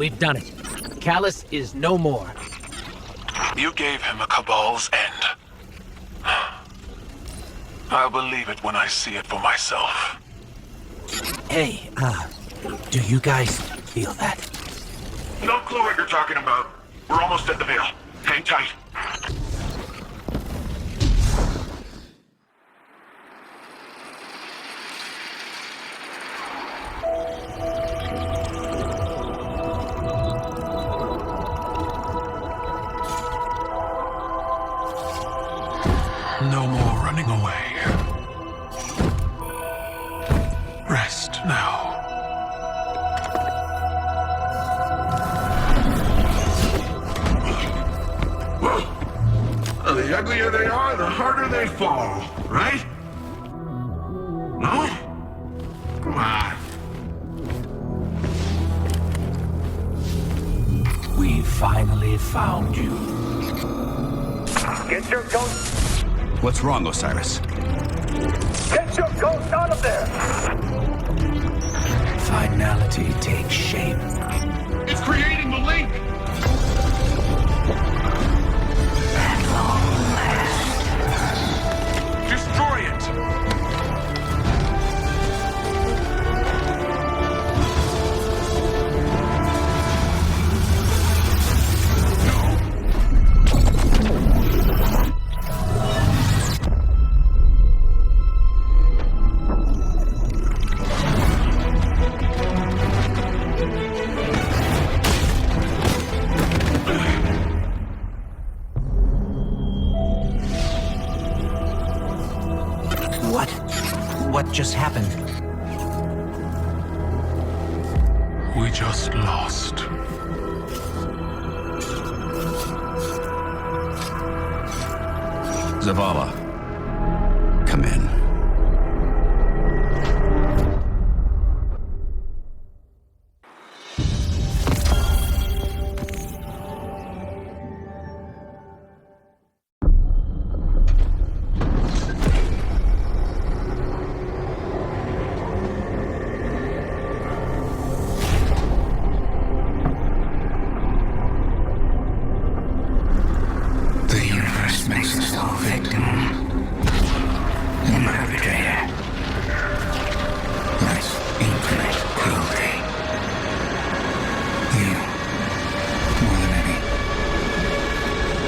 We've done it. Callus is no more. You gave him a Cabal's end. I'll believe it when I see it for myself. Hey, do you guys feel that? No clue what you're talking about. We're almost at the Veil. Hang tight. No more running away. Rest now. Well, the uglier they are, the harder they fall, right? No? Come on. We finally found you. Get your ghost! What's wrong, Osiris? Get your ghost out of there! Finality takes shape. It's creating the link! At long last. Destroy it! What just happened? We just lost. Zavala, come in. The universe makes us all victim. And perpetrator. Life's infinite cruelty. You, more than any,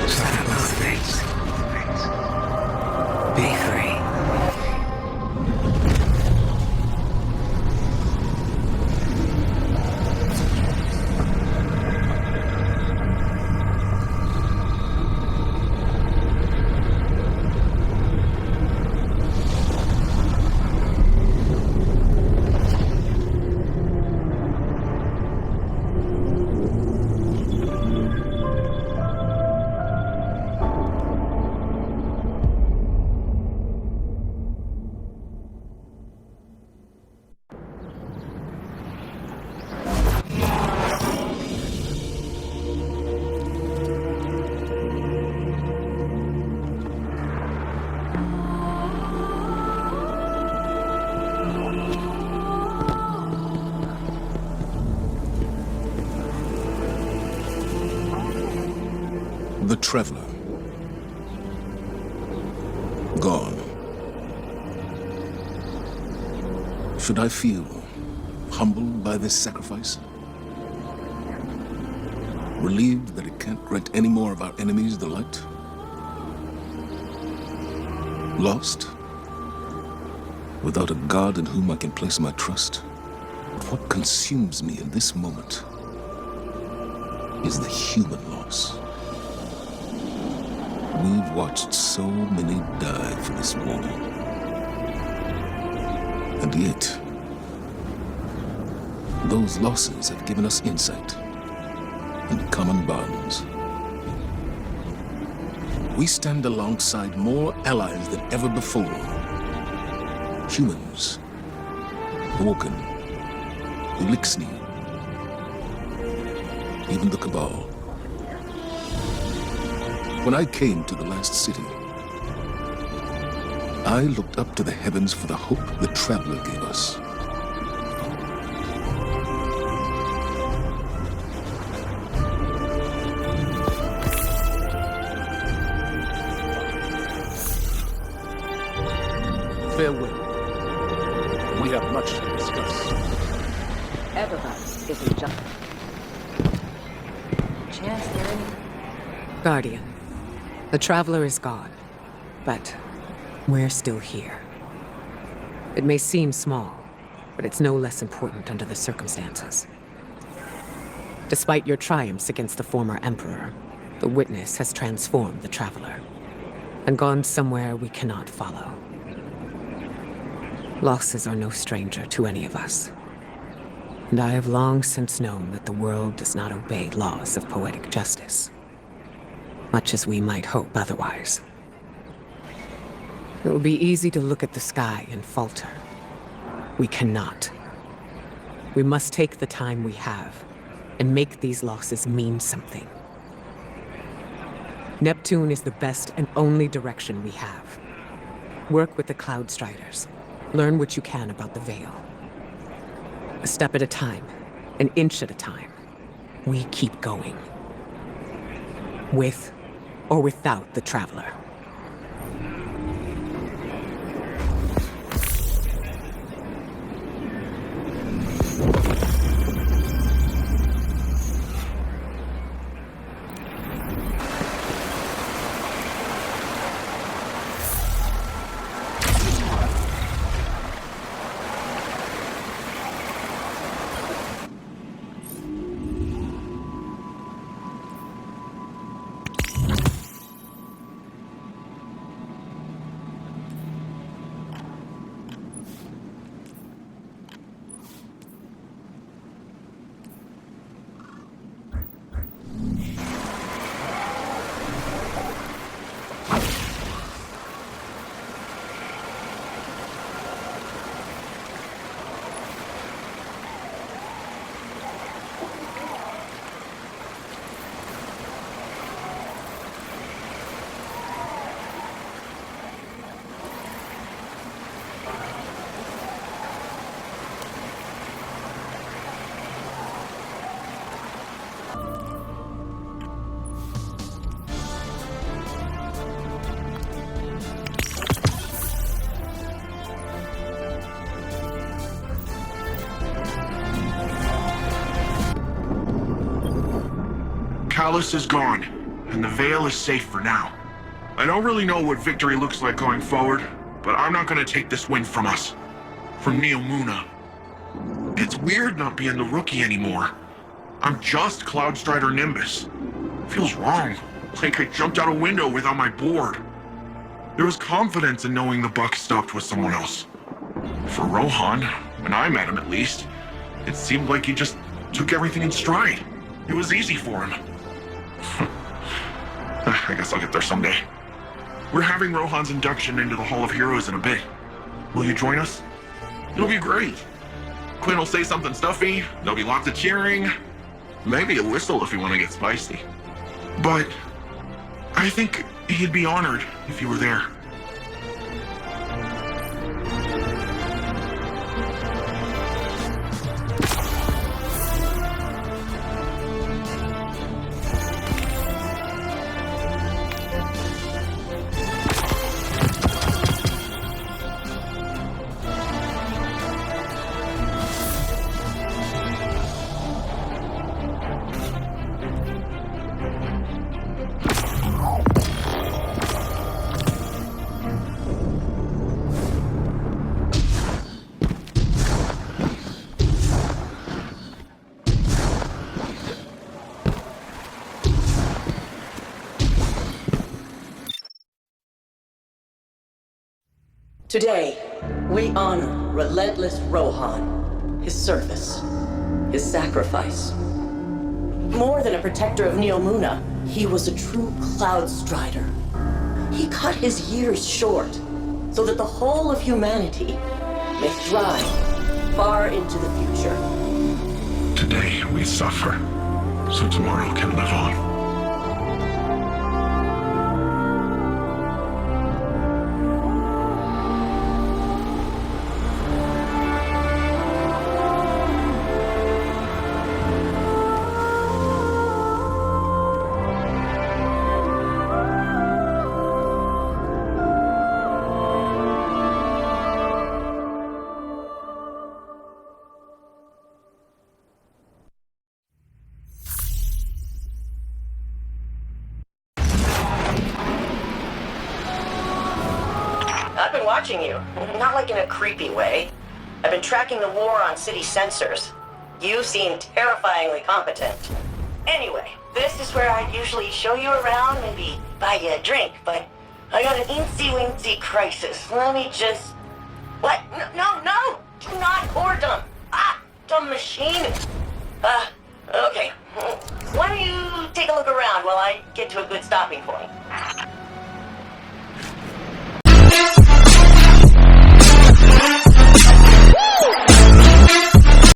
suffer both fates. Be free. The Traveler. Gone. Should I feel humbled by this sacrifice? Relieved that it can't grant any more of our enemies the light? Lost? Without a God in whom I can place my trust? But what consumes me in this moment is the human loss. We've watched so many die for this war. And yet, those losses have given us insight and common bonds. We stand alongside more allies than ever before. Humans, Woken, Ulixni, even the Cabal. When I came to the last city, I looked up to the heavens for the hope the Traveler gave us. Farewell. We have much to discuss. Everybody isn't just... Chance there any... Guardian, the Traveler is gone, but we're still here. It may seem small, but it's no less important under the circumstances. Despite your triumphs against the former Emperor, the Witness has transformed the Traveler and gone somewhere we cannot follow. Losses are no stranger to any of us, and I have long since known that the world does not obey laws of poetic justice, much as we might hope otherwise. It will be easy to look at the sky and falter. We cannot. We must take the time we have and make these losses mean something. Neptune is the best and only direction we have. Work with the Cloud Striders. Learn what you can about the Veil. A step at a time, an inch at a time. We keep going. With or without the Traveler. Callus is gone, and the Veil is safe for now. I don't really know what victory looks like going forward, but I'm not gonna take this win from us. From Neomuna. It's weird not being the rookie anymore. I'm just Cloudstrider Nimbus. Feels wrong, like I jumped out a window without my board. There was confidence in knowing the buck stopped with someone else. For Rohan, when I met him at least, it seemed like he just took everything in stride. It was easy for him. I guess I'll get there someday. We're having Rohan's induction into the Hall of Heroes in a bit. Will you join us? It'll be great. Quinn will say something stuffy, there'll be lots of cheering, maybe a whistle if you want to get spicy. But I think he'd be honored if you were there. Today, we honor relentless Rohan, his service, his sacrifice. More than a protector of Neomuna, he was a true Cloud Strider. He cut his years short so that the whole of humanity may thrive far into the future. Today we suffer, so tomorrow can live on. I've been watching you. Not like in a creepy way. I've been tracking the war on city sensors. You seem terrifyingly competent. Anyway, this is where I'd usually show you around, maybe buy you a drink, but I got an incy-wincy crisis. Let me just... What? No! Do not whore dumb! Dumb machine! Okay. Why don't you take a look around while I get to a good stopping point?